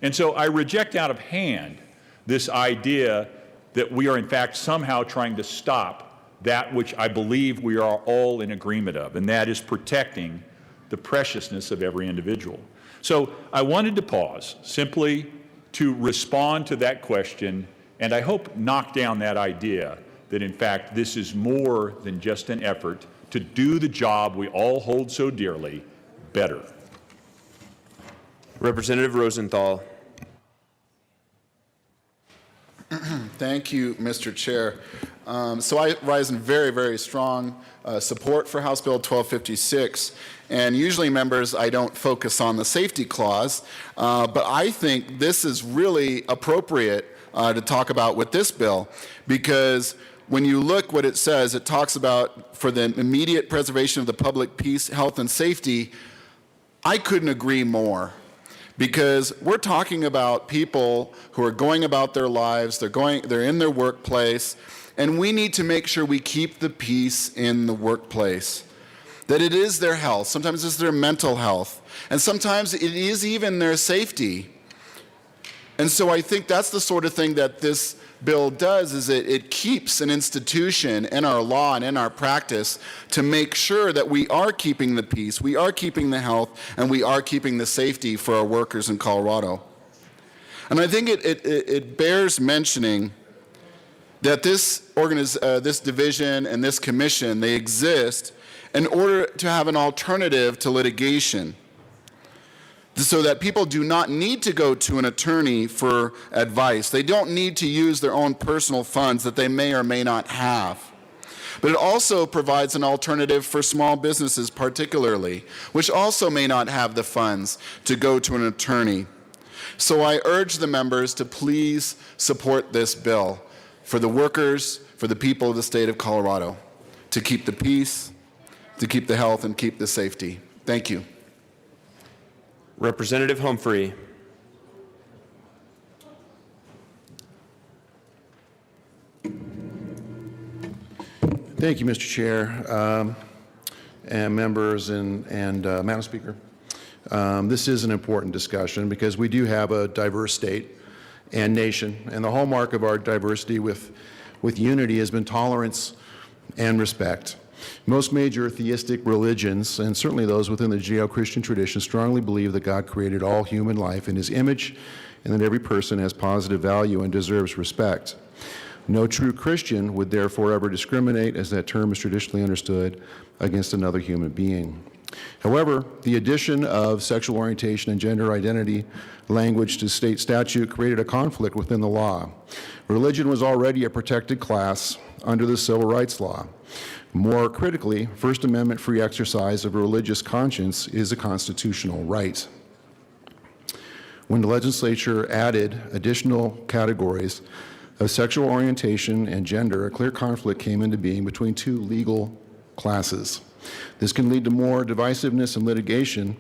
And so I reject out of hand this idea that we are in fact somehow trying to stop that which I believe we are all in agreement of, and that is protecting the preciousness of every individual. So I wanted to pause simply to respond to that question, and I hope knock down that idea that in fact this is more than just an effort to do the job we all hold so dearly better. Representative Rosenthal. Thank you, Mr. Chair. So I rise in very, very strong support for House Bill 1256. And usually, members, I don't focus on the safety clause, but I think this is really appropriate to talk about with this bill, because when you look what it says, it talks about for the immediate preservation of the public peace, health, and safety. I couldn't agree more. Because we're talking about people who are going about their lives, they're in their workplace, and we need to make sure we keep the peace in the workplace. That it is their health, sometimes it's their mental health, and sometimes it is even their safety. And so I think that's the sort of thing that this bill does, is it keeps an institution in our law and in our practice to make sure that we are keeping the peace, we are keeping the health, and we are keeping the safety for our workers in Colorado. And I think it bears mentioning that this division and this commission, they exist in order to have an alternative to litigation, so that people do not need to go to an attorney for advice. They don't need to use their own personal funds that they may or may not have. But it also provides an alternative for small businesses particularly, which also may not have the funds to go to an attorney. So I urge the members to please support this bill for the workers, for the people of the state of Colorado, to keep the peace, to keep the health, and keep the safety. Thank you. Representative Humphrey. Thank you, Mr. Chair, and members, and Madam Speaker. This is an important discussion because we do have a diverse state and nation, and the hallmark of our diversity with unity has been tolerance and respect. Most major theistic religions, and certainly those within the Judeo-Christian tradition, strongly believe that God created all human life in His image and that every person has positive value and deserves respect. No true Christian would therefore ever discriminate, as that term is traditionally understood, against another human being. However, the addition of sexual orientation and gender identity language to state statute created a conflict within the law. Religion was already a protected class under the Civil Rights Law. More critically, First Amendment free exercise of religious conscience is a constitutional right. When the legislature added additional categories of sexual orientation and gender, a clear conflict came into being between two legal classes. This can lead to more divisiveness and litigation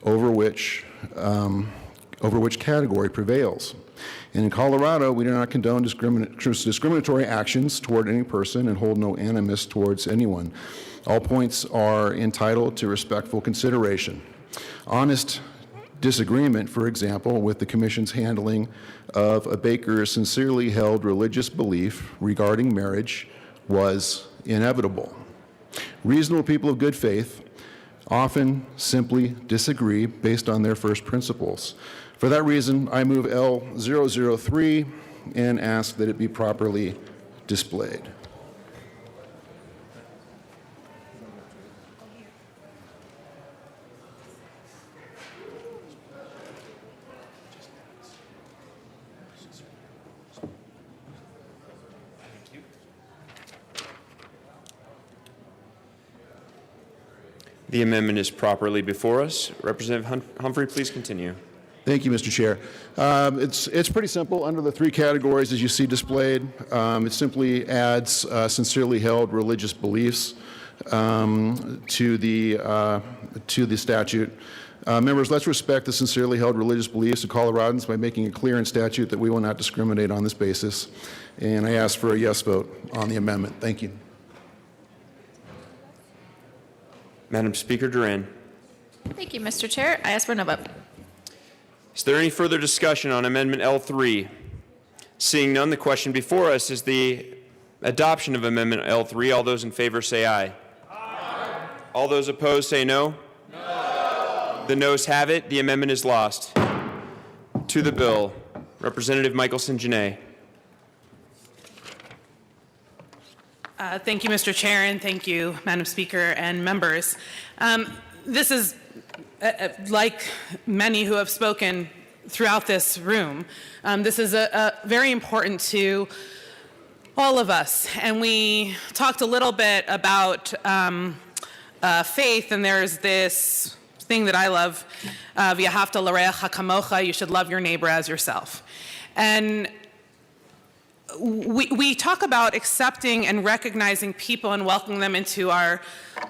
over which category prevails. And in Colorado, we do not condone discriminatory actions toward any person and hold no animus towards anyone. All points are entitled to respectful consideration. Honest disagreement, for example, with the Commission's handling of a baker's sincerely held religious belief regarding marriage was inevitable. Reasonable people of good faith often simply disagree based on their first principles. For that reason, I move L003 and ask that it be properly displayed. The amendment is properly before us. Representative Humphrey, please continue. Thank you, Mr. Chair. It's pretty simple. Under the three categories as you see displayed, it simply adds sincerely held religious beliefs to the statute. Members, let's respect the sincerely held religious beliefs of Coloradans by making it clear in statute that we will not discriminate on this basis. And I ask for a yes vote on the amendment. Thank you. Madam Speaker Duran. Thank you, Mr. Chair. I ask for a no vote. Is there any further discussion on Amendment L3? Seeing none, the question before us is the adoption of Amendment L3. All those in favor say aye. Aye. All those opposed say no. No. The noes have it. The amendment is lost. To the bill, Representative Michelson-Jeannet. Thank you, Mr. Chair, and thank you, Madam Speaker and members. This is, like many who have spoken throughout this room, this is very important to all of us. And we talked a little bit about faith, and there's this thing that I love, v'ahavta l'reacha kamocha, you should love your neighbor as yourself. And we talk about accepting and recognizing people and welcoming them into our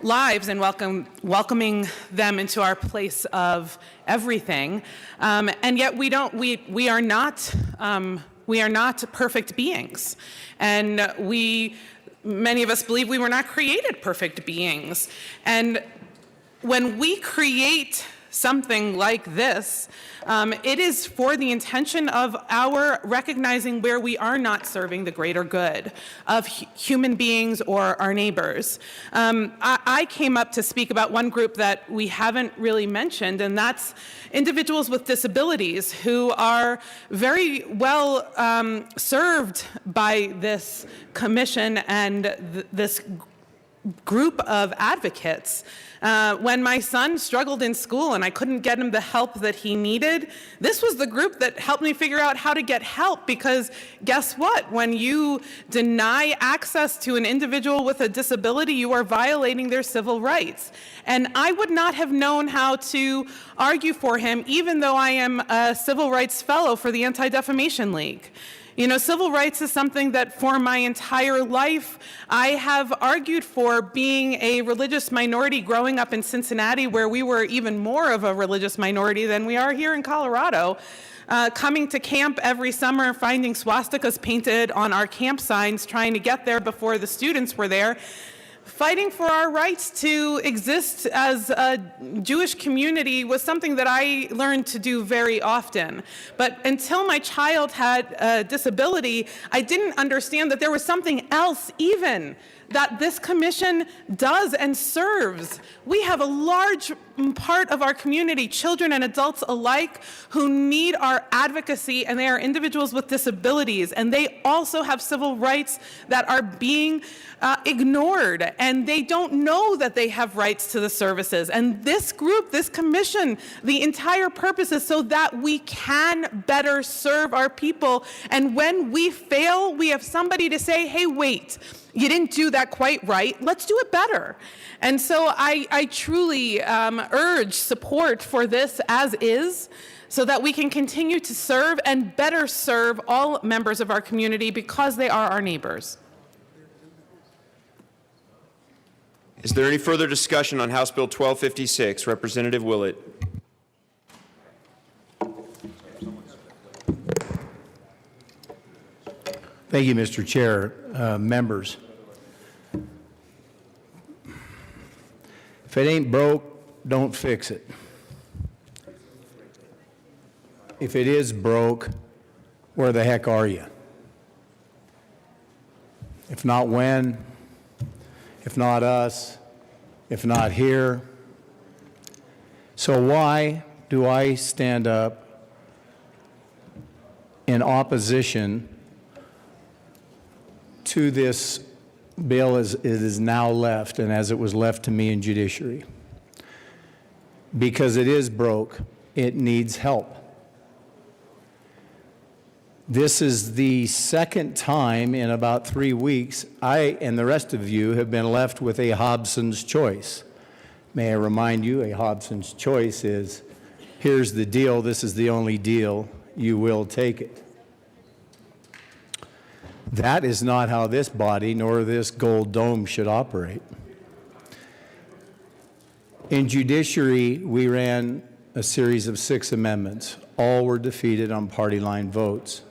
lives and welcoming them into our place of everything, and yet we are not perfect beings, and many of us believe we were not created perfect beings. And when we create something like this, it is for the intention of our recognizing where we are not serving the greater good of human beings or our neighbors. I came up to speak about one group that we haven't really mentioned, and that's individuals with disabilities who are very well served by this commission and this group of advocates. When my son struggled in school and I couldn't get him the help that he needed, this was the group that helped me figure out how to get help, because guess what? When you deny access to an individual with a disability, you are violating their civil rights. And I would not have known how to argue for him, even though I am a civil rights fellow for the Anti-Defamation League. You know, civil rights is something that for my entire life I have argued for, being a religious minority growing up in Cincinnati, where we were even more of a religious minority than we are here in Colorado. Coming to camp every summer, finding swastikas painted on our camp signs, trying to get there before the students were there. Fighting for our rights to exist as a Jewish community was something that I learned to do very often. But until my child had a disability, I didn't understand that there was something else even that this commission does and serves. We have a large part of our community, children and adults alike, who need our advocacy, and they are individuals with disabilities, and they also have civil rights that are being ignored, and they don't know that they have rights to the services. And this group, this commission, the entire purpose is so that we can better serve our people. And when we fail, we have somebody to say, hey, wait, you didn't do that quite right. Let's do it better. And so I truly urge support for this as is, so that we can continue to serve and better serve all members of our community, because they are our neighbors. Is there any further discussion on House Bill 1256? Representative Willett. Thank you, Mr. Chair. Members, if it ain't broke, don't fix it. If it is broke, where the heck are you? If not when, if not us, if not here. So why do I stand up in opposition to this bill as it is now left, and as it was left to me in judiciary? Because it is broke. It needs help. This is the second time in about 3 weeks I and the rest of you have been left with a Hobson's choice. May I remind you, a Hobson's choice is, here's the deal, this is the only deal, you will take it. That is not how this body nor this gold dome should operate. In judiciary, we ran a series of 6 amendments. All were defeated on party line votes.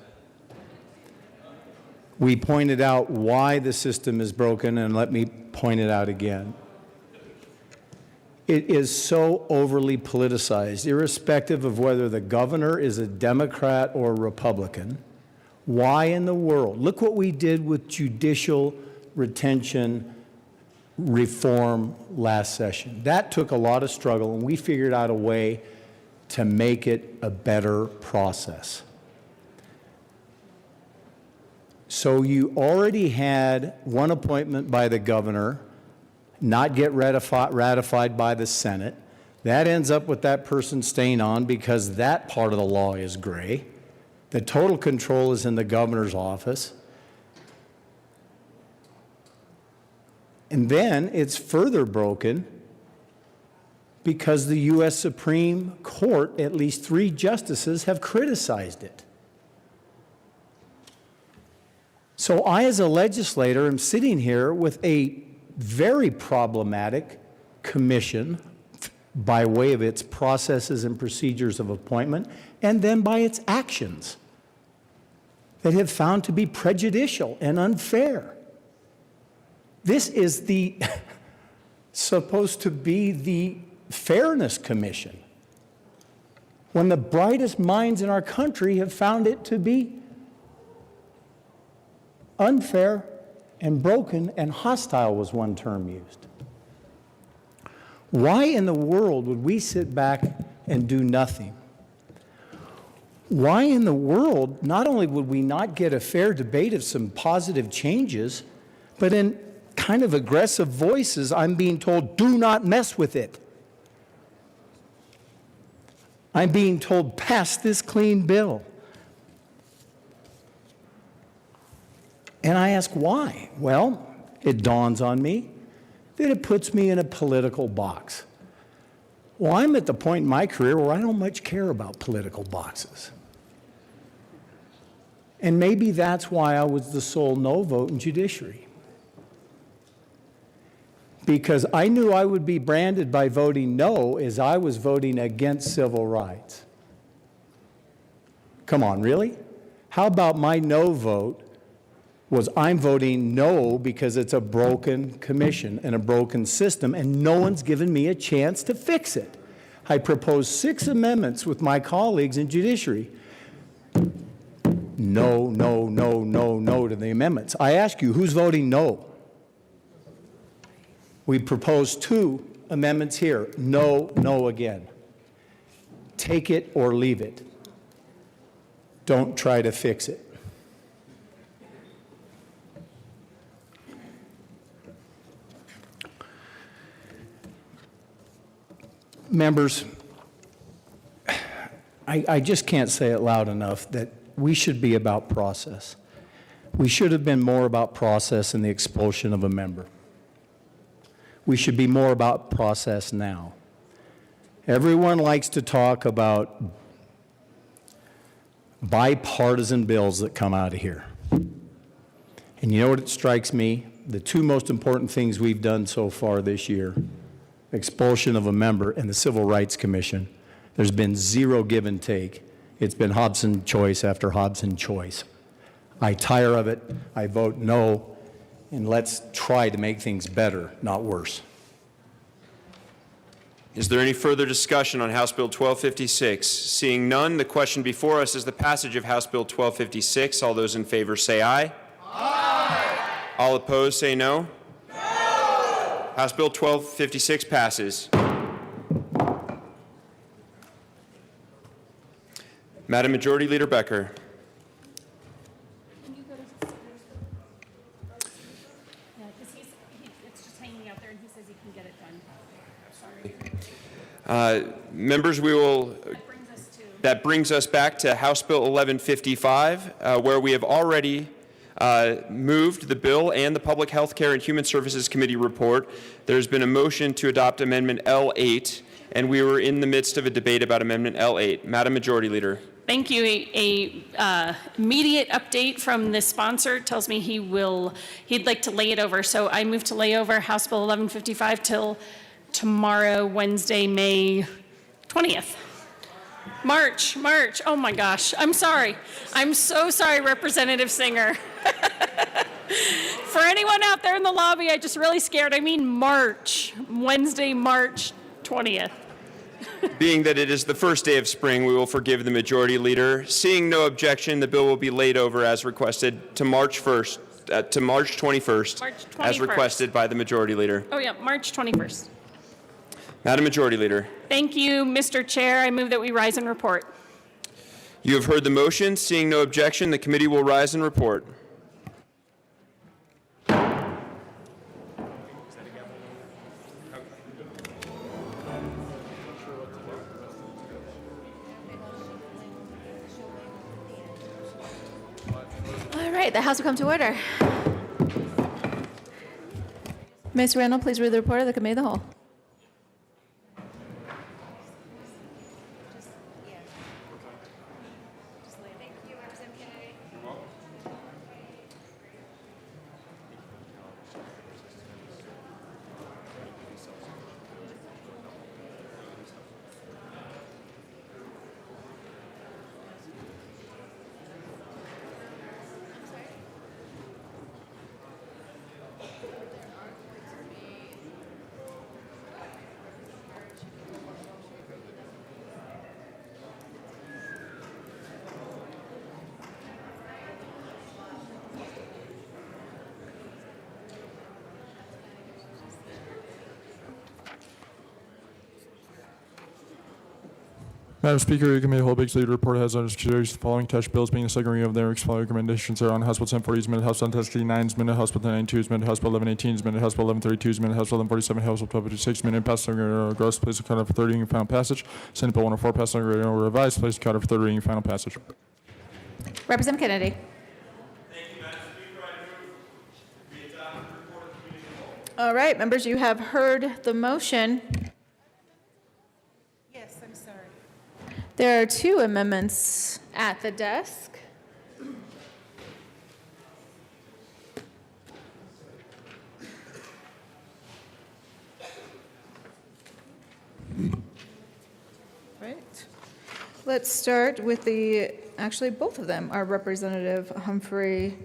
We pointed out why the system is broken, and let me point it out again. It is so overly politicized, irrespective of whether the governor is a Democrat or Republican. Why in the world? Look what we did with judicial retention reform last session. That took a lot of struggle, and we figured out a way to make it a better process. So you already had one appointment by the governor not get ratified by the Senate. That ends up with that person staying on because that part of the law is gray. The total control is in the governor's office. And then it's further broken because the U.S. Supreme Court, at least 3 justices, have criticized it. So I, as a legislator, am sitting here with a very problematic commission by way of its processes and procedures of appointment, and then by its actions that have found to be prejudicial and unfair. This is the supposed to be the Fairness Commission, when the brightest minds in our country have found it to be unfair and broken, and hostile was one term used. Why in the world would we sit back and do nothing? Why in the world, not only would we not get a fair debate of some positive changes, but in kind of aggressive voices, I'm being told, do not mess with it. I'm being told, pass this clean bill. And I ask why? Well, it dawns on me that it puts me in a political box. Well, I'm at the point in my career where I don't much care about political boxes. And maybe that's why I was the sole no vote in judiciary. Because I knew I would be branded by voting no as I was voting against civil rights. Come on, really? How about my no vote was I'm voting no because it's a broken commission and a broken system, and no one's given me a chance to fix it. I proposed 6 amendments with my colleagues in judiciary. No, no, no, no, no to the amendments. I ask you, who's voting no? We proposed 2 amendments here. No, no again. Take it or leave it. Don't try to fix it. Members, I just can't say it loud enough that we should be about process. We should have been more about process in the expulsion of a member. We should be more about process now. Everyone likes to talk about bipartisan bills that come out of here. And you know what it strikes me? The 2 most important things we've done so far this year, expulsion of a member and the Civil Rights Commission, there's been 0 give and take. It's been Hobson choice after Hobson choice. I tire of it. I vote no, and let's try to make things better, not worse. Is there any further discussion on House Bill 1256? Seeing none, the question before us is the passage of House Bill 1256. All those in favor say aye. Aye. All opposed say no. No. House Bill 1256 passes. Madam Majority Leader Becker. Members, that brings us back to House Bill 1155, where we have already moved the bill and the Public Health Care and Human Services Committee report. There's been a motion to adopt Amendment L8, and we were in the midst of a debate about Amendment L8. Madam Majority Leader. Thank you. Immediate update from the sponsor tells me he'd like to lay it over. So I move to lay over House Bill 1155 till tomorrow, Wednesday, May 20th. March. Oh my gosh. I'm sorry. I'm so sorry, Representative Singer. For anyone out there in the lobby, I just really scared. I mean March. Wednesday, March 20th. Being that it is the first day of spring, we will forgive the Majority Leader. Seeing no objection, the bill will be laid over as requested to March 1st, to March 21st, March 21st. as requested by the Majority Leader. Oh yeah, March 21st. Madam Majority Leader. Thank you, Mr. Chair. I move that we rise and report. You have heard the motion. Seeing no objection, the committee will rise and report. All right, the House will come to order. Ms. Randall, please read the report of the Committee of the Whole. Madam Speaker, the Committee of the Whole Biggs Leader report has on its carries the following attached bills being the second reading of their following recommendations are on House Bill 1040, amended House Bill 1069, amended House Bill 1092, amended House Bill 1118, amended House Bill 1132, amended House Bill 1147, House Bill 1256, amended passed on gross, placed on counter for third reading and final passage. Senate Bill 104 passed on revised, placed on counter for third reading and final passage. Representative Kennedy. All right, members, you have heard the motion. Yes, I'm sorry. There are two amendments at the desk. Right. Let's start with actually both of them are Representative Humphrey.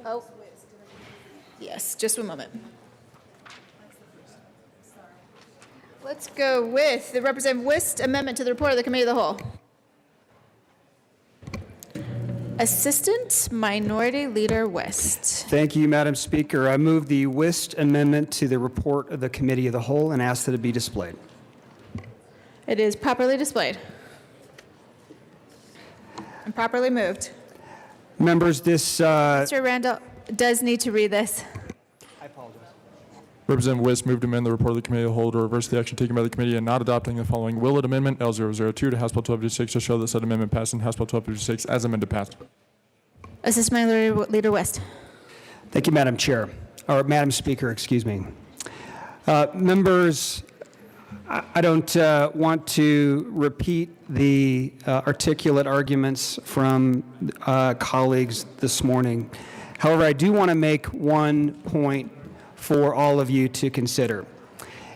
Oh, yes, just one moment. Let's go with the Representative Wist amendment to the report of the Committee of the Whole. Assistant Minority Leader Wist. Thank you, Madam Speaker. I move the Wist amendment to the report of the Committee of the Whole and ask that it be displayed. It is properly displayed and properly moved. Members, this... Mr. Randall does need to read this. Representative Wist moved to amend the report of the Committee of the Whole to reverse the action taken by the committee and not adopting the following will it amendment L002 to House Bill 1256 to show that said amendment passed in House Bill 1256 as amended passed. Assistant Minority Leader Wist. Thank you, Madam Chair, or Madam Speaker, excuse me. Members, I don't want to repeat the articulate arguments from colleagues this morning. However, I do want to make one point for all of you to consider,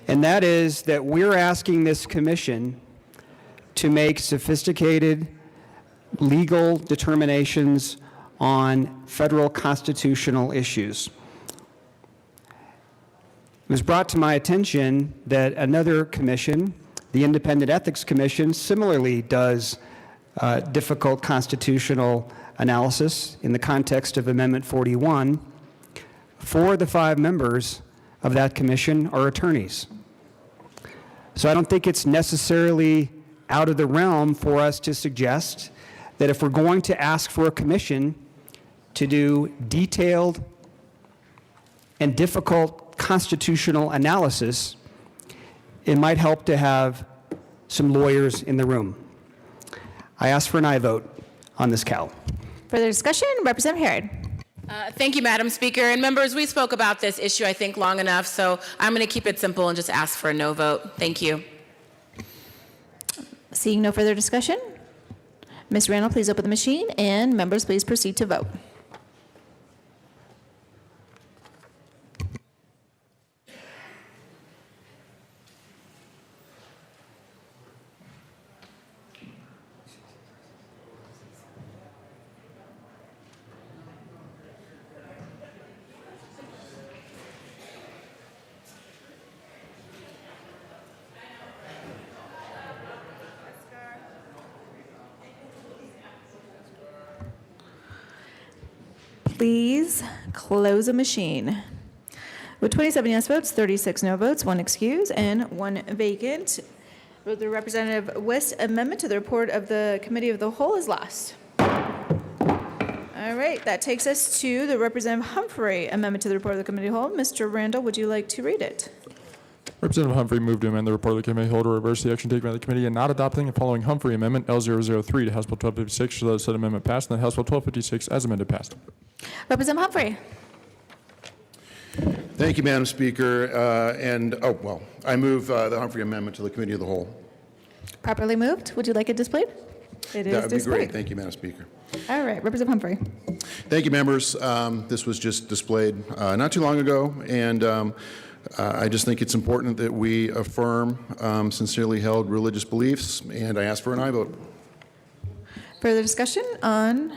and that is that we're asking this commission to make sophisticated legal determinations on federal constitutional issues. It was brought to my attention that another commission, the Independent Ethics Commission, similarly does difficult constitutional analysis in the context of Amendment 41. 4 of the 5 members of that commission are attorneys. So I don't think it's necessarily out of the realm for us to suggest that if we're going to ask for a commission to do detailed and difficult constitutional analysis, it might help to have some lawyers in the room. I ask for an aye vote on this CAL. Further discussion? Representative Harrod. Thank you, Madam Speaker. And members, we spoke about this issue, I think, long enough, so I'm going to keep it simple and just ask for a no vote. Thank you. Seeing no further discussion, Ms. Randall, please open the machine, and members, please proceed to vote. Please close a machine. With 27 yes votes, 36 no votes, 1 excuse, and 1 vacant, the Representative West amendment to the report of the Committee of the Whole is lost. All right, that takes us to the Representative Humphrey amendment to the report of the Committee of the Whole. Mr. Randall, would you like to read it? Representative Humphrey moved to amend the report of the committee whole to reverse the action taken by the committee and not adopting and following Humphrey Amendment L003 to House Bill 1256 so that said amendment passed and that House Bill 1256 as amended passed. Representative Humphrey. Thank you, Madam Speaker. I move the Humphrey Amendment to the Committee of the Whole. Properly moved. Would you like it displayed? It is That would be displayed. great. Thank you, Madam Speaker. All right, Representative Humphrey. Thank you, members. This was just displayed not too long ago, and I just think it's important that we affirm sincerely held religious beliefs, and I ask for an aye vote. Further discussion on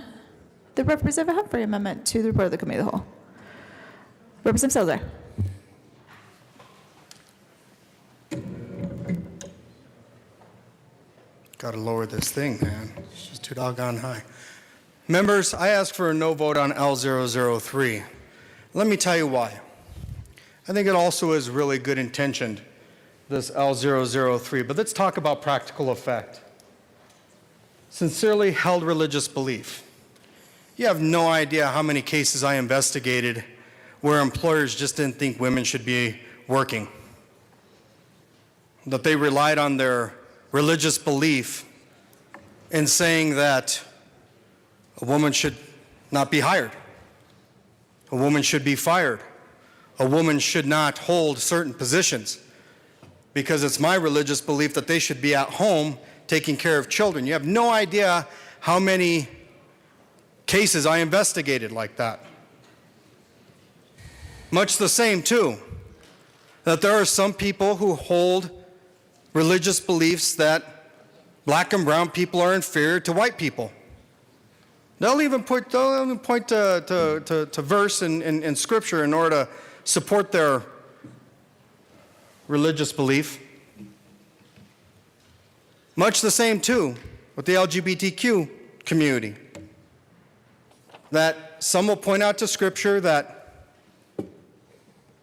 the Representative Humphrey amendment to the report of the Committee of the Whole. Representative Silver. Got to lower this thing, man. It's just too doggone high. Members, I ask for a no vote on L003. Let me tell you why. I think it also is really good intentioned, this L003, but let's talk about practical effect. Sincerely held religious belief. You have no idea how many cases I investigated where employers just didn't think women should be working. That they relied on their religious belief in saying that a woman should not be hired. A woman should be fired. A woman should not hold certain positions because it's my religious belief that they should be at home taking care of children. You have no idea how many cases I investigated like that. Much the same, too, that there are some people who hold religious beliefs that black and brown people are inferior to white people. They'll even point to verse in Scripture in order to support their religious belief. Much the same, too, with the LGBTQ community. That some will point out to Scripture that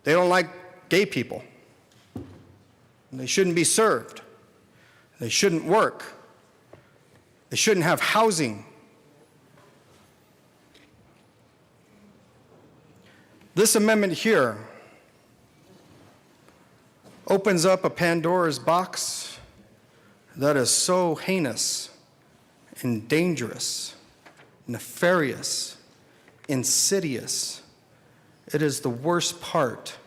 they don't like gay people. They shouldn't be served. They shouldn't work. They shouldn't have housing. This amendment here opens up a Pandora's box that is so heinous and dangerous, nefarious, insidious. It is the worst part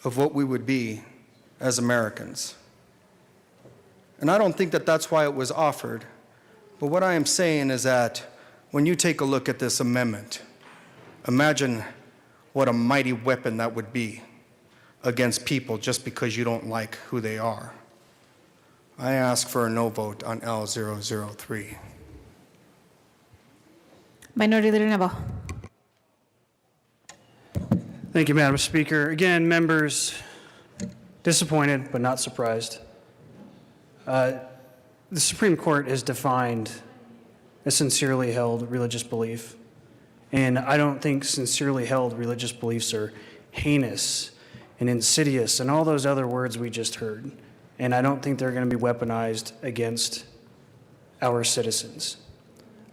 of what we would be as Americans. And I don't think that that's why it was offered. But what I am saying is that when you take a look at this amendment, imagine what a mighty weapon that would be against people just because you don't like who they are. I ask for a no vote on L003. Minority Leader Neville. Thank you, Madam Speaker. Again, members, disappointed but not surprised. The Supreme Court has defined a sincerely held religious belief, and I don't think sincerely held religious beliefs are heinous and insidious and all those other words we just heard, and I don't think they're going to be weaponized against our citizens.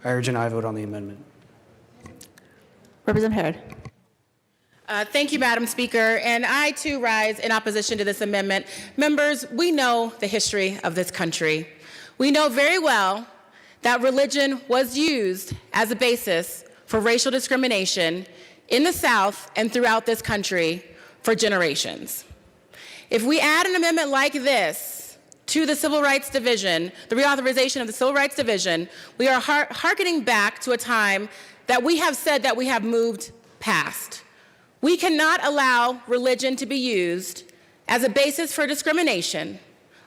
I urge an aye vote on the amendment. Representative Harrod. Thank you, Madam Speaker. And I, too, rise in opposition to this amendment. Members, we know the history of this country. We know very well that religion was used as a basis for racial discrimination in the South and throughout this country for generations. If we add an amendment like this to the Civil Rights Division, the reauthorization of the Civil Rights Division, we are hearkening back to a time that we have said that we have moved past. We cannot allow religion to be used as a basis for discrimination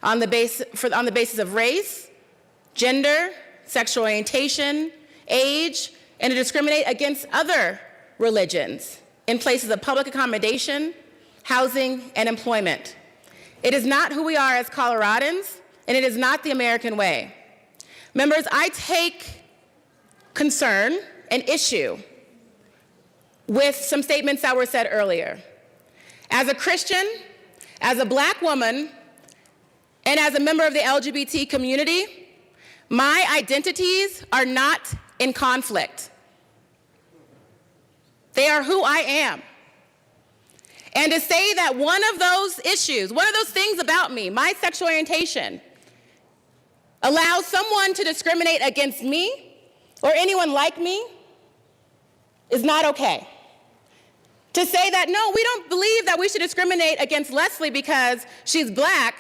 on the basis of race, gender, sexual orientation, age, and to discriminate against other religions in places of public accommodation, housing, and employment. It is not who we are as Coloradans, and it is not the American way. Members, I take concern and issue with some statements that were said earlier. As a Christian, as a Black woman, and as a member of the LGBT community, my identities are not in conflict. They are who I am. And to say that one of those issues, one of those things about me, my sexual orientation, allows someone to discriminate against me or anyone like me is not okay. To say that, no, we don't believe that we should discriminate against Leslie because she's Black,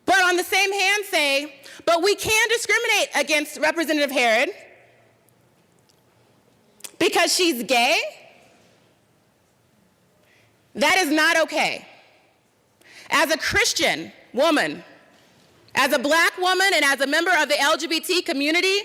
but on the same hand say, but we can discriminate against Representative Herod because she's gay, that is not okay. As a Christian woman, as a Black woman, and as a member of the LGBT community,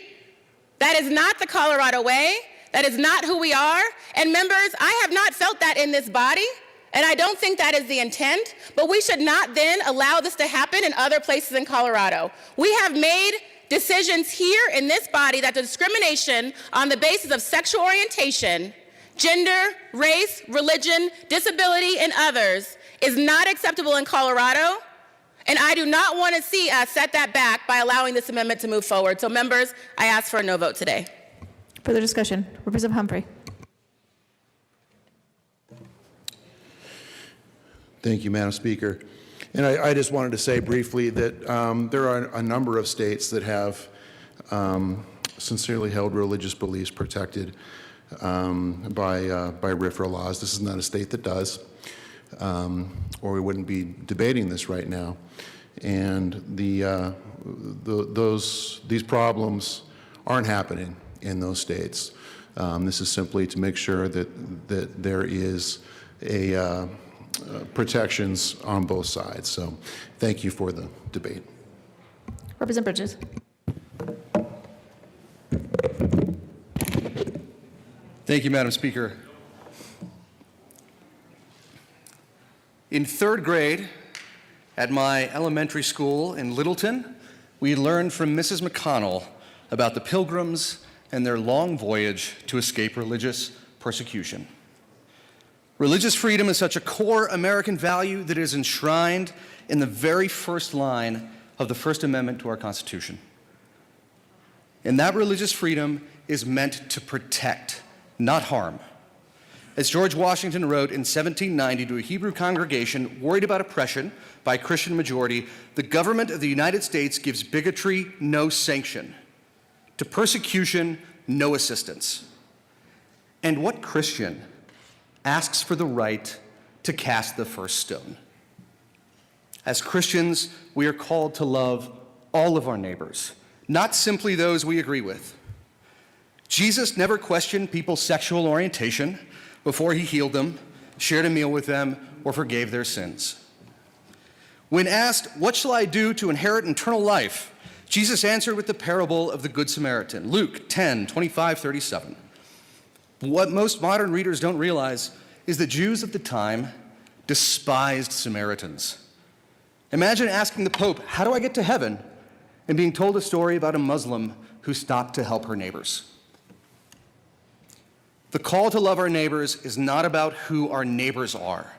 that is not the Colorado way. That is not who we are. And members, I have not felt that in this body, and I don't think that is the intent, but we should not then allow this to happen in other places in Colorado. We have made decisions here in this body that the discrimination on the basis of sexual orientation, gender, race, religion, disability, and others is not acceptable in Colorado, and I do not want to see us set that back by allowing this amendment to move forward. So members, I ask for a no vote today. Further discussion. Representative Humphrey. Thank you, Madam Speaker. And I just wanted to say briefly that there are a number of states that have sincerely held religious beliefs protected by RFRA laws. This is not a state that does, or we wouldn't be debating this right now. And these problems aren't happening in those states. This is simply to make sure that there is a protections on both sides. So thank you for the debate. Representative Bridges. Thank you, Madam Speaker. In third grade at my elementary school in Littleton, we learned from Mrs. McConnell about the Pilgrims and their long voyage to escape religious persecution. Religious freedom is such a core American value that is enshrined in the very first line of the First Amendment to our Constitution. And that religious freedom is meant to protect, not harm. As George Washington wrote in 1790 to a Hebrew congregation worried about oppression by a Christian majority, the government of the United States gives bigotry no sanction, to persecution no assistance. And what Christian asks for the right to cast the first stone? As Christians, we are called to love all of our neighbors, not simply those we agree with. Jesus never questioned people's sexual orientation before he healed them, shared a meal with them, or forgave their sins. When asked, "What shall I do to inherit eternal life?" Jesus answered with the parable of the Good Samaritan, Luke 10:25-37. What most modern readers don't realize is that Jews at the time despised Samaritans. Imagine asking the Pope, "How do I get to heaven?" and being told a story about a Muslim who stopped to help her neighbors. The call to love our neighbors is not about who our neighbors are,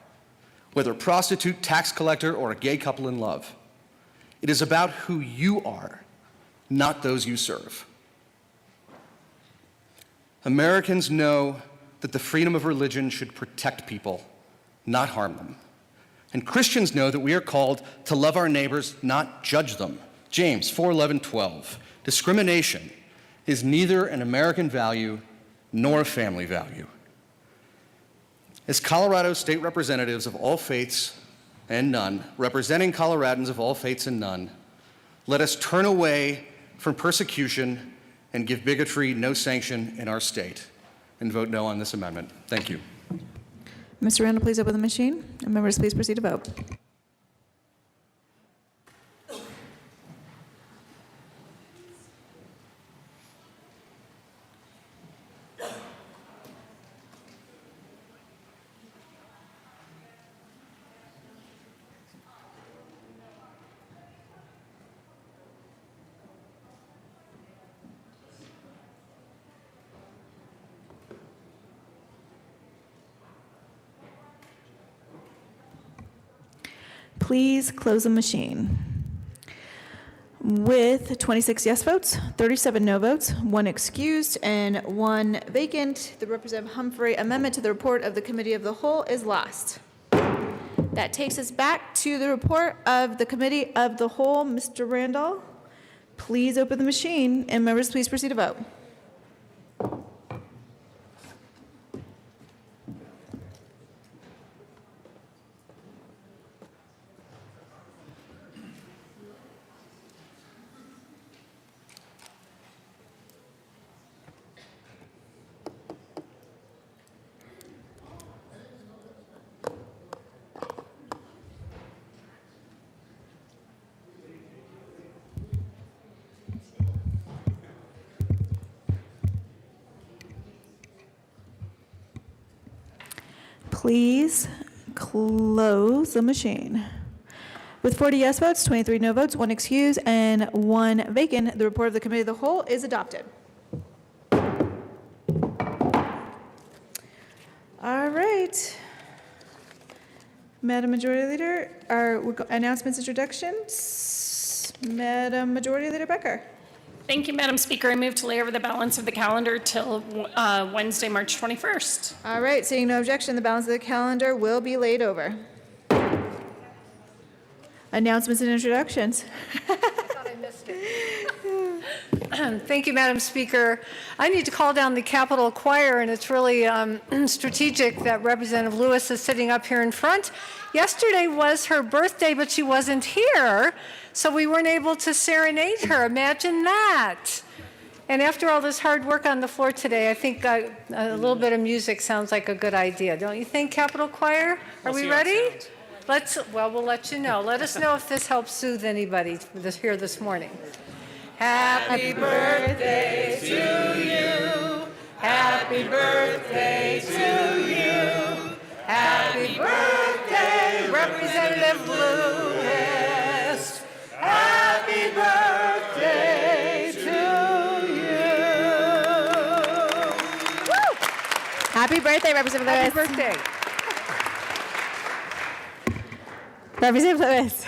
whether a prostitute, tax collector, or a gay couple in love. It is about who you are, not those you serve. Americans know that the freedom of religion should protect people, not harm them. And Christians know that we are called to love our neighbors, not judge them. James 4:11-12. Discrimination is neither an American value nor a family value. As Colorado state representatives of all faiths and none, representing Coloradans of all faiths and none, let us turn away from persecution and give bigotry no sanction in our state, and vote no on this amendment. Thank you. Mr. Randall, please open the machine. And members, please proceed to vote. Please close the machine. With 26 yes votes, 37 no votes, 1 excused, and 1 vacant, the Representative Humphrey amendment to the report of the Committee of the Whole is lost. That takes us back to the report of the Committee of the Whole. Mr. Randall, please open the machine, and members, please proceed to vote. Please close the machine. With 40 yes votes, 23 no votes, 1 excuse, and 1 vacant, the report of the Committee of the Whole is adopted. All right. Madam Majority Leader, our announcements, introductions. Madam Majority Leader Becker. Thank you, Madam Speaker. I move to lay over the balance of the calendar till Wednesday, March 21st. All right, seeing no objection, the balance of the calendar will be laid over. Announcements and introductions. Thank you, Madam Speaker. I need to call down the Capitol Choir, and it's really strategic that Representative Lewis is sitting up here in front. Yesterday was her birthday, but she wasn't here, so we weren't able to serenade her. Imagine that. And after all this hard work on the floor today, I think a little bit of music sounds like a good idea. Don't you think, Capitol Choir? Are we ready? Well, we'll let you know. Let us know if this helps soothe anybody here this morning. Happy birthday to you. Happy birthday to you. Happy birthday, Representative Lewis. Happy birthday to you. Woo! Happy birthday, Representative Lewis. Happy birthday. Representative Lewis.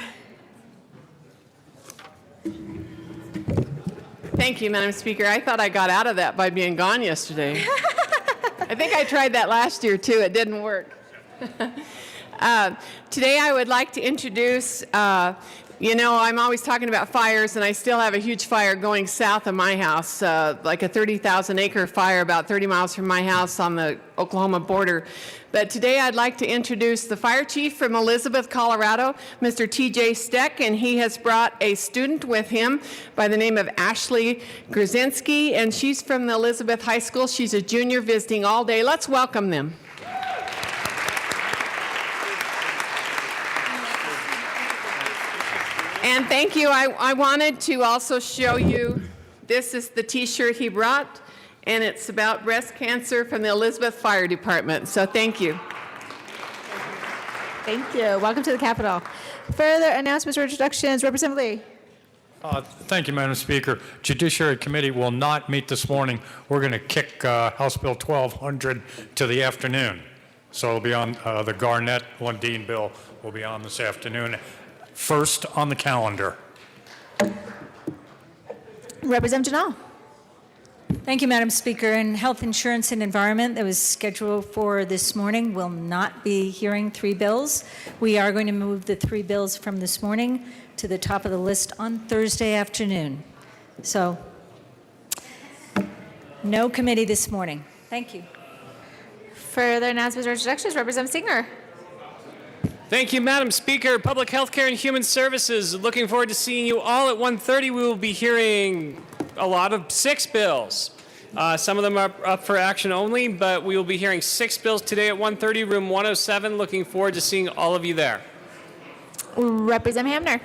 Thank you, Madam Speaker. I thought I got out of that by being gone yesterday. I think I tried that last year, too. It didn't work. Today, I would like to introduce, I'm always talking about fires, and I still have a huge fire going south of my house, like a 30,000-acre fire about 30 miles from my house on the Oklahoma border. But today, I'd like to introduce the fire chief from Elizabeth, Colorado, Mr. T.J. Steck, and he has brought a student with him by the name of Ashley Grzinski, and she's from the Elizabeth High School. She's a junior visiting all day. Let's welcome them. And thank you. I wanted to also show you, this is the T-shirt he brought, and it's about breast cancer from the Elizabeth Fire Department. So thank you. Thank you. Welcome to the Capitol. Further announcements or introductions, Representative Lee. Thank you, Madam Speaker. Judiciary Committee will not meet this morning. We're going to kick House Bill 1200 to the afternoon. So it'll be on the Garnett Lundin bill will be on this afternoon. First on the calendar. Representative Janal. Thank you, Madam Speaker. And Health Insurance and Environment that was scheduled for this morning will not be hearing 3 bills. We are going to move the 3 bills from this morning to the top of the list on Thursday afternoon. So, no committee this morning. Thank you. Further announcements or introductions, Representative Singer. Thank you, Madam Speaker. Public Health Care and Human Services. Looking forward to seeing you all at 1:30. We will be hearing a lot of 6 bills. Some of them are up for action only, but we will be hearing 6 bills today at 1:30, room 107. Looking forward to seeing all of you there. Representative Hamner.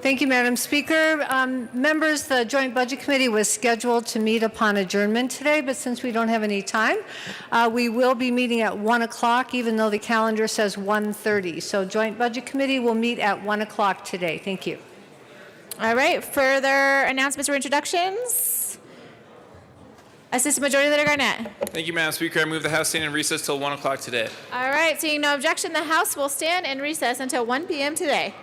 Thank you, Madam Speaker. Members, the Joint Budget Committee was scheduled to meet upon adjournment today, but since we don't have any time, we will be meeting at 1 o'clock, even though the calendar says 1:30. So Joint Budget Committee will meet at 1 o'clock today. Thank you. All right, further announcements or introductions? Assistant Majority Leader Garnett. Thank you, Madam Speaker. I move the House stand in recess till 1 o'clock today. All right, seeing no objection, the House will stand in recess until 1 p.m. today.